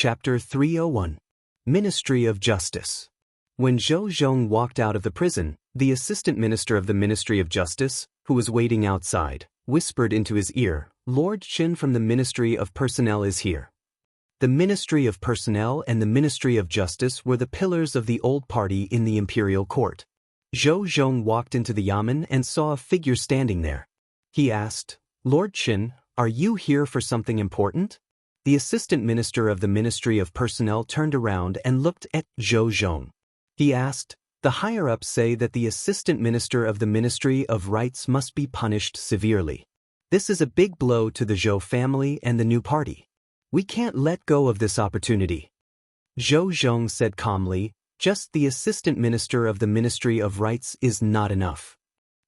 Chapter 301. Ministry of Justice. When Zhou Zhong walked out of the prison, the assistant minister of the Ministry of Justice, who was waiting outside, whispered into his ear, "Lord Qin from the Ministry of Personnel is here." The Ministry of Personnel and the Ministry of Justice were the pillars of the old party in the imperial court. Zhou Zhong walked into the yamen and saw a figure standing there. He asked, "Lord Qin, are you here for something important?" The assistant minister of the Ministry of Personnel turned around and looked at Zhou Zhong. He asked, "The higher-ups say that the assistant minister of the Ministry of Rights must be punished severely. This is a big blow to the Zhou family and the new party. We can't let go of this opportunity." Zhou Zhong said calmly, "Just the assistant minister of the Ministry of Rights is not enough."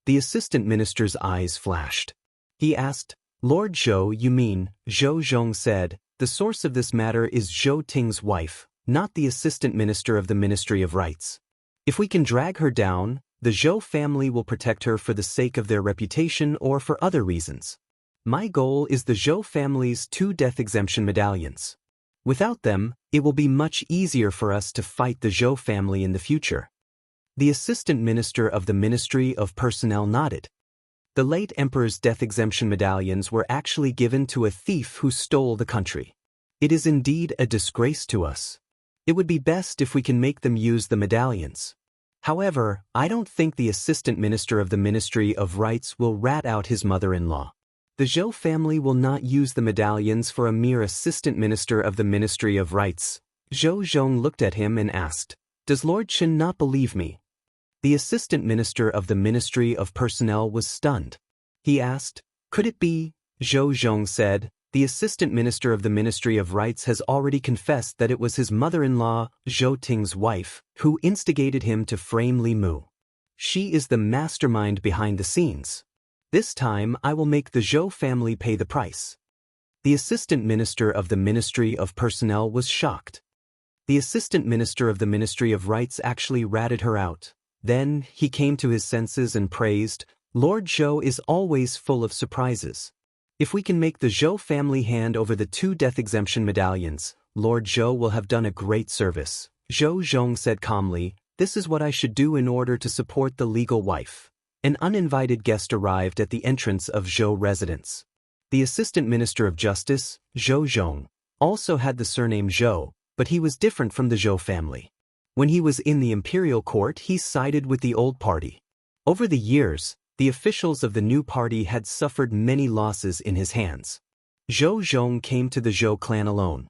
The assistant minister's eyes flashed. He asked, "Lord Zhou, you mean?" Zhou Zhong said, "The source of this matter is Zhou Ting's wife, not the assistant minister of the Ministry of Rights. If we can drag her down, the Zhou family will protect her for the sake of their reputation or for other reasons. My goal is the Zhou family's 2 death exemption medallions. Without them, it will be much easier for us to fight the Zhou family in the future." The assistant minister of the Ministry of Personnel nodded. The late emperor's death exemption medallions were actually given to a thief who stole the country. It is indeed a disgrace to us. It would be best if we can make them use the medallions. However, I don't think the assistant minister of the Ministry of Rights will rat out his mother-in-law. The Zhou family will not use the medallions for a mere assistant minister of the Ministry of Rights. Zhou Zhong looked at him and asked, "Does Lord Qin not believe me?" The assistant minister of the Ministry of Personnel was stunned. He asked, "Could it be?" Zhou Zhong said, "The assistant minister of the Ministry of Rights has already confessed that it was his mother-in-law, Zhou Ting's wife, who instigated him to frame Li Mu. She is the mastermind behind the scenes. This time I will make the Zhou family pay the price." The assistant minister of the Ministry of Personnel was shocked. The assistant minister of the Ministry of Rights actually ratted her out. Then he came to his senses and praised, "Lord Zhou is always full of surprises. If we can make the Zhou family hand over the 2 death exemption medallions, Lord Zhou will have done a great service." Zhou Zhong said calmly, "This is what I should do in order to support the legal wife." An uninvited guest arrived at the entrance of Zhou residence. The assistant minister of justice, Zhou Zhong, also had the surname Zhou, but he was different from the Zhou family. When he was in the imperial court, he sided with the old party. Over the years, the officials of the new party had suffered many losses in his hands. Zhou Zhong came to the Zhou clan alone.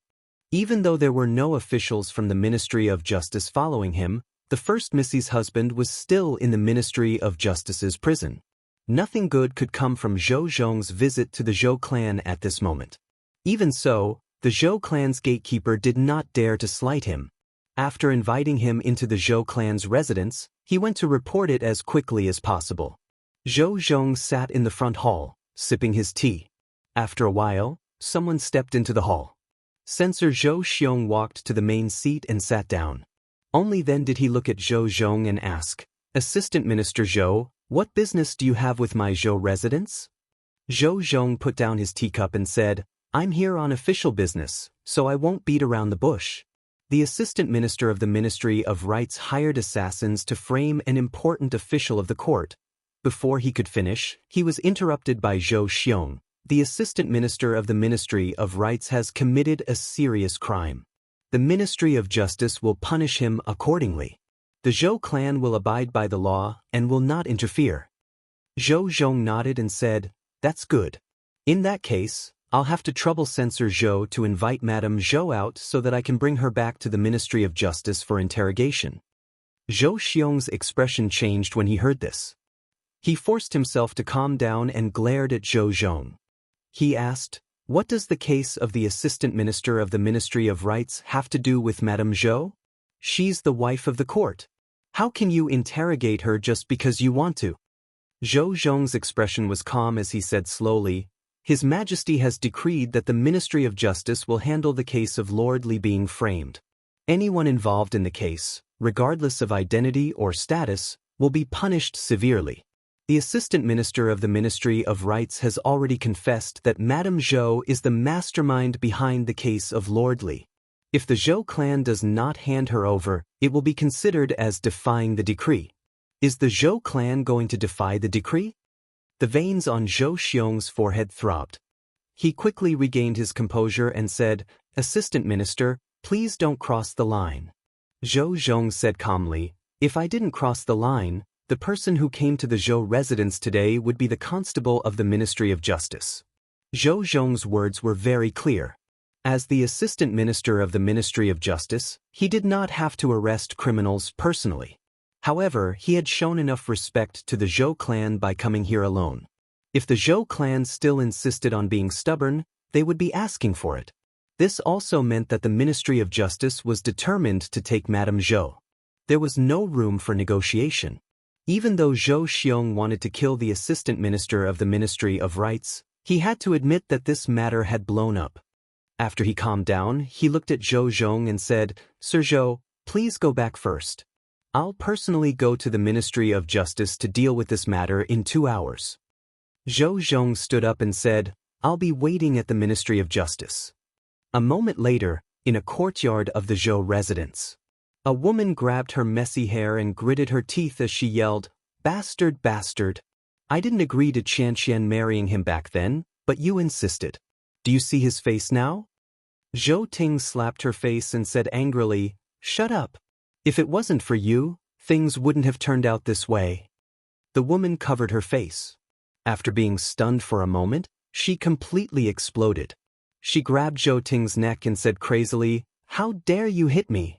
Even though there were no officials from the Ministry of Justice following him, the first Missy's husband was still in the Ministry of Justice's prison. Nothing good could come from Zhou Zhong's visit to the Zhou clan at this moment. Even so, the Zhou clan's gatekeeper did not dare to slight him. After inviting him into the Zhou clan's residence, he went to report it as quickly as possible. Zhou Zhong sat in the front hall, sipping his tea. After a while, someone stepped into the hall. Censor Zhou Xiong walked to the main seat and sat down. Only then did he look at Zhou Zhong and ask, "Assistant Minister Zhou, what business do you have with my Zhou residence?" Zhou Zhong put down his teacup and said, "I'm here on official business, so I won't beat around the bush." The assistant minister of the Ministry of Rights hired assassins to frame an important official of the court. Before he could finish, he was interrupted by Zhou Xiong. "The assistant minister of the Ministry of Rights has committed a serious crime. The Ministry of Justice will punish him accordingly. The Zhou clan will abide by the law and will not interfere." Zhou Zhong nodded and said, "That's good. In that case, I'll have to trouble Censor Zhou to invite Madame Zhou out so that I can bring her back to the Ministry of Justice for interrogation." Zhou Xiong's expression changed when he heard this. He forced himself to calm down and glared at Zhou Zhong. He asked, "What does the case of the assistant minister of the Ministry of Rights have to do with Madame Zhou? She's the wife of the court. How can you interrogate her just because you want to?" Zhou Zhong's expression was calm as he said slowly, "His Majesty has decreed that the Ministry of Justice will handle the case of Lord Li being framed. Anyone involved in the case, regardless of identity or status, will be punished severely. The assistant minister of the Ministry of Rights has already confessed that Madame Zhou is the mastermind behind the case of Lord Li. If the Zhou clan does not hand her over, it will be considered as defying the decree. Is the Zhou clan going to defy the decree? The veins on Zhou Xiong's forehead throbbed. He quickly regained his composure and said, "Assistant Minister, please don't cross the line." Zhou Zhong said calmly, "If I didn't cross the line, the person who came to the Zhou residence today would be the constable of the Ministry of Justice." Zhou Zhong's words were very clear. As the assistant minister of the Ministry of Justice, he did not have to arrest criminals personally. However, he had shown enough respect to the Zhou clan by coming here alone. If the Zhou clan still insisted on being stubborn, they would be asking for it. This also meant that the Ministry of Justice was determined to take Madame Zhou. There was no room for negotiation. Even though Zhou Xiong wanted to kill the assistant minister of the Ministry of Rights, he had to admit that this matter had blown up. After he calmed down, he looked at Zhou Zhong and said, "Sir Zhou, please go back first. I'll personally go to the Ministry of Justice to deal with this matter in 2 hours." Zhou Zhong stood up and said, "I'll be waiting at the Ministry of Justice." A moment later, in a courtyard of the Zhou residence, a woman grabbed her messy hair and gritted her teeth as she yelled, "Bastard, bastard. I didn't agree to Qian marrying him back then, but you insisted. Do you see his face now?" Zhou Ting slapped her face and said angrily, "Shut up. If it wasn't for you, things wouldn't have turned out this way." The woman covered her face. After being stunned for a moment, she completely exploded. She grabbed Zhou Ting's neck and said crazily, "How dare you hit me?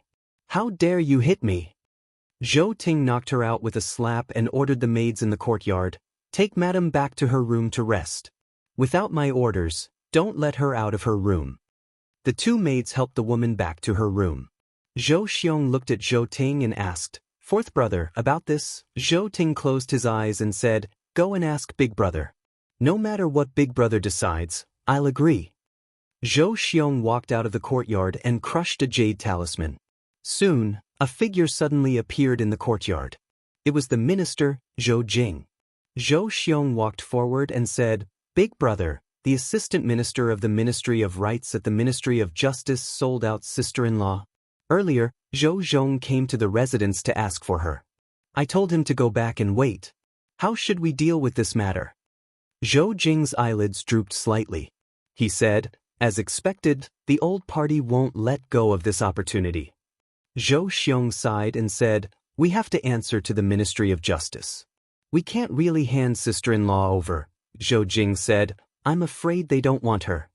How dare you hit me?" Zhou Ting knocked her out with a slap and ordered the maids in the courtyard, "Take Madame back to her room to rest. Without my orders, don't let her out of her room." The 2 maids helped the woman back to her room. Zhou Xiong looked at Zhou Ting and asked, "Fourth brother, about this?" Zhou Ting closed his eyes and said, "Go and ask Big Brother. No matter what Big Brother decides, I'll agree." Zhou Xiong walked out of the courtyard and crushed a jade talisman. Soon, a figure suddenly appeared in the courtyard. It was the minister, Zhou Jing. Zhou Xiong walked forward and said, "Big Brother, the assistant minister of the Ministry of Rights at the Ministry of Justice sold out sister-in-law. Earlier, Zhou Zhong came to the residence to ask for her. I told him to go back and wait. How should we deal with this matter?" Zhou Jing's eyelids drooped slightly. He said, "As expected, the old party won't let go of this opportunity." Zhou Xiong sighed and said, "We have to answer to the Ministry of Justice. We can't really hand sister-in-law over." Zhou Jing said, "I'm afraid they don't want her."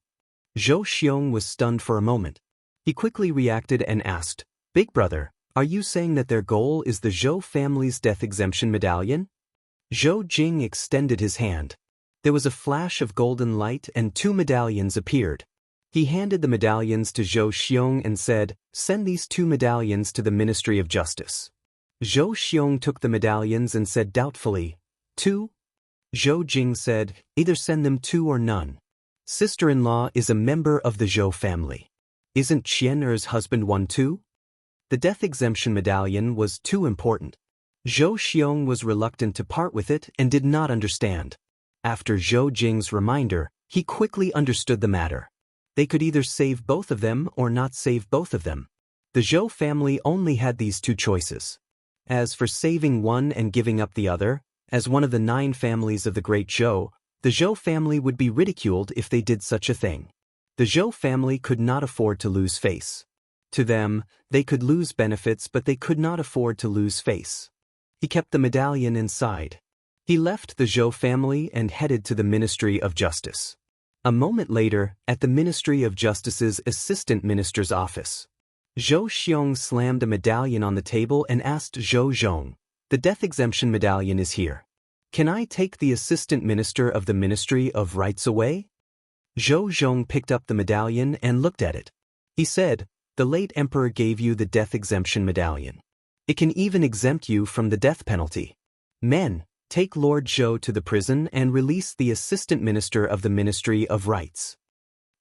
Zhou Xiong was stunned for a moment. He quickly reacted and asked, "Big Brother, are you saying that their goal is the Zhou family's death exemption medallion?" Zhou Jing extended his hand. There was a flash of golden light and 2 medallions appeared. He handed the medallions to Zhou Xiong and said, "Send these 2 medallions to the Ministry of Justice." Zhou Xiong took the medallions and said doubtfully, "2?" Zhou Jing said, "Either send them 2 or none. Sister-in-law is a member of the Zhou family. Isn't Qian'er's husband one too?" The death exemption medallion was too important. Zhou Xiong was reluctant to part with it and did not understand. After Zhou Jing's reminder, he quickly understood the matter. They could either save both of them or not save both of them. The Zhou family only had these 2 choices. As for saving one and giving up the other, as one of the 9 families of the Great Zhou, the Zhou family would be ridiculed if they did such a thing. The Zhou family could not afford to lose face. To them, they could lose benefits, but they could not afford to lose face. He kept the medallion inside. He left the Zhou family and headed to the Ministry of Justice. A moment later, at the Ministry of Justice's assistant minister's office, Zhou Xiong slammed a medallion on the table and asked Zhou Zhong, "The death exemption medallion is here. Can I take the assistant minister of the Ministry of Rights away?" Zhou Zhong picked up the medallion and looked at it. He said, "The late emperor gave you the death exemption medallion. It can even exempt you from the death penalty. Men, take Lord Zhou to the prison and release the assistant minister of the Ministry of Rights."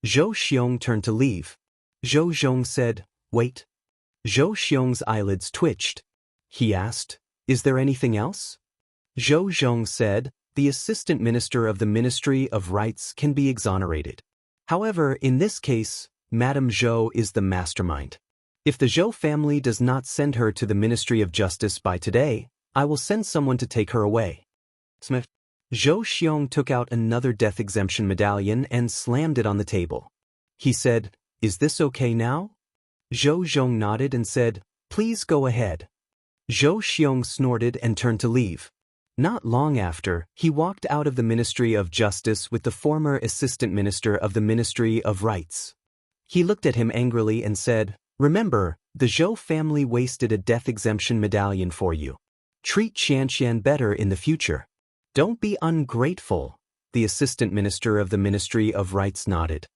Zhou Xiong turned to leave. Zhou Zhong said, "Wait." Zhou Xiong's eyelids twitched. He asked, "Is there anything else?" Zhou Zhong said, "The assistant minister of the Ministry of Rights can be exonerated. However, in this case, Madame Zhou is the mastermind. If the Zhou family does not send her to the Ministry of Justice by today, I will send someone to take her away. Smith. Zhou Xiong took out another death exemption medallion and slammed it on the table. He said, "Is this okay now?" Zhou Zhong nodded and said, "Please go ahead." Zhou Xiong snorted and turned to leave. Not long after, he walked out of the Ministry of Justice with the former Assistant Minister of the Ministry of Rights. He looked at him angrily and said, "Remember, the Zhou family wasted a death exemption medallion for you. Treat Qianqian better in the future. Don't be ungrateful." The Assistant Minister of the Ministry of Rights nodded.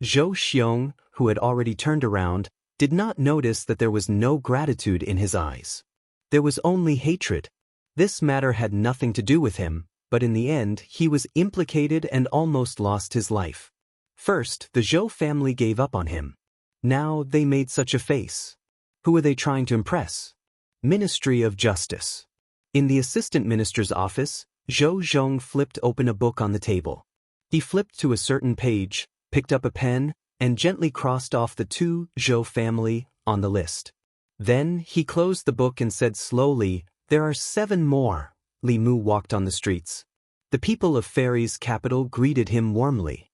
Zhou Xiong, who had already turned around, did not notice that there was no gratitude in his eyes. There was only hatred. This matter had nothing to do with him, but in the end he was implicated and almost lost his life. First, the Zhou family gave up on him. Now they made such a face. Who are they trying to impress? Ministry of Justice. In the Assistant Minister's office, Zhou Zhong flipped open a book on the table. He flipped to a certain page, picked up a pen, and gently crossed off the two Zhou family on the list. Then he closed the book and said slowly, "There are 7 more." Li Mu walked on the streets. The people of Fairy's capital greeted him warmly.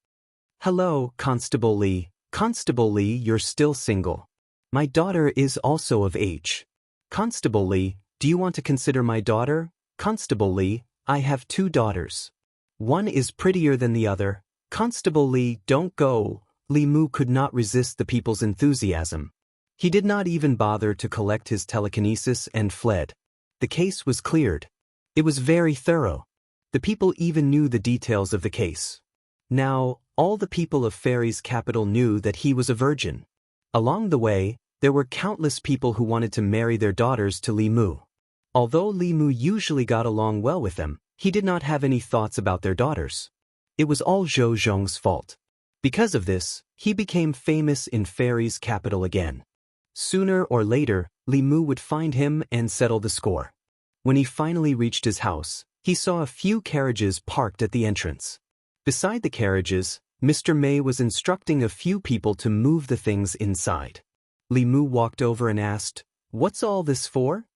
"Hello, Constable Li. Constable Li, you're still single. My daughter is also of age." "Constable Li, do you want to consider my daughter?" "Constable Li, I have 2 daughters. One is prettier than the other." "Constable Li, don't go." Li Mu could not resist the people's enthusiasm. He did not even bother to collect his telekinesis and fled. The case was cleared. It was very thorough. The people even knew the details of the case. Now, all the people of Fairy's capital knew that he was a virgin. Along the way, there were countless people who wanted to marry their daughters to Li Mu. Although Li Mu usually got along well with them, he did not have any thoughts about their daughters. It was all Zhou Zhong's fault. Because of this, he became famous in Fairy's capital again. Sooner or later, Li Mu would find him and settle the score. When he finally reached his house, he saw a few carriages parked at the entrance. Beside the carriages, Mr. Mei was instructing a few people to move the things inside. Li Mu walked over and asked, "What's all this for?"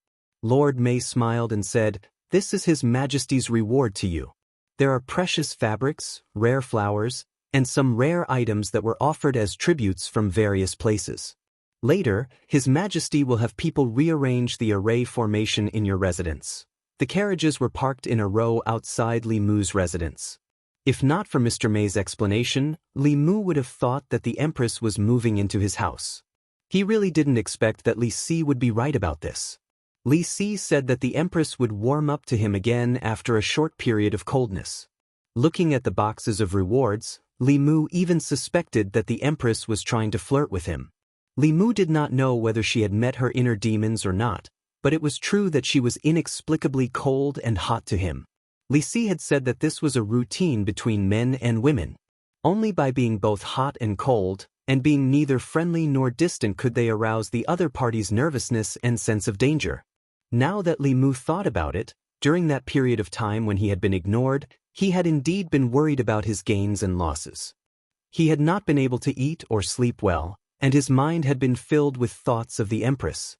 Lord Mei smiled and said, "This is His Majesty's reward to you. There are precious fabrics, rare flowers, and some rare items that were offered as tributes from various places. Later, His Majesty will have people rearrange the array formation in your residence." The carriages were parked in a row outside Li Mu's residence. If not for Mr. Mei's explanation, Li Mu would have thought that the Empress was moving into his house. He really didn't expect that Li Si would be right about this. Li Si said that the Empress would warm up to him again after a short period of coldness. Looking at the boxes of rewards, Li Mu even suspected that the Empress was trying to flirt with him. Li Mu did not know whether she had met her inner demons or not, but it was true that she was inexplicably cold and hot to him. Li Si had said that this was a routine between men and women. Only by being both hot and cold, and being neither friendly nor distant could they arouse the other party's nervousness and sense of danger. Now that Li Mu thought about it, during that period of time when he had been ignored, he had indeed been worried about his gains and losses. He had not been able to eat or sleep well, and his mind had been filled with thoughts of the Empress.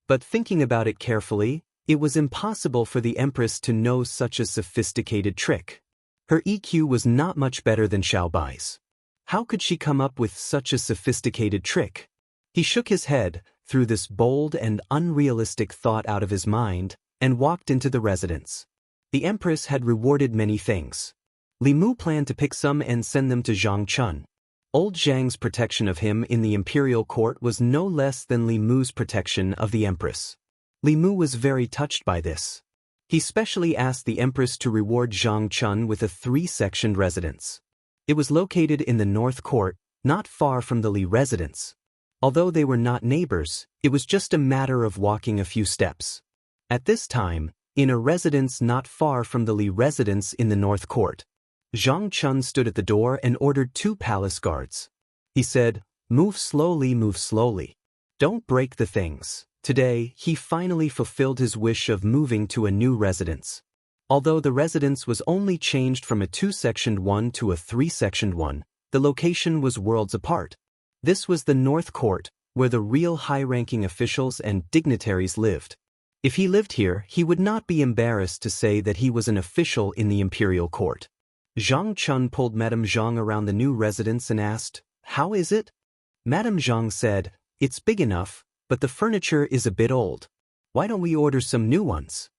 But thinking about it carefully, it was impossible for the Empress to know such a sophisticated trick. Her EQ was not much better than Xiao Bai's. How could she come up with such a sophisticated trick? He shook his head, threw this bold and unrealistic thought out of his mind, and walked into the residence. The Empress had rewarded many things. Li Mu planned to pick some and send them to Zhang Chun. Old Zhang's protection of him in the imperial court was no less than Li Mu's protection of the Empress. Li Mu was very touched by this. He specially asked the Empress to reward Zhang Chun with a 3-sectioned residence. It was located in the North Court, not far from the Li residence. Although they were not neighbors, it was just a matter of walking a few steps. At this time, in a residence not far from the Li residence in the North Court, Zhang Chun stood at the door and ordered 2 palace guards. He said, move slowly. Don't break the things." Today, he finally fulfilled his wish of moving to a new residence. Although the residence was only changed from a 2-sectioned one to a 3-sectioned one, the location was worlds apart. This was the North Court, where the real high-ranking officials and dignitaries lived. If he lived here, he would not be embarrassed to say that he was an official in the imperial court. Zhang Chun pulled Madame Zhang around the new residence and asked, "How is it?" Madame Zhang said, "It's big enough, but the furniture is a bit old. Why don't we order some new ones?"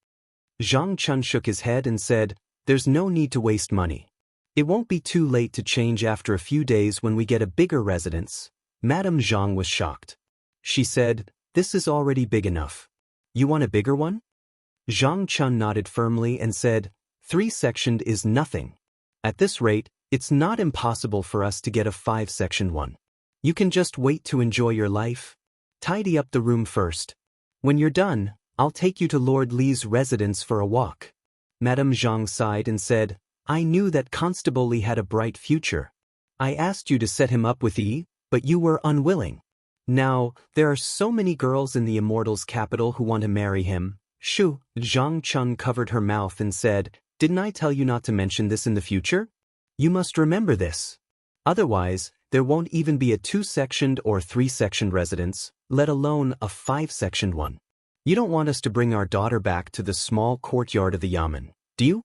Zhang Chun shook his head and said, "There's no need to waste money. It won't be too late to change after a few days when we get a bigger residence." Madame Zhang was shocked. She said, "This is already big enough. You want a bigger one?" Zhang Chun nodded firmly and said, "3-sectioned is nothing. At this rate, it's not impossible for us to get a 5-sectioned one. You can just wait to enjoy your life. Tidy up the room first. When you're done, I'll take you to Lord Li's residence for a walk." Madame Zhang sighed and said, "I knew that Constable Li had a bright future. I asked you to set him up with Yi, but you were unwilling. Now, there are so many girls in the Immortal's capital who want to marry him." Shoo! Zhang Chun covered her mouth and said, "Didn't I tell you not to mention this in the future? You must remember this. Otherwise, there won't even be a 2-sectioned or 3-sectioned residence, let alone a 5-sectioned one. You don't want us to bring our daughter back to the small courtyard of the Yamen, do you?"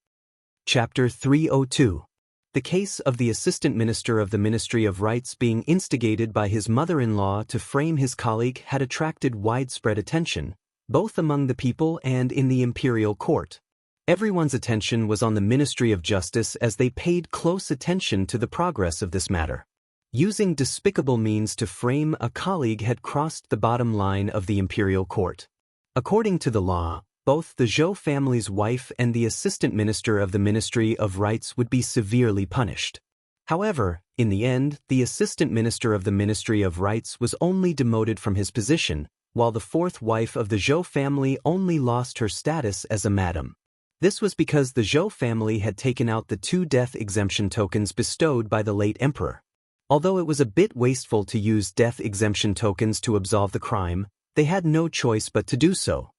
Chapter 302. The case of the Assistant Minister of the Ministry of Rights being instigated by his mother-in-law to frame his colleague had attracted widespread attention, both among the people and in the imperial court. Everyone's attention was on the Ministry of Justice as they paid close attention to the progress of this matter. Using despicable means to frame a colleague had crossed the bottom line of the imperial court. According to the law, both the Zhou family's wife and the Assistant Minister of the Ministry of Rights would be severely punished. However, in the end, the Assistant Minister of the Ministry of Rights was only demoted from his position, while the fourth wife of the Zhou family only lost her status as a madam. This was because the Zhou family had taken out the 2 death exemption tokens bestowed by the late emperor. Although it was a bit wasteful to use death exemption tokens to absolve the crime, they had no choice but to do so.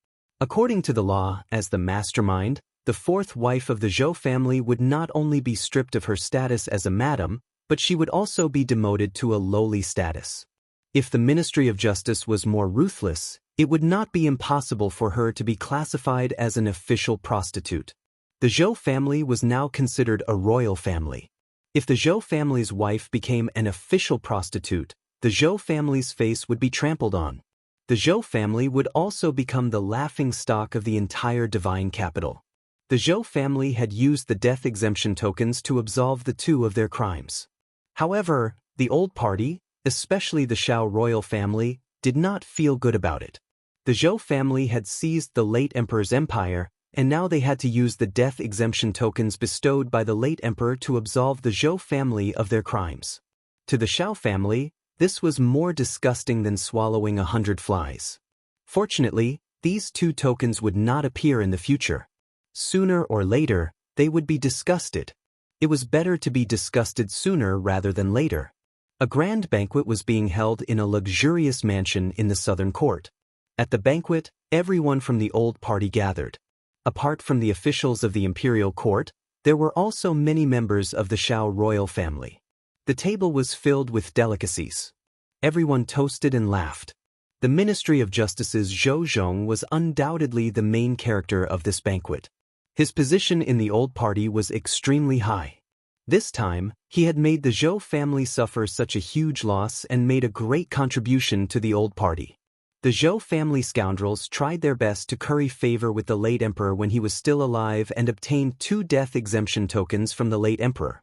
According to the law, as the mastermind, the fourth wife of the Zhou family would not only be stripped of her status as a madam, but she would also be demoted to a lowly status. If the Ministry of Justice was more ruthless, it would not be impossible for her to be classified as an official prostitute. The Zhou family was now considered a royal family. If the Zhou family's wife became an official prostitute, the Zhou family's face would be trampled on. The Zhou family would also become the laughingstock of the entire divine capital. The Zhou family had used the death exemption tokens to absolve the 2 of their crimes. However, the old party, especially the Shao royal family, did not feel good about it. The Zhou family had seized the late emperor's empire, and now they had to use the death exemption tokens bestowed by the late emperor to absolve the Zhou family of their crimes. To the Shao family, this was more disgusting than swallowing 100 flies. Fortunately, these 2 tokens would not appear in the future. Sooner or later, they would be disgusted. It was better to be disgusted sooner rather than later. A grand banquet was being held in a luxurious mansion in the southern court. At the banquet, everyone from the old party gathered. Apart from the officials of the imperial court, there were also many members of the Shao royal family. The table was filled with delicacies. Everyone toasted and laughed. The Ministry of Justice's Zhou Zhong was undoubtedly the main character of this banquet. His position in the old party was extremely high. This time, he had made the Zhou family suffer such a huge loss and made a great contribution to the old party. The Zhou family scoundrels tried their best to curry favor with the late emperor when he was still alive and obtained 2 death exemption tokens from the late emperor.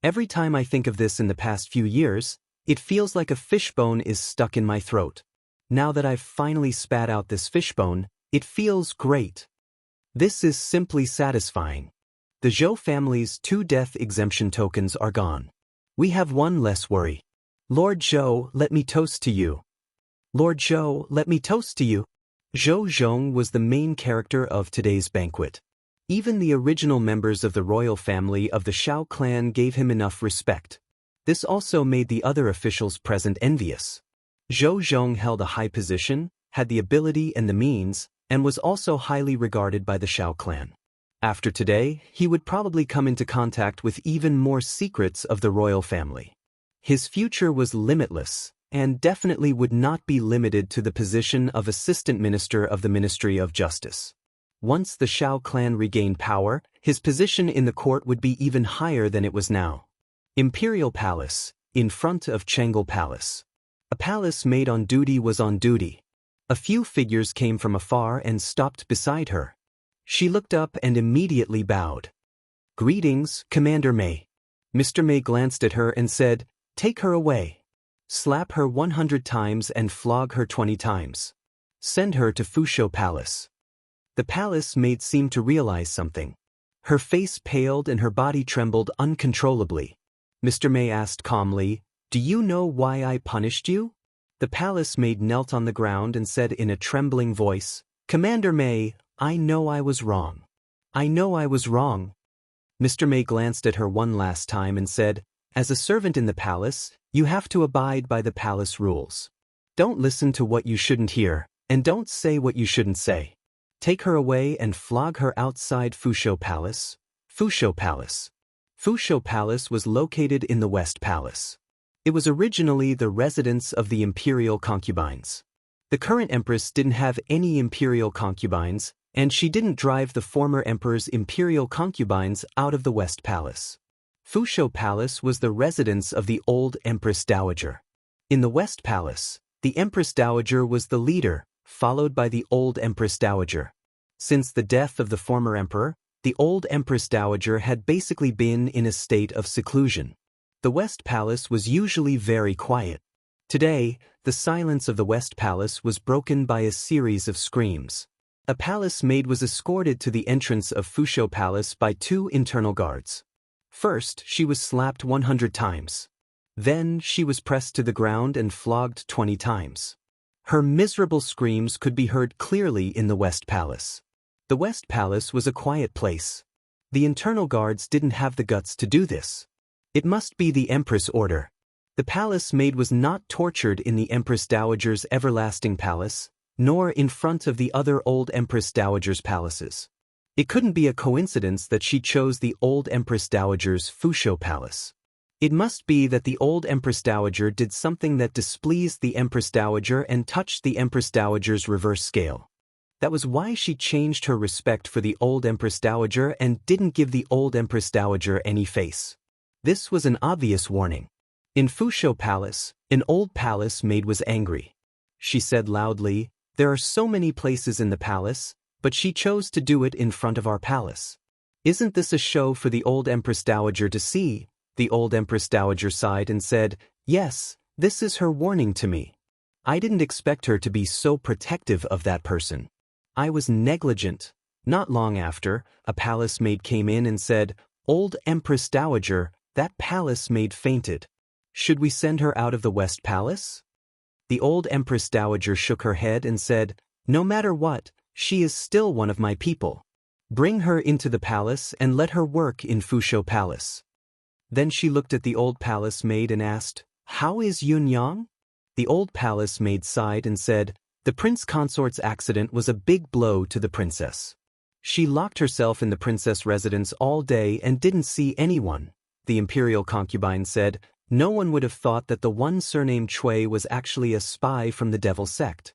Every time I think of this in the past few years, it feels like a fishbone is stuck in my throat. Now that I've finally spat out this fishbone, it feels great. This is simply satisfying. The Zhou family's 2 death exemption tokens are gone. We have one less worry. Lord Zhou, let me toast to you. Lord Zhou, let me toast to you. Zhou Zhong was the main character of today's banquet. Even the original members of the royal family of the Shao clan gave him enough respect. This also made the other officials present envious. Zhou Zhong held a high position, had the ability and the means, and was also highly regarded by the Shao clan. After today, he would probably come into contact with even more secrets of the royal family. His future was limitless, and definitely would not be limited to the position of Assistant Minister of the Ministry of Justice. Once the Shao clan regained power, his position in the court would be even higher than it was now. Imperial Palace, in front of Chengel Palace. A palace maid on duty was on duty. A few figures came from afar and stopped beside her. She looked up and immediately bowed. "Greetings, Commander Mei." Mr. Mei glanced at her and said, "Take her away. Slap her 100 times and flog her 20 times. Send her to Fusho Palace." The palace maid seemed to realize something. Her face paled and her body trembled uncontrollably. Mr. Mei asked calmly, "Do you know why I punished you?" The palace maid knelt on the ground and said in a trembling voice, "Commander Mei, I know I was wrong. I know I was wrong." Mr. Mei glanced at her one last time and said, "As a servant in the palace, you have to abide by the palace rules. Don't listen to what you shouldn't hear, and don't say what you shouldn't say. Take her away and flog her outside Fusho Palace." Fusho Palace. Fusho Palace was located in the West Palace. It was originally the residence of the imperial concubines. The current empress didn't have any imperial concubines, and she didn't drive the former emperor's imperial concubines out of the West Palace. Fusho Palace was the residence of the old Empress Dowager. In the West Palace, the Empress Dowager was the leader, followed by the old Empress Dowager. Since the death of the former emperor, the old Empress Dowager had basically been in a state of seclusion. The West Palace was usually very quiet. Today, the silence of the West Palace was broken by a series of screams. A palace maid was escorted to the entrance of Fusho Palace by 2 internal guards. First, she was slapped 100 times. Then, she was pressed to the ground and flogged 20 times. Her miserable screams could be heard clearly in the West Palace. The West Palace was a quiet place. The internal guards didn't have the guts to do this. It must be the Empress order. The palace maid was not tortured in the Empress Dowager's everlasting palace, nor in front of the other old Empress Dowager's palaces. It couldn't be a coincidence that she chose the old Empress Dowager's Fusho Palace. It must be that the old Empress Dowager did something that displeased the Empress Dowager and touched the Empress Dowager's reverse scale. That was why she changed her respect for the old Empress Dowager and didn't give the old Empress Dowager any face. This was an obvious warning. In Fusho Palace, an old palace maid was angry. She said loudly, "There are so many places in the palace, but she chose to do it in front of our palace. Isn't this a show for the old Empress Dowager to see?" The old Empress Dowager sighed and said, "Yes, this is her warning to me. I didn't expect her to be so protective of that person. I was negligent." Not long after, a palace maid came in and said, "Old Empress Dowager, that palace maid fainted. Should we send her out of the West Palace?" The old Empress Dowager shook her head and said, "No matter what, she is still one of my people. Bring her into the palace and let her work in Fusho Palace." Then she looked at the old palace maid and asked, "How is Yunyang?" The old palace maid sighed and said, "The prince consort's accident was a big blow to the princess. She locked herself in the princess residence all day and didn't see anyone." The imperial concubine said, "No one would have thought that the one surnamed Chui was actually a spy from the devil sect.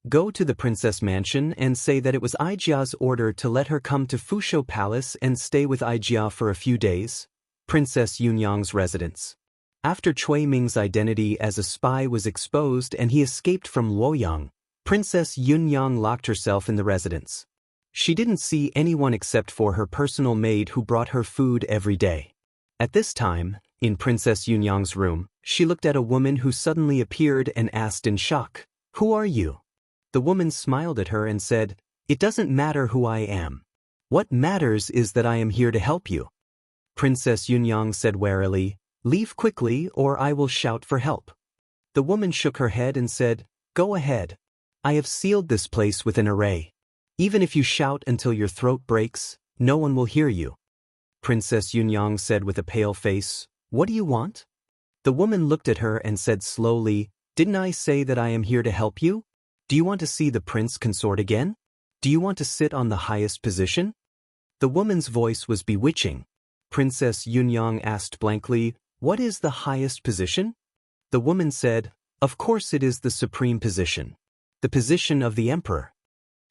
Go to the princess mansion and say that it was Aijia's order to let her come to Fusho Palace and stay with Aijia for a few days." Princess Yunyang's residence. After Chui Ming's identity as a spy was exposed and he escaped from Luoyang, Princess Yunyang locked herself in the residence. She didn't see anyone except for her personal maid who brought her food every day. At this time, in Princess Yunyang's room, she looked at a woman who suddenly appeared and asked in shock, "Who are you?" The woman smiled at her and said, "It doesn't matter who I am. What matters is that I am here to help you." Princess Yunyang said warily, "Leave quickly or I will shout for help." The woman shook her head and said, "Go ahead. I have sealed this place with an array. Even if you shout until your throat breaks, no one will hear you." Princess Yunyang said with a pale face, "What do you want?" The woman looked at her and said slowly, "Didn't I say that I am here to help you? Do you want to see the prince consort again? Do you want to sit on the highest position?" The woman's voice was bewitching. Princess Yunyang asked blankly, "What is the highest position?" The woman said, Of course it is the supreme position. The position of the emperor.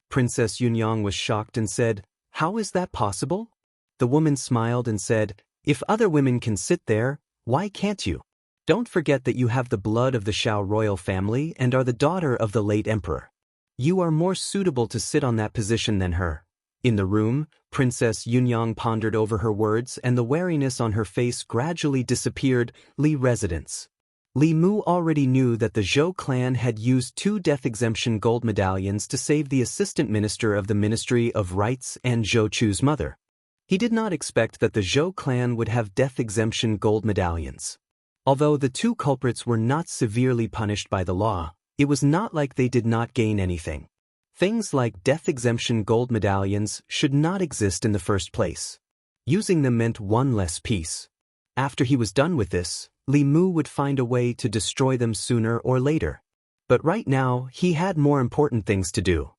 Princess Yunyang was shocked and said, "How is that possible?" The woman smiled and said, "If other women can sit there, why can't you? Don't forget that you have the blood of the Shao royal family and are the daughter of the late emperor. You are more suitable to sit on that position than her." In the room, Princess Yunyang pondered over her words and the wariness on her face gradually disappeared. Li residence. Li Mu already knew that the Zhou clan had used 2 death exemption gold medallions to save the assistant minister of the Ministry of Rights and Zhou Chu's mother. He did not expect that the Zhou clan would have death exemption gold medallions. Although the 2 culprits were not severely punished by the law, it was not like they did not gain anything. Things like death exemption gold medallions should not exist in the first place. Using them meant 1 less piece. After he was done with this, Li Mu would find a way to destroy them sooner or later. But right now, he had more important things to do.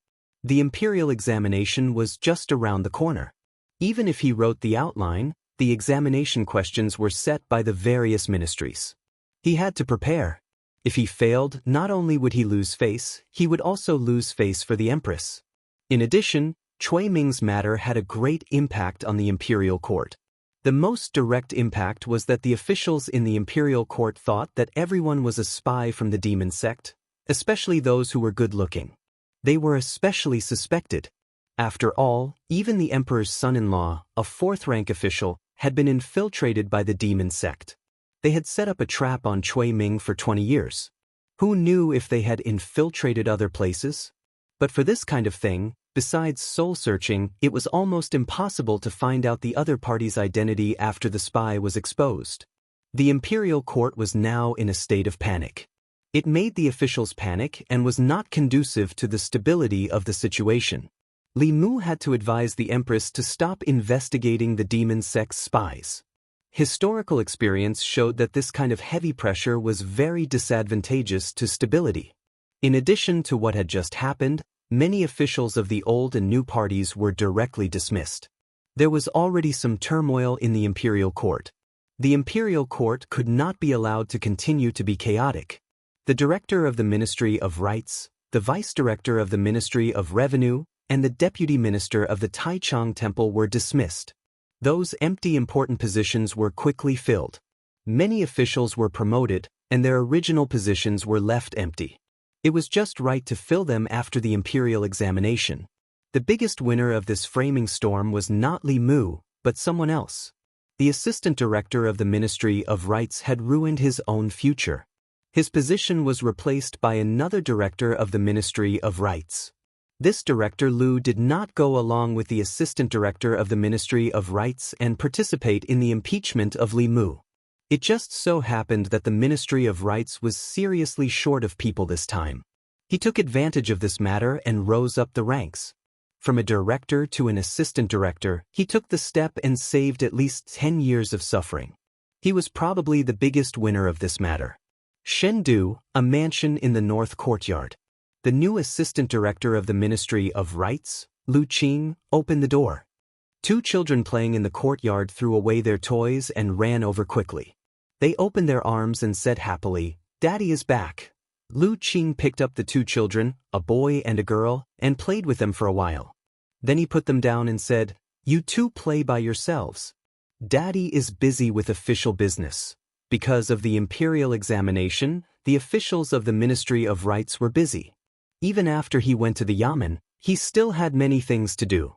The imperial examination was just around the corner. Even if he wrote the outline, the examination questions were set by the various ministries. He had to prepare. If he failed, not only would he lose face, he would also lose face for the empress. In addition, Cui Ming's matter had a great impact on the imperial court. The most direct impact was that the officials in the imperial court thought that everyone was a spy from the demon sect, especially those who were good-looking. They were especially suspected. After all, even the emperor's son-in-law, a 4th-rank official, had been infiltrated by the demon sect. They had set up a trap on Cui Ming for 20 years. Who knew if they had infiltrated other places? But for this kind of thing, besides soul-searching, it was almost impossible to find out the other party's identity after the spy was exposed. The imperial court was now in a state of panic. It made the officials panic and was not conducive to the stability of the situation. Li Mu had to advise the empress to stop investigating the demon sect's spies. Historical experience showed that this kind of heavy pressure was very disadvantageous to stability. In addition to what had just happened, many officials of the old and new parties were directly dismissed. There was already some turmoil in the imperial court. The imperial court could not be allowed to continue to be chaotic. The director of the Ministry of Rights, the vice director of the Ministry of Revenue, and the deputy minister of the Taichung Temple were dismissed. Those empty important positions were quickly filled. Many officials were promoted, and their original positions were left empty. It was just right to fill them after the imperial examination. The biggest winner of this framing storm was not Li Mu, but someone else. The assistant director of the Ministry of Rights had ruined his own future. His position was replaced by another director of the Ministry of Rights. This director Lu did not go along with the assistant director of the Ministry of Rights and participate in the impeachment of Li Mu. It just so happened that the Ministry of Rights was seriously short of people this time. He took advantage of this matter and rose up the ranks. From a director to an assistant director, he took the step and saved at least 10 years of suffering. He was probably the biggest winner of this matter. Shendu, a mansion in the North Courtyard. The new assistant director of the Ministry of Rights, Lu Qing, opened the door. 2 children playing in the courtyard threw away their toys and ran over quickly. They opened their arms and said happily, "Daddy is back." Lu Qing picked up the 2 children, a boy and a girl, and played with them for a while. Then he put them down and said, "You 2 play by yourselves. Daddy is busy with official business." Because of the imperial examination, the officials of the Ministry of Rights were busy. Even after he went to the yamen, he still had many things to do.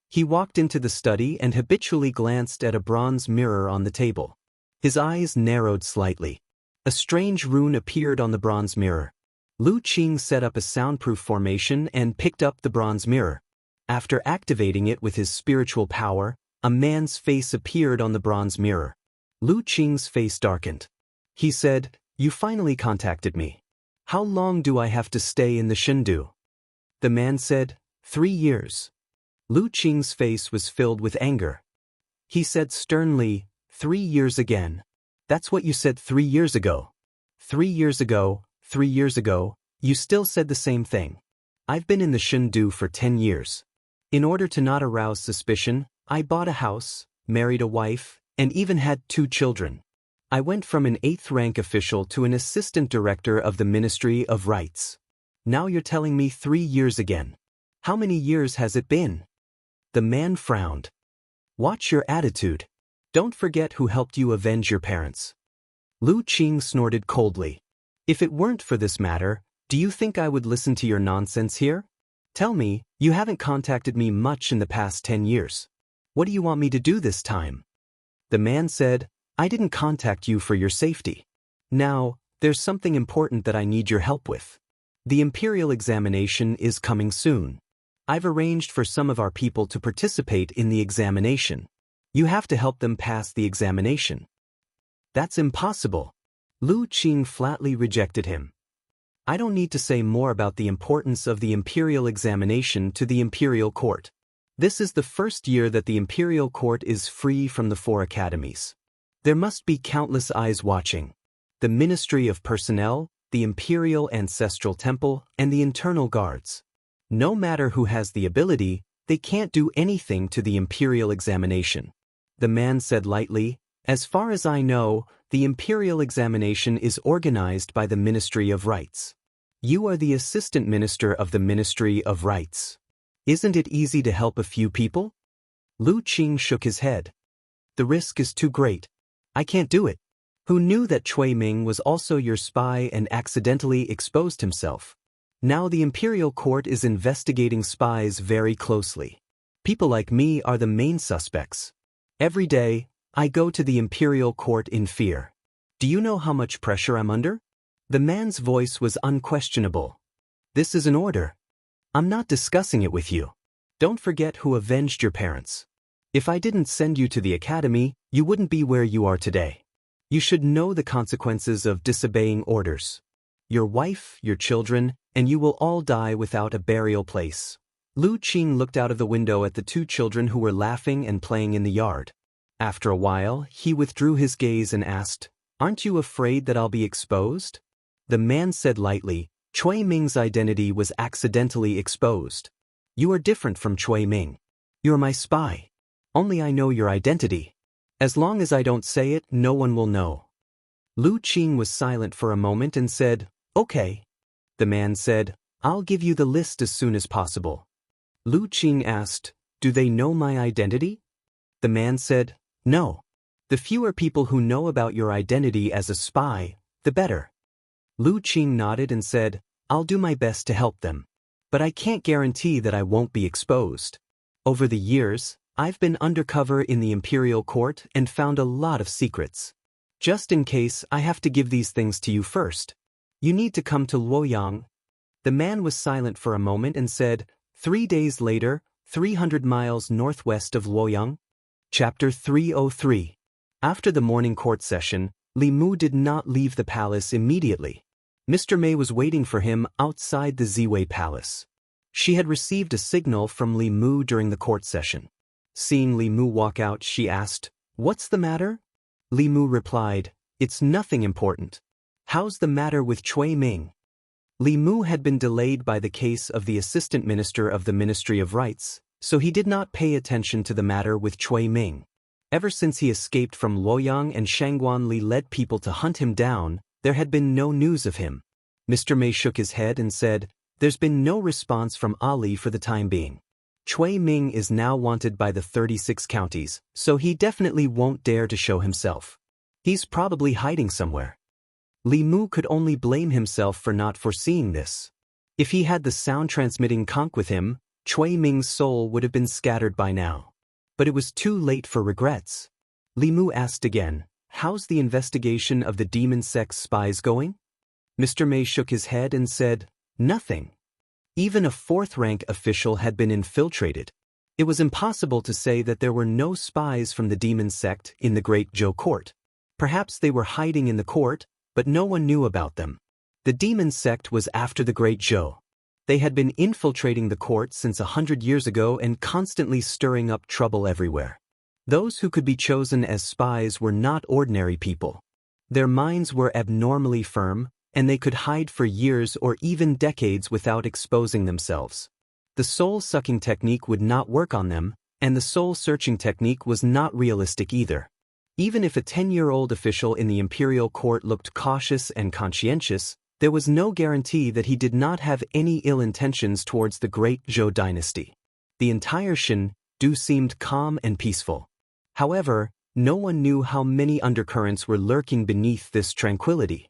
He walked into the study and habitually glanced at a bronze mirror on the table. His eyes narrowed slightly. A strange rune appeared on the bronze mirror. Lu Qing set up a soundproof formation and picked up the bronze mirror. After activating it with his spiritual power, a man's face appeared on the bronze mirror. Lu Qing's face darkened. He said, "You finally contacted me. How long do I have to stay in the Shendu?" The man said, 3 years. Lu Qing's face was filled with anger. He said sternly, 3 years again. That's what you said 3 years ago. 3 years ago, 3 years ago, you still said the same thing. I've been in the Shendu for 10 years. In order to not arouse suspicion, I bought a house, married a wife, and even had 2 children. I went from an 8th-rank official to an assistant director of the Ministry of Rights. Now you're telling me 3 years again. How many years has it been? The man frowned. Watch your attitude. Don't forget who helped you avenge your parents. Lu Qing snorted coldly. If it weren't for this matter, do you think I would listen to your nonsense here? Tell me, you haven't contacted me much in the past 10 years. What do you want me to do this time? The man said, I didn't contact you for your safety. Now, there's something important that I need your help with. The imperial examination is coming soon. I've arranged for some of our people to participate in the examination. You have to help them pass the examination. That's impossible. Lu Qing flatly rejected him. I don't need to say more about the importance of the imperial examination to the imperial court. This is the first year that the imperial court is free from the 4 academies. There must be countless eyes watching. The Ministry of Personnel, the Imperial Ancestral Temple, and the Internal Guards. No matter who has the ability, they can't do anything to the imperial examination. The man said lightly, as far as I know, the imperial examination is organized by the Ministry of Rights. You are the assistant minister of the Ministry of Rights. Isn't it easy to help a few people? Lu Qing shook his head. The risk is too great. I can't do it. Who knew that Cui Ming was also your spy and accidentally exposed himself? Now the imperial court is investigating spies very closely. People like me are the main suspects. Every day, I go to the imperial court in fear. Do you know how much pressure I'm under? The man's voice was unquestionable. This is an order. I'm not discussing it with you. Don't forget who avenged your parents. If I didn't send you to the academy, you wouldn't be where you are today. You should know the consequences of disobeying orders. Your wife, your children, and you will all die without a burial place. Lu Qing looked out of the window at the 2 children who were laughing and playing in the yard. After a while, he withdrew his gaze and asked, Aren't you afraid that I'll be exposed? The man said lightly, Cui Ming's identity was accidentally exposed. You are different from Cui Ming. You're my spy. Only I know your identity. As long as I don't say it, no one will know. Lu Qing was silent for a moment and said, Okay. The man said, I'll give you the list as soon as possible. Lu Qing asked, Do they know my identity? The man said, No. The fewer people who know about your identity as a spy, the better. Lu Qing nodded and said, I'll do my best to help them. But I can't guarantee that I won't be exposed. Over the years, I've been undercover in the imperial court and found a lot of secrets. Just in case, I have to give these things to you first. You need to come to Luoyang. The man was silent for a moment and said, 3 days later, 300 miles northwest of Luoyang. Chapter 303. After the morning court session, Li Mu did not leave the palace immediately. Mr. Mei was waiting for him outside the Ziwei Palace. She had received a signal from Li Mu during the court session. Seeing Li Mu walk out, she asked, What's the matter? Li Mu replied, It's nothing important. How's the matter with Cui Ming? Li Mu had been delayed by the case of the assistant minister of the Ministry of Rights, so he did not pay attention to the matter with Cui Ming. Ever since he escaped from Luoyang and Shangguan Li led people to hunt him down, there had been no news of him. Mr. Mei shook his head and said, There's been no response from Ali for the time being. Cui Ming is now wanted by the 36 counties, so he definitely won't dare to show himself. He's probably hiding somewhere. Li Mu could only blame himself for not foreseeing this. If he had the sound-transmitting conch with him, Cui Ming's soul would have been scattered by now. But it was too late for regrets. Li Mu asked again, How's the investigation of the demon sex spies going? Mr. Mei shook his head and said, Nothing. Even a 4th-rank official had been infiltrated. It was impossible to say that there were no spies from the demon sect in the Great Zhou court. Perhaps they were hiding in the court, but no one knew about them. The demon sect was after the Great Zhou. They had been infiltrating the court since 100 years ago and constantly stirring up trouble everywhere. Those who could be chosen as spies were not ordinary people. Their minds were abnormally firm, and they could hide for years or even decades without exposing themselves. The soul-sucking technique would not work on them, and the soul-searching technique was not realistic either. Even if a 10-year-old official in the imperial court looked cautious and conscientious, there was no guarantee that he did not have any ill intentions towards the great Zhou dynasty. The entire Jianghu seemed calm and peaceful. However, no one knew how many undercurrents were lurking beneath this tranquility.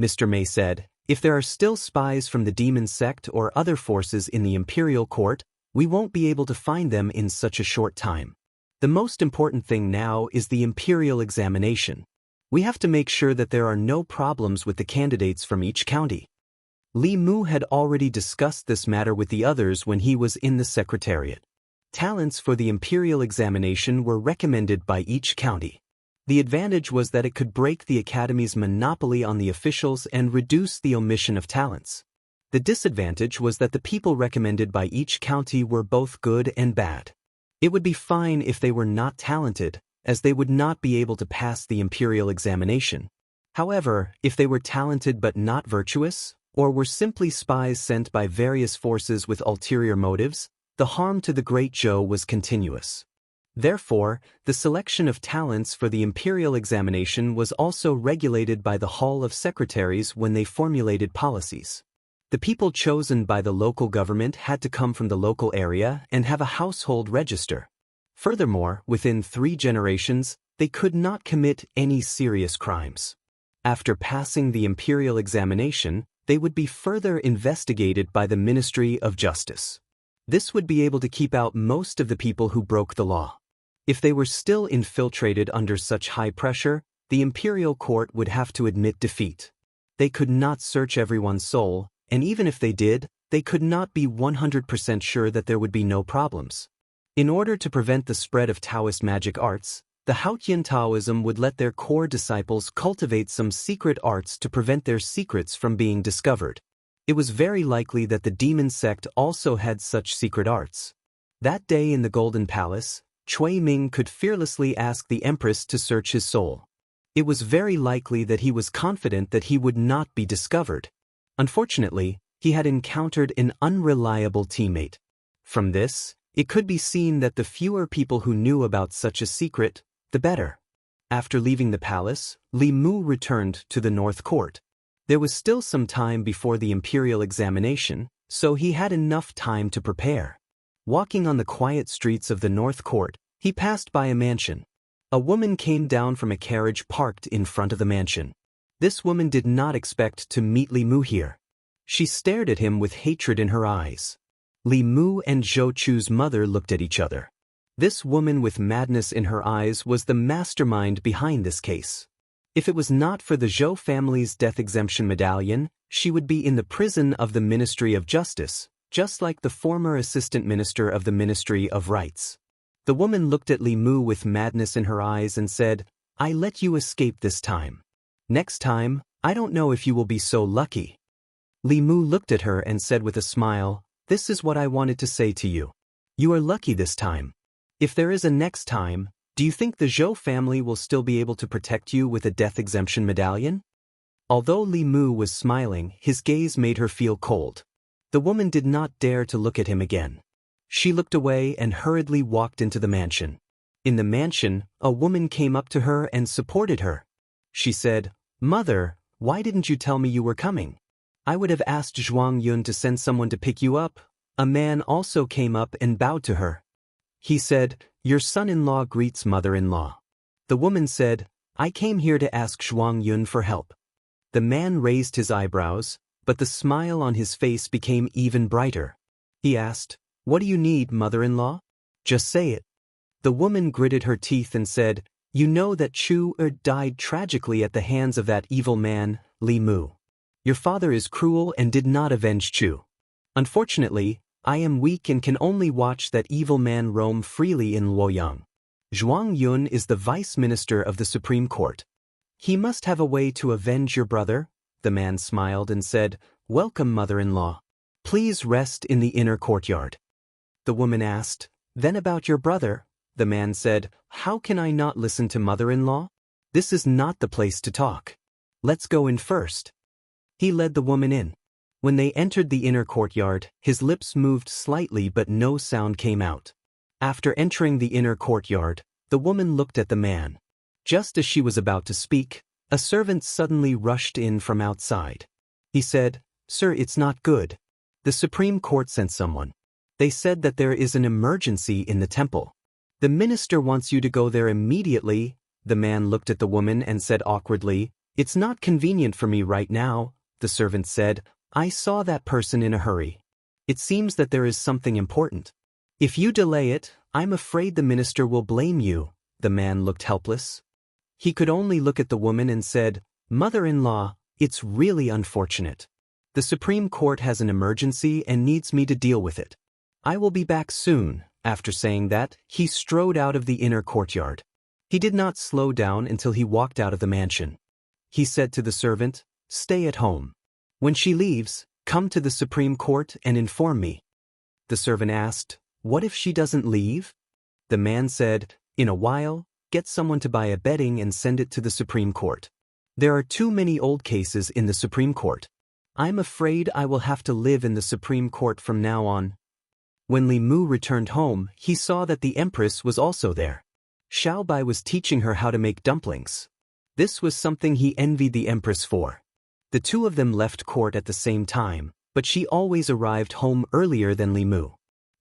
Mr. Mei said, "If there are still spies from the demon sect or other forces in the imperial court, we won't be able to find them in such a short time. The most important thing now is the imperial examination. We have to make sure that there are no problems with the candidates from each county." Li Mu had already discussed this matter with the others when he was in the secretariat. Talents for the imperial examination were recommended by each county. The advantage was that it could break the academy's monopoly on the officials and reduce the omission of talents. The disadvantage was that the people recommended by each county were both good and bad. It would be fine if they were not talented, as they would not be able to pass the imperial examination. However, if they were talented but not virtuous, or were simply spies sent by various forces with ulterior motives, the harm to the Great Zhou was continuous. Therefore, the selection of talents for the imperial examination was also regulated by the Hall of Secretaries when they formulated policies. The people chosen by the local government had to come from the local area and have a household register. Furthermore, within 3 generations, they could not commit any serious crimes. After passing the imperial examination, they would be further investigated by the Ministry of Justice. This would be able to keep out most of the people who broke the law. If they were still infiltrated under such high pressure, the imperial court would have to admit defeat. They could not search everyone's soul, and even if they did, they could not be 100% sure that there would be no problems. In order to prevent the spread of Taoist magic arts, the Haotian Taoism would let their core disciples cultivate some secret arts to prevent their secrets from being discovered. It was very likely that the demon sect also had such secret arts. That day in the Golden Palace, Cui Ming could fearlessly ask the Empress to search his soul. It was very likely that he was confident that he would not be discovered. Unfortunately, he had encountered an unreliable teammate. From this, it could be seen that the fewer people who knew about such a secret, the better. After leaving the palace, Li Mu returned to the North Court. There was still some time before the imperial examination, so he had enough time to prepare. Walking on the quiet streets of the North Court, he passed by a mansion. A woman came down from a carriage parked in front of the mansion. This woman did not expect to meet Li Mu here. She stared at him with hatred in her eyes. Li Mu and Zhou Chu's mother looked at each other. This woman with madness in her eyes was the mastermind behind this case. If it was not for the Zhou family's death exemption medallion, she would be in the prison of the Ministry of Justice, just like the former assistant minister of the Ministry of Rights. The woman looked at Li Mu with madness in her eyes and said, "I let you escape this time. Next time, I don't know if you will be so lucky." Li Mu looked at her and said with a smile, "This is what I wanted to say to you. You are lucky this time. If there is a next time, do you think the Zhou family will still be able to protect you with a death exemption medallion?" Although Li Mu was smiling, his gaze made her feel cold. The woman did not dare to look at him again. She looked away and hurriedly walked into the mansion. In the mansion, a woman came up to her and supported her. She said, "Mother, why didn't you tell me you were coming? I would have asked Zhuang Yun to send someone to pick you up." A man also came up and bowed to her. He said, "Your son-in-law greets mother-in-law." The woman said, "I came here to ask Zhuang Yun for help." The man raised his eyebrows, but the smile on his face became even brighter. He asked, "What do you need, mother-in-law? Just say it." The woman gritted her teeth and said, "You know that Chu died tragically at the hands of that evil man, Li Mu. Your father is cruel and did not avenge Chu. Unfortunately, I am weak and can only watch that evil man roam freely in Luoyang. Zhuang Yun is the vice minister of the Supreme Court. He must have a way to avenge your brother." The man smiled and said, "Welcome, mother-in-law. Please rest in the inner courtyard." The woman asked, "Then about your brother?" The man said, "How can I not listen to mother-in-law? This is not the place to talk. Let's go in first." He led the woman in. When they entered the inner courtyard, his lips moved slightly but no sound came out. After entering the inner courtyard, the woman looked at the man. Just as she was about to speak, a servant suddenly rushed in from outside. He said, "Sir, it's not good. The Supreme Court sent someone. They said that there is an emergency in the temple. The minister wants you to go there immediately." The man looked at the woman and said awkwardly, "It's not convenient for me right now." The servant said, "I saw that person in a hurry. It seems that there is something important. If you delay it, I'm afraid the minister will blame you." The man looked helpless. He could only look at the woman and said, "Mother-in-law, it's really unfortunate. The Supreme Court has an emergency and needs me to deal with it. I will be back soon." After saying that, he strode out of the inner courtyard. He did not slow down until he walked out of the mansion. He said to the servant, "Stay at home. When she leaves, come to the Supreme Court and inform me." The servant asked, "What if she doesn't leave?" The man said, "In a while, get someone to buy a bedding and send it to the Supreme Court. There are too many old cases in the Supreme Court. I'm afraid I will have to live in the Supreme Court from now on." When Li Mu returned home, he saw that the Empress was also there. Xiao Bai was teaching her how to make dumplings. This was something he envied the Empress for. The two of them left court at the same time, but she always arrived home earlier than Li Mu.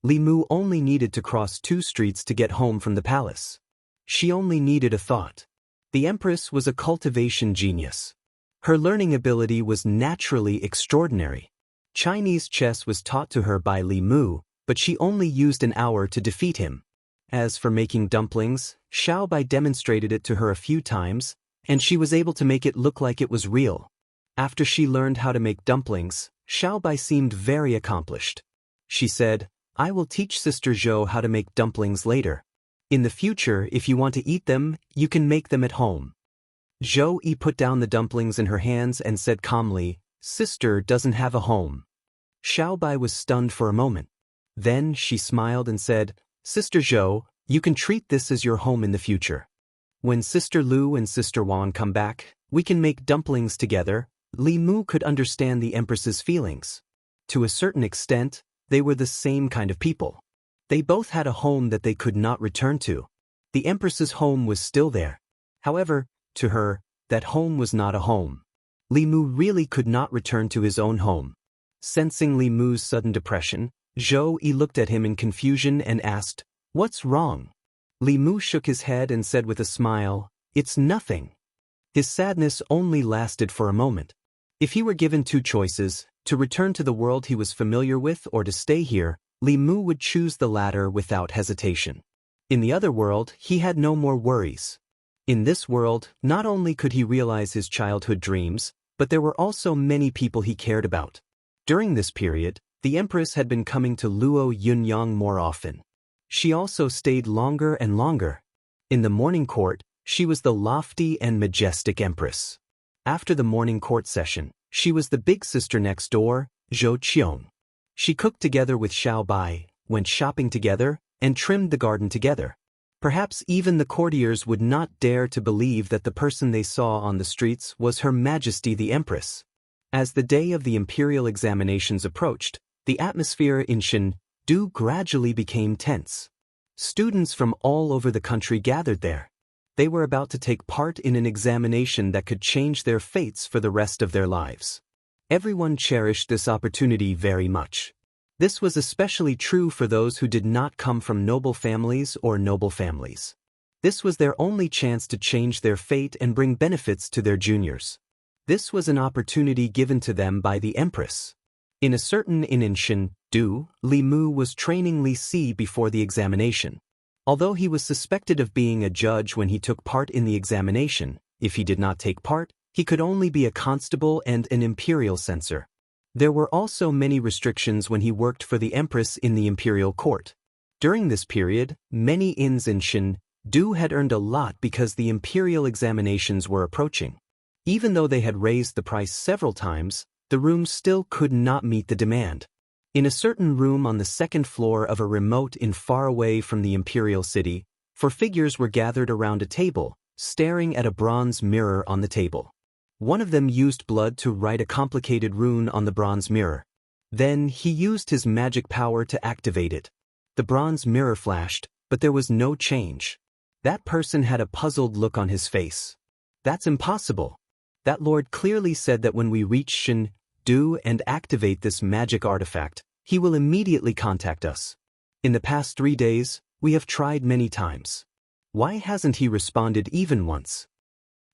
Li Mu only needed to cross 2 streets to get home from the palace. She only needed a thought. The Empress was a cultivation genius. Her learning ability was naturally extraordinary. Chinese chess was taught to her by Li Mu, but she only used an hour to defeat him. As for making dumplings, Xiao Bai demonstrated it to her a few times, and she was able to make it look like it was real. After she learned how to make dumplings, Xiao Bai seemed very accomplished. She said, "I will teach Sister Zhou how to make dumplings later. In the future, if you want to eat them, you can make them at home." Zhou Yi put down the dumplings in her hands and said calmly, "Sister doesn't have a home." Xiao Bai was stunned for a moment. Then she smiled and said, "Sister Zhou, you can treat this as your home in the future. When Sister Lu and Sister Wan come back, we can make dumplings together." Li Mu could understand the Empress's feelings. To a certain extent, they were the same kind of people. They both had a home that they could not return to. The Empress's home was still there. However, to her, that home was not a home. Li Mu really could not return to his own home. Sensing Li Mu's sudden depression, Zhou Yi looked at him in confusion and asked, "What's wrong?" Li Mu shook his head and said with a smile, "It's nothing." His sadness only lasted for a moment. If he were given 2 choices, to return to the world he was familiar with or to stay here, Li Mu would choose the latter without hesitation. In the other world, he had no more worries. In this world, not only could he realize his childhood dreams, but there were also many people he cared about. During this period, the Empress had been coming to Luo Yunyang more often. She also stayed longer and longer. In the morning court, she was the lofty and majestic Empress. After the morning court session, she was the big sister next door, Zhou Qiong. She cooked together with Xiao Bai, went shopping together, and trimmed the garden together. Perhaps even the courtiers would not dare to believe that the person they saw on the streets was Her Majesty the Empress. As the day of the imperial examinations approached, the atmosphere in Chengdu gradually became tense. Students from all over the country gathered there. They were about to take part in an examination that could change their fates for the rest of their lives. Everyone cherished this opportunity very much. This was especially true for those who did not come from noble families or noble families. This was their only chance to change their fate and bring benefits to their juniors. This was an opportunity given to them by the Empress. In a certain inn in Chengdu, Li Mu was training Li Si before the examination. Although he was suspected of being a judge when he took part in the examination, if he did not take part, he could only be a constable and an imperial censor. There were also many restrictions when he worked for the Empress in the imperial court. During this period, many inns in Chengdu had earned a lot because the imperial examinations were approaching. Even though they had raised the price several times, the rooms still could not meet the demand. In a certain room on the 2nd floor of a remote inn far away from the imperial city, 4 figures were gathered around a table, staring at a bronze mirror on the table. One of them used blood to write a complicated rune on the bronze mirror. Then he used his magic power to activate it. The bronze mirror flashed, but there was no change. That person had a puzzled look on his face. That's impossible. That lord clearly said that when we reach Shin, do and activate this magic artifact, he will immediately contact us. In the past 3 days, we have tried many times. Why hasn't he responded even once?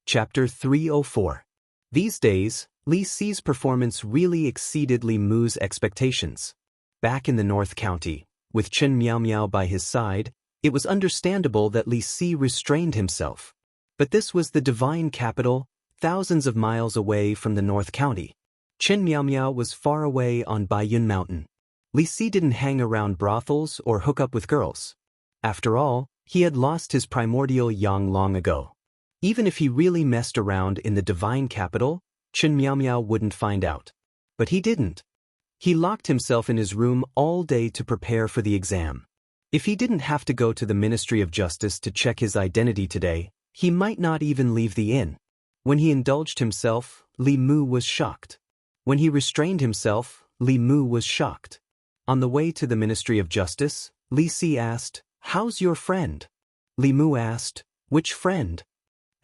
Chapter 304. These days, Li Si's performance really exceeded Li Mu's expectations. Back in the North County, with Chen Miao Miao by his side, it was understandable that Li Si restrained himself. But this was the divine capital, thousands of miles away from the North County. Chen Miao Miao was far away on Baiyun Mountain. Li Si didn't hang around brothels or hook up with girls. After all, he had lost his primordial yang long ago. Even if he really messed around in the divine capital, Chen Miao Miao wouldn't find out. But he didn't. He locked himself in his room all day to prepare for the exam. If he didn't have to go to the Ministry of Justice to check his identity today, he might not even leave the inn. When he indulged himself, Li Mu was shocked. When he restrained himself, Li Mu was shocked. On the way to the Ministry of Justice, Li Si asked, "How's your friend?" Li Mu asked, "Which friend?"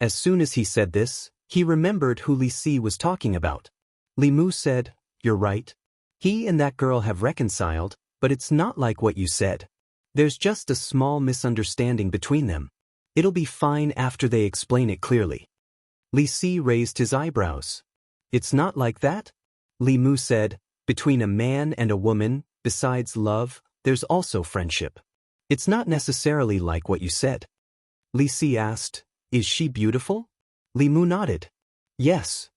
As soon as he said this, he remembered who Li Si was talking about. Li Mu said, "You're right. He and that girl have reconciled, but it's not like what you said. There's just a small misunderstanding between them. It'll be fine after they explain it clearly." Li Si raised his eyebrows. "It's not like that?" Li Mu said, "Between a man and a woman, besides love, there's also friendship. It's not necessarily like what you said." Li Si asked, "Is she beautiful?" Li Mu nodded. "Yes."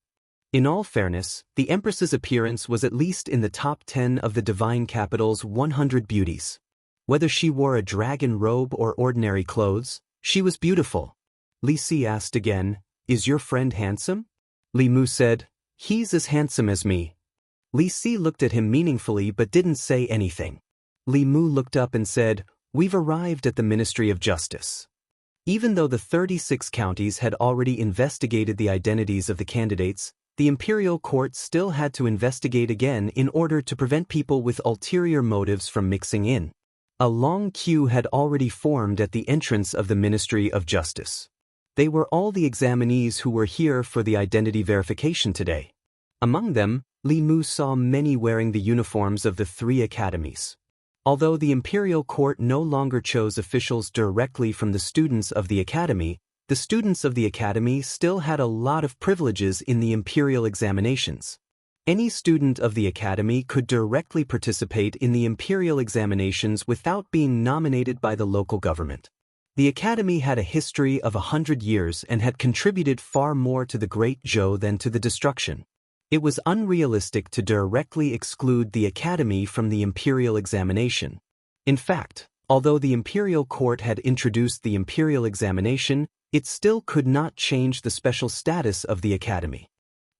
In all fairness, the Empress's appearance was at least in the top 10 of the divine capital's 100 beauties. Whether she wore a dragon robe or ordinary clothes, she was beautiful. Li Si asked again, "Is your friend handsome?" Li Mu said, "He's as handsome as me." Li Si looked at him meaningfully but didn't say anything. Li Mu looked up and said, "We've arrived at the Ministry of Justice." Even though the 36 counties had already investigated the identities of the candidates, the imperial court still had to investigate again in order to prevent people with ulterior motives from mixing in. A long queue had already formed at the entrance of the Ministry of Justice. They were all the examinees who were here for the identity verification today. Among them, Li Mu saw many wearing the uniforms of the 3 academies. Although the imperial court no longer chose officials directly from the students of the academy, the students of the academy still had a lot of privileges in the imperial examinations. Any student of the academy could directly participate in the imperial examinations without being nominated by the local government. The academy had a history of 100 years and had contributed far more to the Great Zhou than to the destruction. It was unrealistic to directly exclude the academy from the imperial examination. In fact, although the imperial court had introduced the imperial examination, it still could not change the special status of the academy.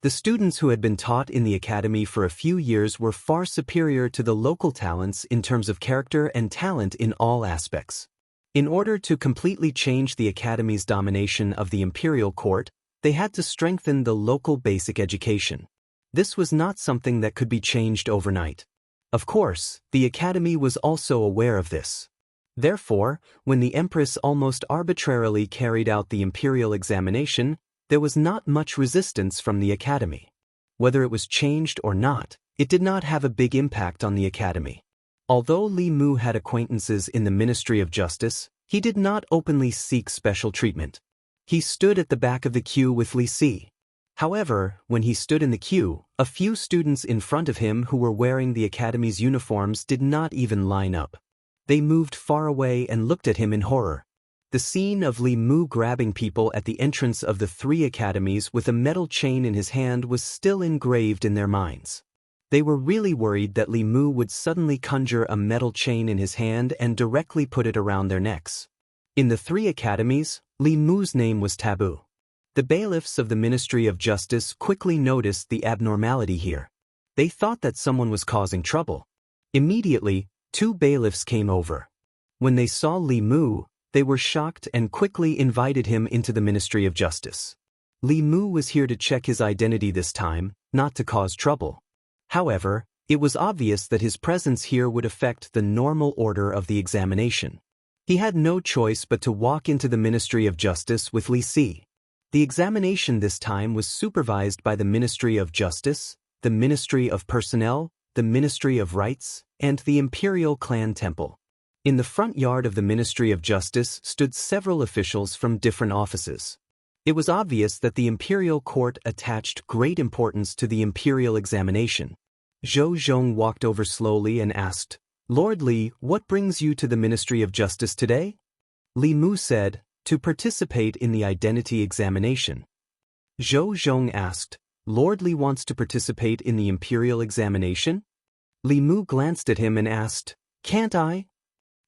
The students who had been taught in the academy for a few years were far superior to the local talents in terms of character and talent in all aspects. In order to completely change the academy's domination of the imperial court, they had to strengthen the local basic education. This was not something that could be changed overnight. Of course, the academy was also aware of this. Therefore, when the Empress almost arbitrarily carried out the imperial examination, there was not much resistance from the academy. Whether it was changed or not, it did not have a big impact on the academy. Although Li Mu had acquaintances in the Ministry of Justice, he did not openly seek special treatment. He stood at the back of the queue with Li Si. However, when he stood in the queue, a few students in front of him who were wearing the academy's uniforms did not even line up. They moved far away and looked at him in horror. The scene of Li Mu grabbing people at the entrance of the 3 academies with a metal chain in his hand was still engraved in their minds. They were really worried that Li Mu would suddenly conjure a metal chain in his hand and directly put it around their necks. In the 3 academies, Li Mu's name was taboo. The bailiffs of the Ministry of Justice quickly noticed the abnormality here. They thought that someone was causing trouble. Immediately, 2 bailiffs came over. When they saw Li Mu, they were shocked and quickly invited him into the Ministry of Justice. Li Mu was here to check his identity this time, not to cause trouble. However, it was obvious that his presence here would affect the normal order of the examination. He had no choice but to walk into the Ministry of Justice with Li Si. The examination this time was supervised by the Ministry of Justice, the Ministry of Personnel, the Ministry of Rights, and the Imperial Clan Temple. In the front yard of the Ministry of Justice stood several officials from different offices. It was obvious that the Imperial Court attached great importance to the Imperial examination. Zhou Zhong walked over slowly and asked, "Lord Li, what brings you to the Ministry of Justice today?" Li Mu said, "To participate in the identity examination." Zhou Zhong asked, "Lord Li wants to participate in the Imperial examination?" Li Mu glanced at him and asked, "Can't I?"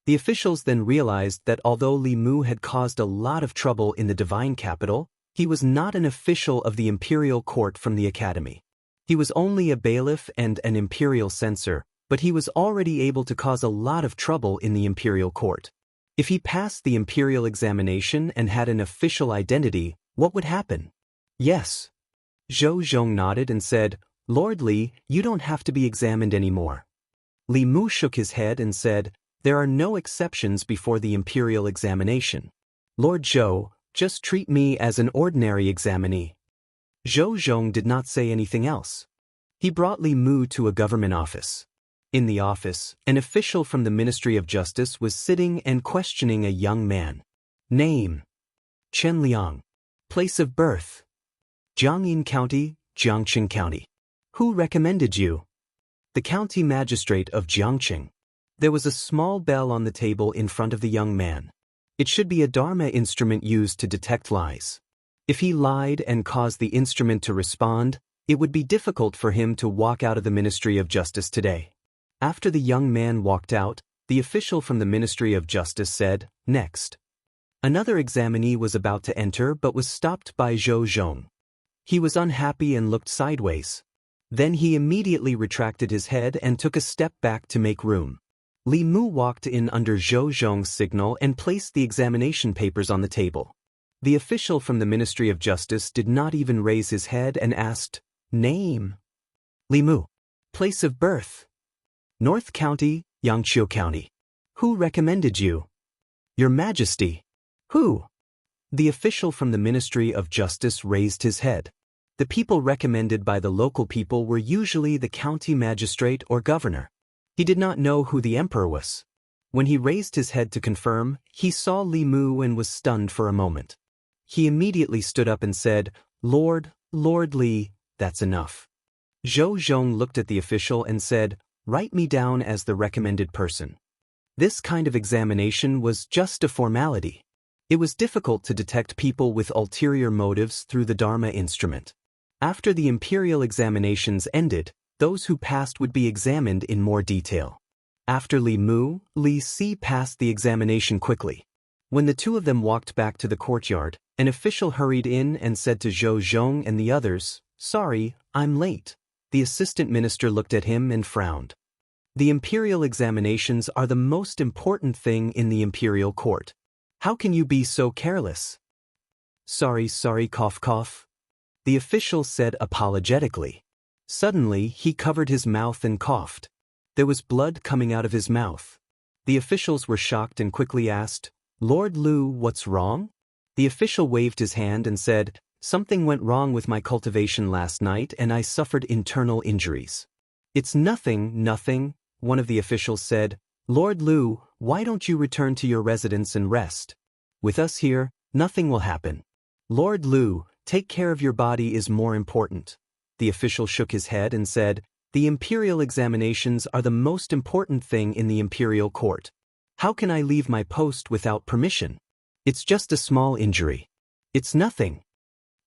The officials then realized that although Li Mu had caused a lot of trouble in the divine capital, he was not an official of the Imperial Court from the Academy. He was only a bailiff and an Imperial censor, but he was already able to cause a lot of trouble in the Imperial Court. If he passed the Imperial examination and had an official identity, what would happen? Yes. Zhou Zhong nodded and said, "Lord Li, you don't have to be examined anymore." Li Mu shook his head and said, "There are no exceptions before the Imperial examination. Lord Zhou, just treat me as an ordinary examinee." Zhou Zhong did not say anything else. He brought Li Mu to a government office. In the office, an official from the Ministry of Justice was sitting and questioning a young man. Name: Chen Liang. Place of birth: Jiangyin County, Jiangqing County. Who recommended you? The county magistrate of Jiangqing. There was a small bell on the table in front of the young man. It should be a Dharma instrument used to detect lies. If he lied and caused the instrument to respond, it would be difficult for him to walk out of the Ministry of Justice today. After the young man walked out, the official from the Ministry of Justice said, "Next." Another examinee was about to enter but was stopped by Zhou Zhong. He was unhappy and looked sideways. Then he immediately retracted his head and took a step back to make room. Li Mu walked in under Zhou Zhong's signal and placed the examination papers on the table. The official from the Ministry of Justice did not even raise his head and asked, "Name?" Li Mu. Place of birth: North County, Yangqiu County. Who recommended you? Your Majesty. Who? The official from the Ministry of Justice raised his head. The people recommended by the local people were usually the county magistrate or governor. He did not know who the emperor was. When he raised his head to confirm, he saw Li Mu and was stunned for a moment. He immediately stood up and said, Lord Li, that's enough." Zhou Zhong looked at the official and said, "Write me down as the recommended person." This kind of examination was just a formality. It was difficult to detect people with ulterior motives through the Dharma instrument. After the imperial examinations ended, those who passed would be examined in more detail. After Li Mu, Li Si passed the examination quickly. When the two of them walked back to the courtyard, an official hurried in and said to Zhou Zhong and the others, "Sorry, I'm late." The assistant minister looked at him and frowned. The imperial examinations are the most important thing in the imperial court. How can you be so careless? Sorry, cough cough. The official said apologetically. Suddenly, he covered his mouth and coughed. There was blood coming out of his mouth. The officials were shocked and quickly asked, "Lord Lu, what's wrong?" The official waved his hand and said, "Something went wrong with my cultivation last night and I suffered internal injuries." "It's nothing," one of the officials said. "Lord Lu, why don't you return to your residence and rest? With us here, nothing will happen. Lord Lu, take care of your body is more important." The official shook his head and said, "The imperial examinations are the most important thing in the imperial court. How can I leave my post without permission? It's just a small injury. It's nothing."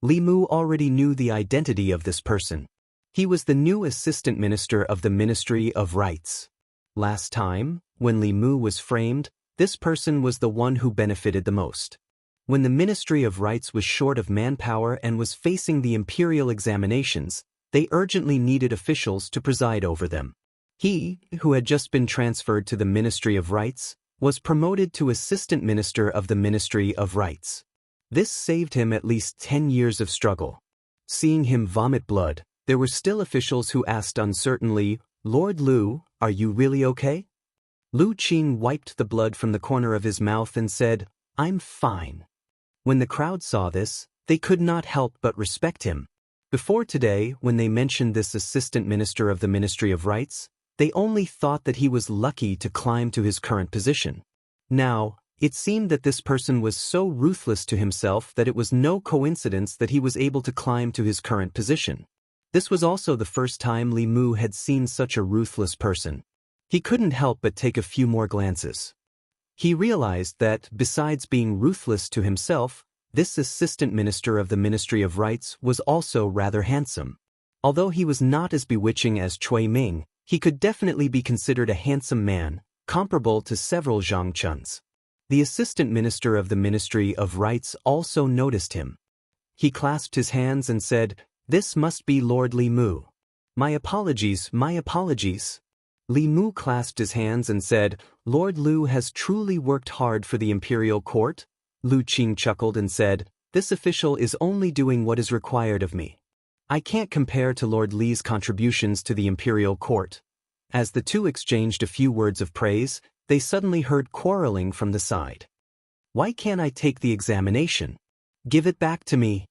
Li Mu already knew the identity of this person. He was the new assistant minister of the Ministry of Rights. Last time, when Li Mu was framed, this person was the one who benefited the most. When the Ministry of Rights was short of manpower and was facing the imperial examinations, they urgently needed officials to preside over them. He, who had just been transferred to the Ministry of Rights, was promoted to assistant minister of the Ministry of Rights. This saved him at least 10 years of struggle. Seeing him vomit blood, there were still officials who asked uncertainly, "Lord Lu, are you really okay?" Lu Qing wiped the blood from the corner of his mouth and said, "I'm fine." When the crowd saw this, they could not help but respect him. Before today, when they mentioned this assistant minister of the Ministry of Rights, they only thought that he was lucky to climb to his current position. Now, it seemed that this person was so ruthless to himself that it was no coincidence that he was able to climb to his current position. This was also the first time Li Mu had seen such a ruthless person. He couldn't help but take a few more glances. He realized that, besides being ruthless to himself, this assistant minister of the Ministry of Rights was also rather handsome. Although he was not as bewitching as Cui Ming, he could definitely be considered a handsome man, comparable to several Zhang Chuns. The assistant minister of the Ministry of Rights also noticed him. He clasped his hands and said, "This must be Lord Li Mu. My apologies, my apologies." Li Mu clasped his hands and said, "Lord Lu has truly worked hard for the imperial court." Lu Qing chuckled and said, "This official is only doing what is required of me. I can't compare to Lord Li's contributions to the imperial court." As the two exchanged a few words of praise, they suddenly heard quarreling from the side. "Why can't I take the examination? Give it back to me.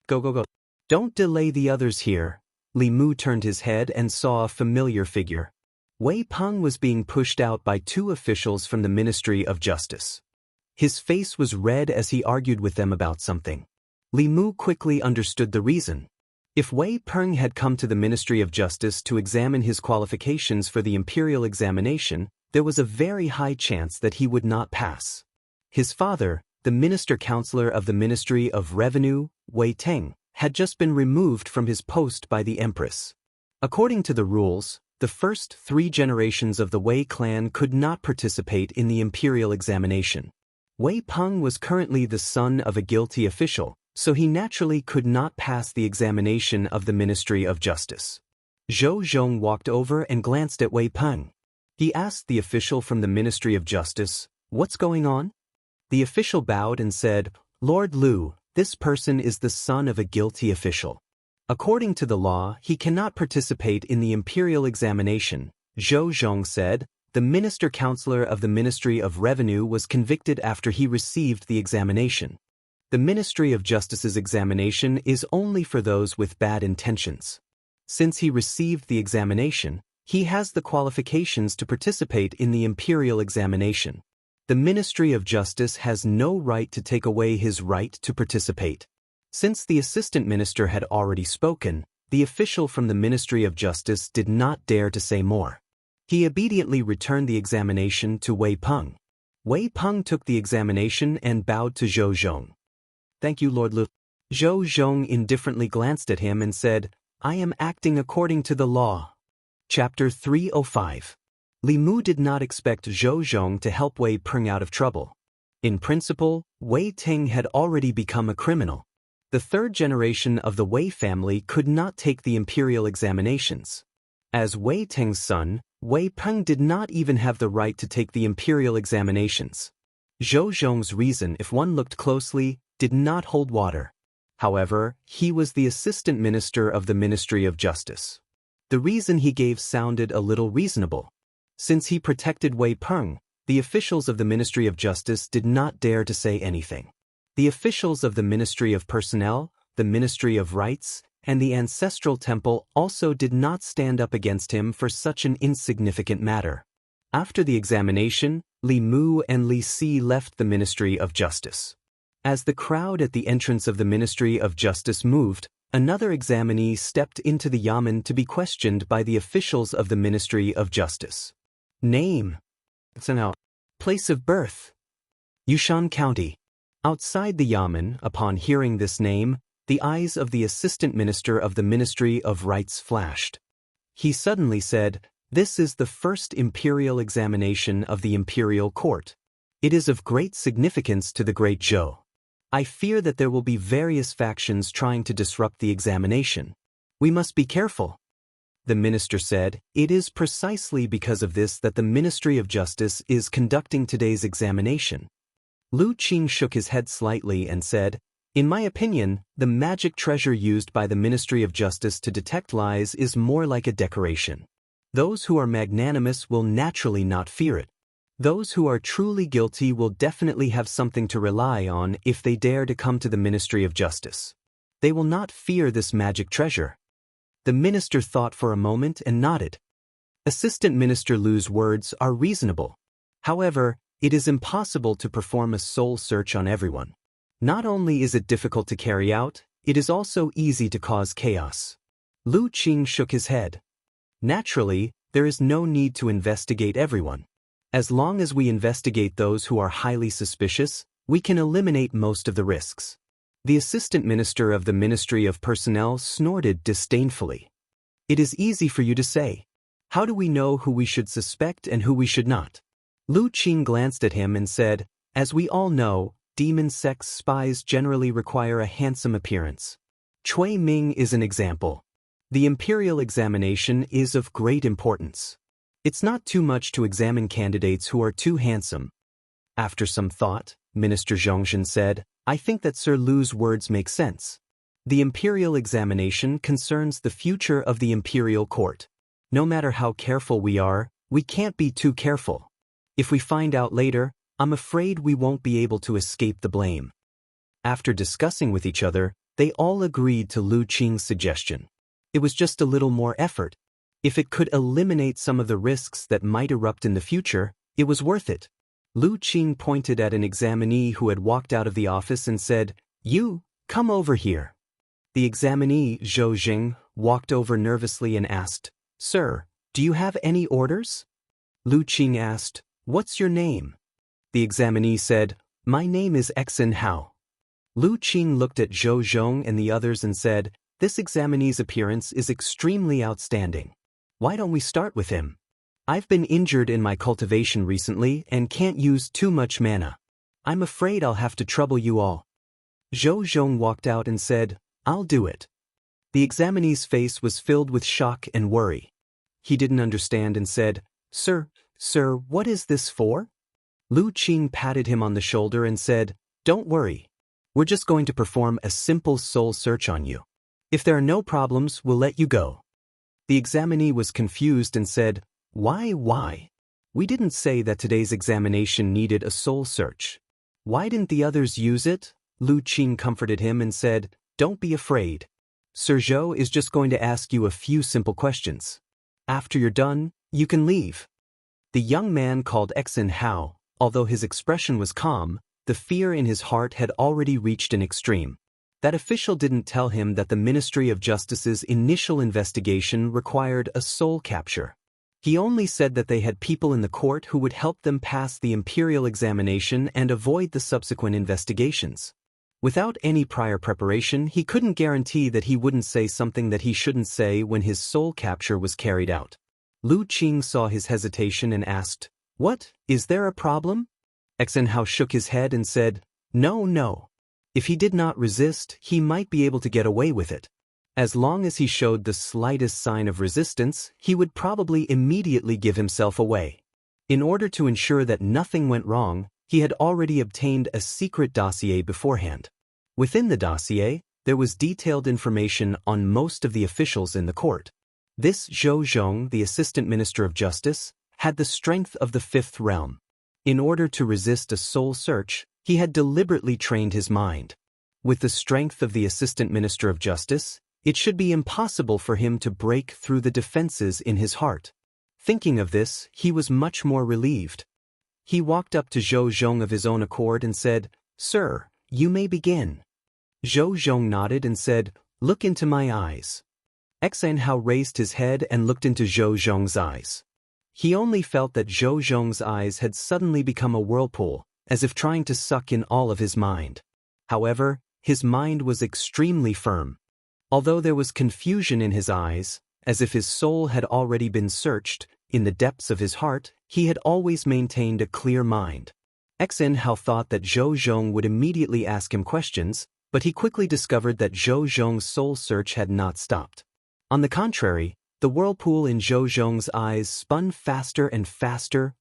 Go, go, go. Don't delay the others here." Li Mu turned his head and saw a familiar figure. Wei Peng was being pushed out by two officials from the Ministry of Justice. His face was red as he argued with them about something. Li Mu quickly understood the reason. If Wei Peng had come to the Ministry of Justice to examine his qualifications for the imperial examination, there was a very high chance that he would not pass. His father, the minister-counselor of the Ministry of Revenue, Wei Teng, had just been removed from his post by the Empress. According to the rules, the first 3 generations of the Wei clan could not participate in the imperial examination. Wei Peng was currently the son of a guilty official, so he naturally could not pass the examination of the Ministry of Justice. Zhou Zhong walked over and glanced at Wei Peng. He asked the official from the Ministry of Justice, "What's going on?" The official bowed and said, "Lord Lu, this person is the son of a guilty official. According to the law, he cannot participate in the imperial examination." Zhou Zhong said, "The minister-counselor of the Ministry of Revenue was convicted after he received the examination. The Ministry of Justice's examination is only for those with bad intentions. Since he received the examination, he has the qualifications to participate in the imperial examination. The Ministry of Justice has no right to take away his right to participate." Since the assistant minister had already spoken, the official from the Ministry of Justice did not dare to say more. He obediently returned the examination to Wei Peng. Wei Peng took the examination and bowed to Zhou Zhong. "Thank you, Lord Lu." Zhou Zhong indifferently glanced at him and said, "I am acting according to the law." Chapter 305. Li Mu did not expect Zhou Zhong to help Wei Peng out of trouble. In principle, Wei Teng had already become a criminal. The 3rd generation of the Wei family could not take the imperial examinations. As Wei Teng's son, Wei Peng did not even have the right to take the imperial examinations. Zhou Zhong's reason, if one looked closely, did not hold water. However, he was the assistant minister of the Ministry of Justice. The reason he gave sounded a little reasonable. Since he protected Wei Peng, the officials of the Ministry of Justice did not dare to say anything. The officials of the Ministry of Personnel, the Ministry of Rights, and the Ancestral Temple also did not stand up against him for such an insignificant matter. After the examination, Li Mu and Li Si left the Ministry of Justice. As the crowd at the entrance of the Ministry of Justice moved, another examinee stepped into the yamen to be questioned by the officials of the Ministry of Justice. Name. Place of birth. Yushan County. Outside the yamen, upon hearing this name, the eyes of the assistant minister of the Ministry of Rights flashed. He suddenly said, "This is the first imperial examination of the imperial court. It is of great significance to the great Zhou. I fear that there will be various factions trying to disrupt the examination. We must be careful." The minister said, "It is precisely because of this that the Ministry of Justice is conducting today's examination." Lu Qing shook his head slightly and said, "In my opinion, the magic treasure used by the Ministry of Justice to detect lies is more like a decoration. Those who are magnanimous will naturally not fear it. Those who are truly guilty will definitely have something to rely on if they dare to come to the Ministry of Justice. They will not fear this magic treasure. The minister thought for a moment and nodded. Assistant Minister Lu's words are reasonable. However, it is impossible to perform a soul search on everyone. Not only is it difficult to carry out, it is also easy to cause chaos. Lu Qing shook his head. Naturally, there is no need to investigate everyone. As long as we investigate those who are highly suspicious, we can eliminate most of the risks. The assistant minister of the Ministry of Personnel snorted disdainfully. It is easy for you to say. How do we know who we should suspect and who we should not? Lu Qing glanced at him and said, as we all know, demon sex spies generally require a handsome appearance. Cui Ming is an example. The imperial examination is of great importance. It's not too much to examine candidates who are too handsome. After some thought, Minister Zhongzhen said, I think that Sir Lu's words make sense. The imperial examination concerns the future of the imperial court. No matter how careful we are, we can't be too careful. If we find out later, I'm afraid we won't be able to escape the blame. After discussing with each other, they all agreed to Lu Qing's suggestion. It was just a little more effort. If it could eliminate some of the risks that might erupt in the future, it was worth it. Lu Qing pointed at an examinee who had walked out of the office and said, You, come over here. The examinee, Zhou Jing, walked over nervously and asked, Sir, do you have any orders? Lu Qing asked, What's your name? The examinee said, My name is Xen Hao. Lu Qing looked at Zhou Zhong and the others and said, This examinee's appearance is extremely outstanding. Why don't we start with him? I've been injured in my cultivation recently and can't use too much mana. I'm afraid I'll have to trouble you all. Zhou Zhong walked out and said, I'll do it. The examinee's face was filled with shock and worry. He didn't understand and said, Sir, what is this for? Lu Qing patted him on the shoulder and said, Don't worry. We're just going to perform a simple soul search on you. If there are no problems, we'll let you go. The examinee was confused and said, Why? We didn't say that today's examination needed a soul search. Why didn't the others use it? Lu Qing comforted him and said, Don't be afraid. Sir Zhou is just going to ask you a few simple questions. After you're done, you can leave. The young man called Xen Hao, although his expression was calm, the fear in his heart had already reached an extreme. That official didn't tell him that the Ministry of Justice's initial investigation required a soul capture. He only said that they had people in the court who would help them pass the imperial examination and avoid the subsequent investigations. Without any prior preparation, he couldn't guarantee that he wouldn't say something that he shouldn't say when his soul capture was carried out. Lu Qing saw his hesitation and asked, What, is there a problem? Xen Hao shook his head and said, No. If he did not resist, he might be able to get away with it. As long as he showed the slightest sign of resistance, he would probably immediately give himself away. In order to ensure that nothing went wrong, he had already obtained a secret dossier beforehand. Within the dossier, there was detailed information on most of the officials in the court. This Zhou Zhong, the Assistant Minister of Justice, had the strength of the fifth realm. In order to resist a soul search, he had deliberately trained his mind. With the strength of the Assistant Minister of Justice, it should be impossible for him to break through the defenses in his heart. Thinking of this, he was much more relieved. He walked up to Zhou Zhong of his own accord and said, Sir, you may begin. Zhou Zhong nodded and said, Look into my eyes. Xen Hao raised his head and looked into Zhou Zhong's eyes. He only felt that Zhou Zhong's eyes had suddenly become a whirlpool, as if trying to suck in all of his mind. However, his mind was extremely firm. Although there was confusion in his eyes, as if his soul had already been searched, in the depths of his heart, he had always maintained a clear mind. Xen Hao thought that Zhou Zhong would immediately ask him questions, but he quickly discovered that Zhou Zhong's soul search had not stopped. On the contrary, the whirlpool in Zhou Zhong's eyes spun faster and faster.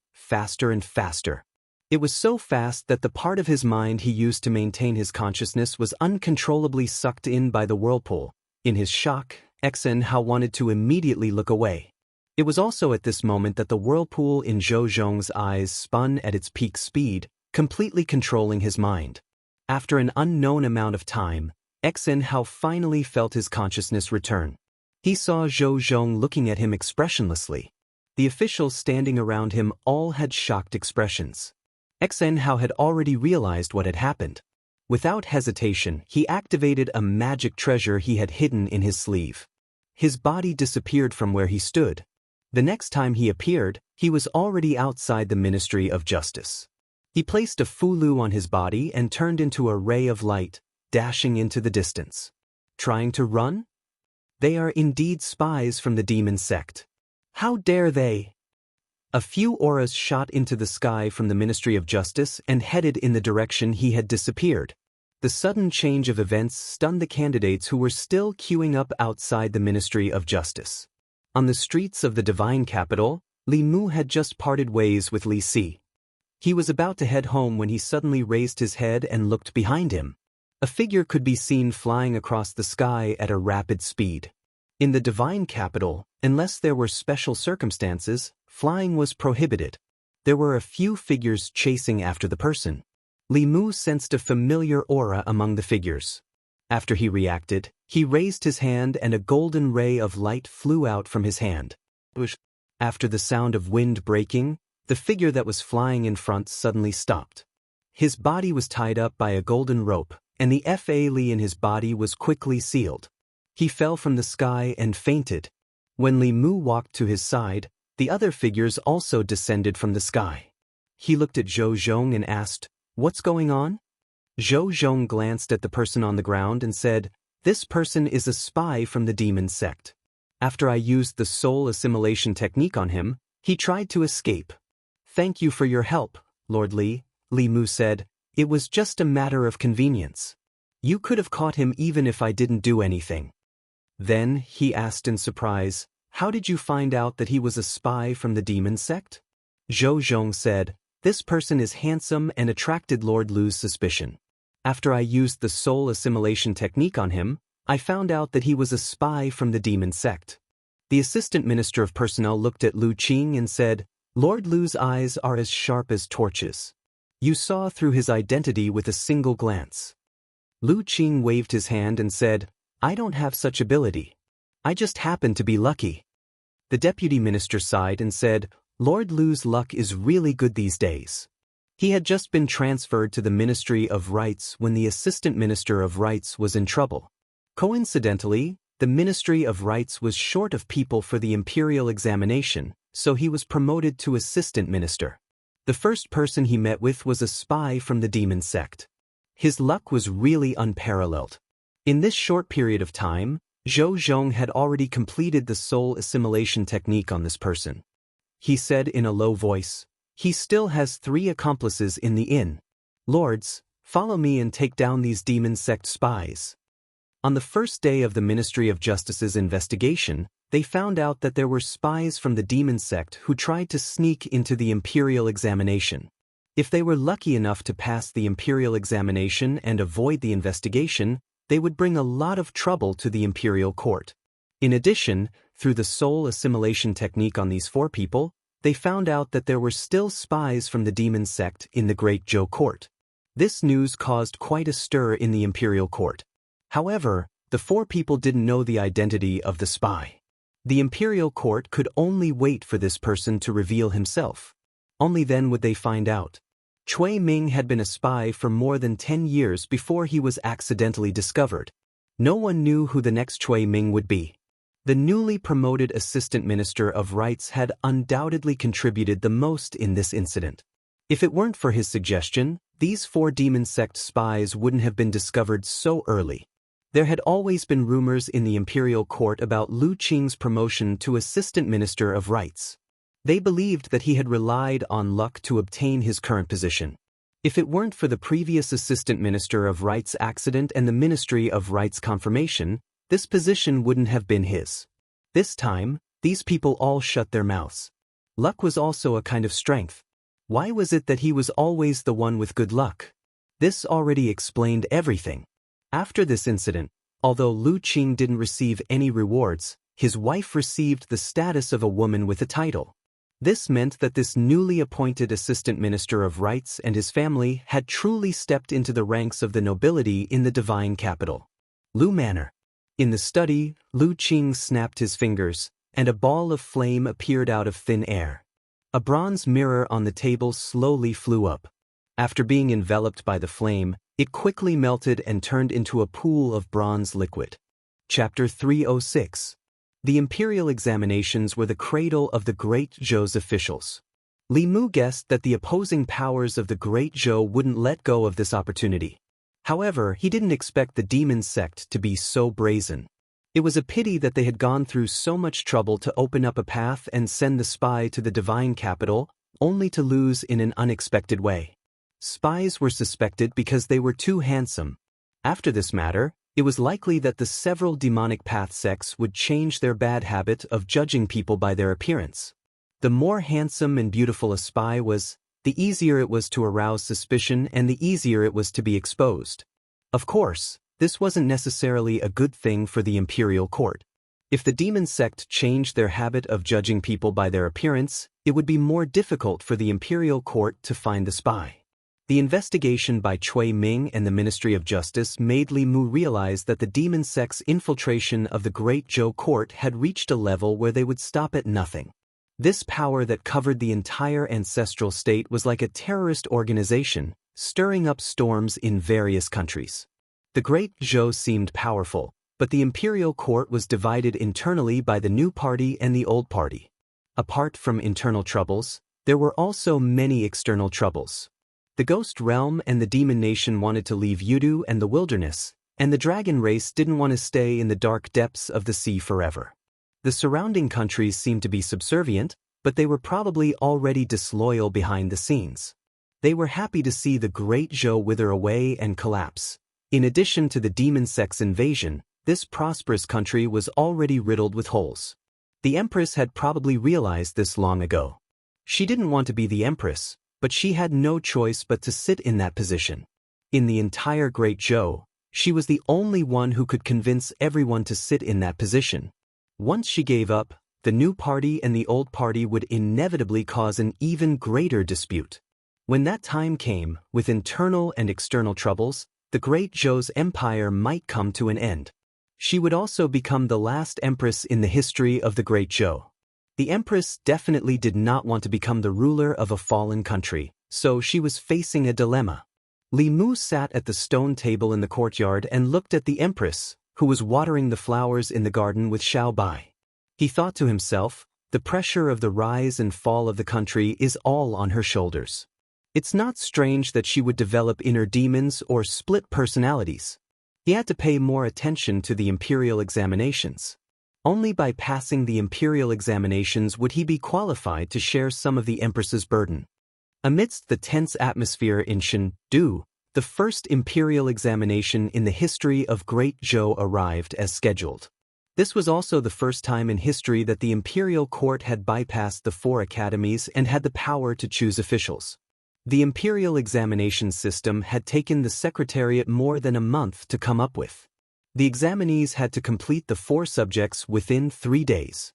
It was so fast that the part of his mind he used to maintain his consciousness was uncontrollably sucked in by the whirlpool. In his shock, Xen Hao wanted to immediately look away. It was also at this moment that the whirlpool in Zhou Zhong's eyes spun at its peak speed, completely controlling his mind. After an unknown amount of time, Xen Hao finally felt his consciousness return. He saw Zhou Zhong looking at him expressionlessly. The officials standing around him all had shocked expressions. Xen Hao had already realized what had happened. Without hesitation, he activated a magic treasure he had hidden in his sleeve. His body disappeared from where he stood. The next time he appeared, he was already outside the Ministry of Justice. He placed a fulu on his body and turned into a ray of light, dashing into the distance. Trying to run? They are indeed spies from the demon sect. How dare they? A few auras shot into the sky from the Ministry of Justice and headed in the direction he had disappeared. The sudden change of events stunned the candidates who were still queuing up outside the Ministry of Justice. On the streets of the divine capital, Li Mu had just parted ways with Li Si. He was about to head home when he suddenly raised his head and looked behind him. A figure could be seen flying across the sky at a rapid speed. In the divine capital, unless there were special circumstances, flying was prohibited. There were a few figures chasing after the person. Li Mu sensed a familiar aura among the figures. After he reacted, he raised his hand and a golden ray of light flew out from his hand. After the sound of wind breaking, the figure that was flying in front suddenly stopped. His body was tied up by a golden rope, and the Fa Li in his body was quickly sealed. He fell from the sky and fainted. When Li Mu walked to his side, the other figures also descended from the sky. He looked at Zhou Zhong and asked, "What's going on?" Zhou Zhong glanced at the person on the ground and said, "This person is a spy from the demon sect. After I used the soul assimilation technique on him, he tried to escape." "Thank you for your help, Lord Li," Li Mu said. "It was just a matter of convenience. You could have caught him even if I didn't do anything." Then, he asked in surprise, "How did you find out that he was a spy from the demon sect?" Zhou Zhong said, "This person is handsome and attracted Lord Lu's suspicion. After I used the soul assimilation technique on him, I found out that he was a spy from the demon sect." The assistant minister of personnel looked at Lu Qing and said, "Lord Lu's eyes are as sharp as torches. You saw through his identity with a single glance." Lu Qing waved his hand and said, "I don't have such ability. I just happen to be lucky." The deputy minister sighed and said, "Lord Lu's luck is really good these days." He had just been transferred to the Ministry of Rights when the Assistant Minister of Rights was in trouble. Coincidentally, the Ministry of Rights was short of people for the imperial examination, so he was promoted to Assistant Minister. The first person he met with was a spy from the demon sect. His luck was really unparalleled. In this short period of time, Zhou Zhong had already completed the soul assimilation technique on this person. He said in a low voice, "He still has 3 accomplices in the inn. Lords, follow me and take down these demon sect spies." On the first day of the Ministry of Justice's investigation, they found out that there were spies from the demon sect who tried to sneak into the imperial examination. If they were lucky enough to pass the imperial examination and avoid the investigation, they would bring a lot of trouble to the imperial court. In addition, through the soul assimilation technique on these 4 people, they found out that there were still spies from the demon sect in the Great Zhou court. This news caused quite a stir in the imperial court. However, the 4 people didn't know the identity of the spy. The imperial court could only wait for this person to reveal himself. Only then would they find out. Cui Ming had been a spy for more than 10 years before he was accidentally discovered. No one knew who the next Cui Ming would be. The newly promoted Assistant Minister of Rights had undoubtedly contributed the most in this incident. If it weren't for his suggestion, these 4 demon sect spies wouldn't have been discovered so early. There had always been rumors in the imperial court about Lu Qing's promotion to Assistant Minister of Rights. They believed that he had relied on luck to obtain his current position. If it weren't for the previous Assistant Minister of Rights accident and the Ministry of Rights confirmation, this position wouldn't have been his. This time, these people all shut their mouths. Luck was also a kind of strength. Why was it that he was always the one with good luck? This already explained everything. After this incident, although Lu Qing didn't receive any rewards, his wife received the status of a woman with a title. This meant that this newly appointed assistant minister of rights and his family had truly stepped into the ranks of the nobility in the divine capital. Lu Manor. In the study, Lu Qing snapped his fingers, and a ball of flame appeared out of thin air. A bronze mirror on the table slowly flew up. After being enveloped by the flame, it quickly melted and turned into a pool of bronze liquid. Chapter 306. The imperial examinations were the cradle of the Great Zhou's officials. Li Mu guessed that the opposing powers of the Great Zhou wouldn't let go of this opportunity. However, he didn't expect the demon sect to be so brazen. It was a pity that they had gone through so much trouble to open up a path and send the spy to the divine capital, only to lose in an unexpected way. Spies were suspected because they were too handsome. After this matter, it was likely that the several demonic path sects would change their bad habit of judging people by their appearance. The more handsome and beautiful a spy was, the easier it was to arouse suspicion and the easier it was to be exposed. Of course, this wasn't necessarily a good thing for the imperial court. If the demon sect changed their habit of judging people by their appearance, it would be more difficult for the imperial court to find the spy. The investigation by Cui Ming and the Ministry of Justice made Li Mu realize that the demon sect's infiltration of the Great Zhou court had reached a level where they would stop at nothing. This power that covered the entire ancestral state was like a terrorist organization, stirring up storms in various countries. The Great Zhou seemed powerful, but the imperial court was divided internally by the new party and the old party. Apart from internal troubles, there were also many external troubles. The Ghost Realm and the Demon Nation wanted to leave Yudu and the wilderness, and the Dragon race didn't want to stay in the dark depths of the sea forever. The surrounding countries seemed to be subservient, but they were probably already disloyal behind the scenes. They were happy to see the Great Zhou wither away and collapse. In addition to the demon sect's invasion, this prosperous country was already riddled with holes. The Empress had probably realized this long ago. She didn't want to be the Empress, but she had no choice but to sit in that position. In the entire Great Zhou, she was the only one who could convince everyone to sit in that position. Once she gave up, the new party and the old party would inevitably cause an even greater dispute. When that time came, with internal and external troubles, the Great Zhou's empire might come to an end. She would also become the last empress in the history of the Great Zhou. The Empress definitely did not want to become the ruler of a fallen country, so she was facing a dilemma. Li Mu sat at the stone table in the courtyard and looked at the Empress, who was watering the flowers in the garden with Xiao Bai. He thought to himself, the pressure of the rise and fall of the country is all on her shoulders. It's not strange that she would develop inner demons or split personalities. He had to pay more attention to the imperial examinations. Only by passing the imperial examinations would he be qualified to share some of the Empress's burden. Amidst the tense atmosphere in Chengdu, the first imperial examination in the history of Great Zhou arrived as scheduled. This was also the first time in history that the imperial court had bypassed the 4 academies and had the power to choose officials. The imperial examination system had taken the secretariat more than a month to come up with. The examinees had to complete the 4 subjects within 3 days.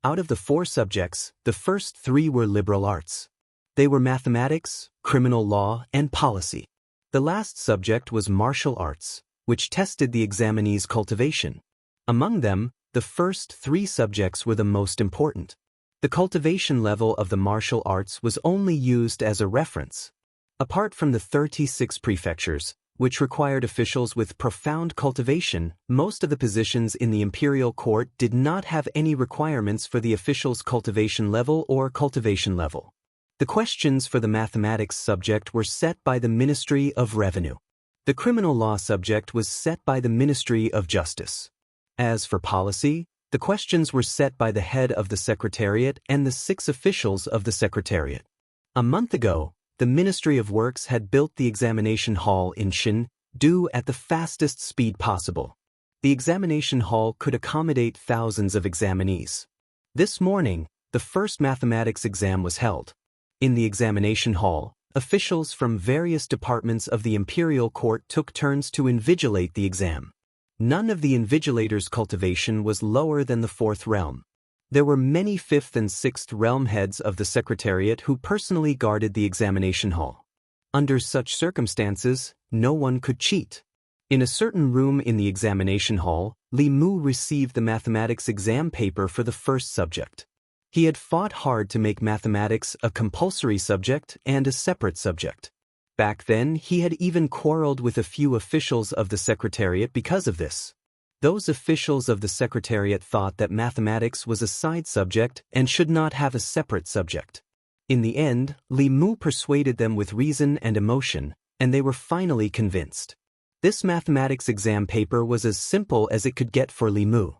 Out of the 4 subjects, the first 3 were liberal arts. They were mathematics, criminal law, and policy. The last subject was martial arts, which tested the examinees' cultivation. Among them, the first 3 subjects were the most important. The cultivation level of the martial arts was only used as a reference. Apart from the 36 prefectures, which required officials with profound cultivation, most of the positions in the imperial court did not have any requirements for the official's cultivation level or cultivation level. The questions for the mathematics subject were set by the Ministry of Revenue. The criminal law subject was set by the Ministry of Justice. As for policy, the questions were set by the head of the Secretariat and the 6 officials of the Secretariat. A month ago, the Ministry of Works had built the examination hall in Chengdu at the fastest speed possible. The examination hall could accommodate thousands of examinees. This morning, the first mathematics exam was held. In the examination hall, officials from various departments of the imperial court took turns to invigilate the exam. None of the invigilators' cultivation was lower than the 4th realm. There were many 5th and 6th realm heads of the Secretariat who personally guarded the examination hall. Under such circumstances, no one could cheat. In a certain room in the examination hall, Li Mu received the mathematics exam paper for the first subject. He had fought hard to make mathematics a compulsory subject and a separate subject. Back then, he had even quarreled with a few officials of the Secretariat because of this. Those officials of the Secretariat thought that mathematics was a side subject and should not have a separate subject. In the end, Li Mu persuaded them with reason and emotion, and they were finally convinced. This mathematics exam paper was as simple as it could get for Li Mu.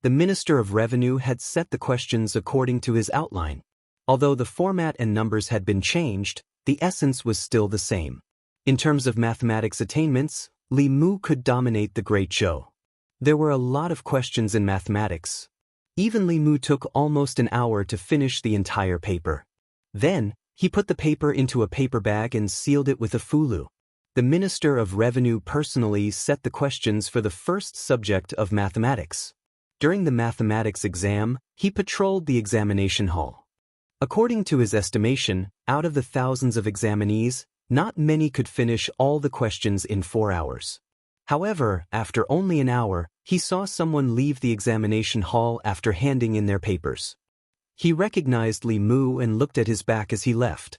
The Minister of Revenue had set the questions according to his outline. Although the format and numbers had been changed, the essence was still the same. In terms of mathematics attainments, Li Mu could dominate the Great Zhou. There were a lot of questions in mathematics. Even Li Mu took almost an hour to finish the entire paper. Then, he put the paper into a paper bag and sealed it with a fulu. The Minister of Revenue personally set the questions for the first subject of mathematics. During the mathematics exam, he patrolled the examination hall. According to his estimation, out of the thousands of examinees, not many could finish all the questions in 4 hours. However, after only an hour, he saw someone leave the examination hall after handing in their papers. He recognized Li Mu and looked at his back as he left.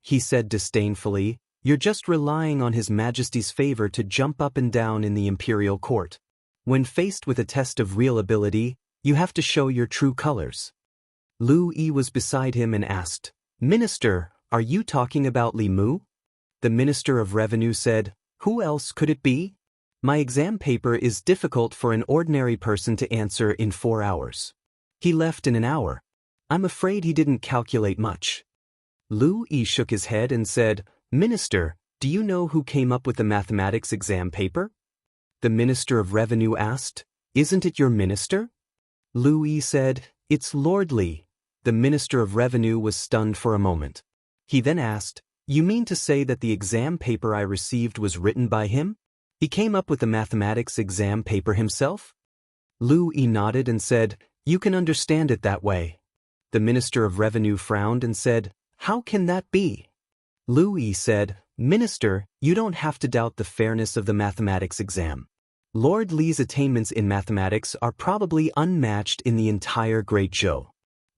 He said disdainfully, "You're just relying on His Majesty's favor to jump up and down in the imperial court. When faced with a test of real ability, you have to show your true colors." Lu Yi was beside him and asked, "Minister, are you talking about Li Mu?" The Minister of Revenue said, "Who else could it be? My exam paper is difficult for an ordinary person to answer in 4 hours. He left in an hour. I'm afraid he didn't calculate much." Lu Yi shook his head and said, "Minister, do you know who came up with the mathematics exam paper?" The Minister of Revenue asked, "Isn't it your minister?" Lu Yi said, "It's Lord Li." The Minister of Revenue was stunned for a moment. He then asked, "You mean to say that the exam paper I received was written by him? He came up with the mathematics exam paper himself?" Lu Yi nodded and said, "You can understand it that way." The Minister of Revenue frowned and said, "How can that be?" Lu Yi said, "Minister, you don't have to doubt the fairness of the mathematics exam. Lord Li's attainments in mathematics are probably unmatched in the entire Great Zhou.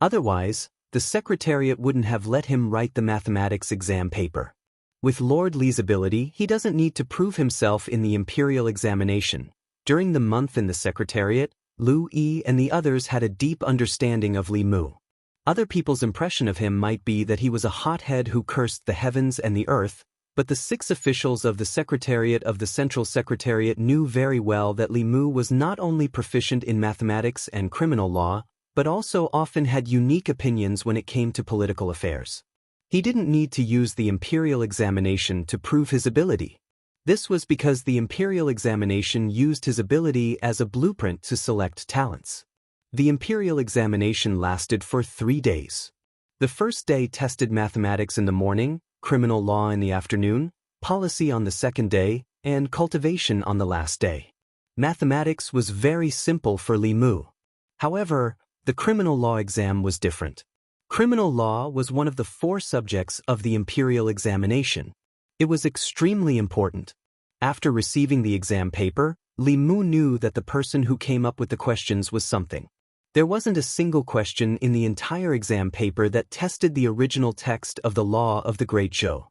Otherwise, the Secretariat wouldn't have let him write the mathematics exam paper. With Lord Li's ability, he doesn't need to prove himself in the imperial examination." During the month in the Secretariat, Lu Yi and the others had a deep understanding of Li Mu. Other people's impression of him might be that he was a hothead who cursed the heavens and the earth, but the 6 officials of the Secretariat of the Central Secretariat knew very well that Li Mu was not only proficient in mathematics and criminal law, but also often had unique opinions when it came to political affairs. He didn't need to use the imperial examination to prove his ability. This was because the imperial examination used his ability as a blueprint to select talents. The imperial examination lasted for 3 days. The first day tested mathematics in the morning, criminal law in the afternoon, policy on the second day, and cultivation on the last day. Mathematics was very simple for Li Mu. However, the criminal law exam was different. Criminal law was one of the 4 subjects of the imperial examination. It was extremely important. After receiving the exam paper, Li Mu knew that the person who came up with the questions was something. There wasn't a single question in the entire exam paper that tested the original text of the law of the Great Zhou.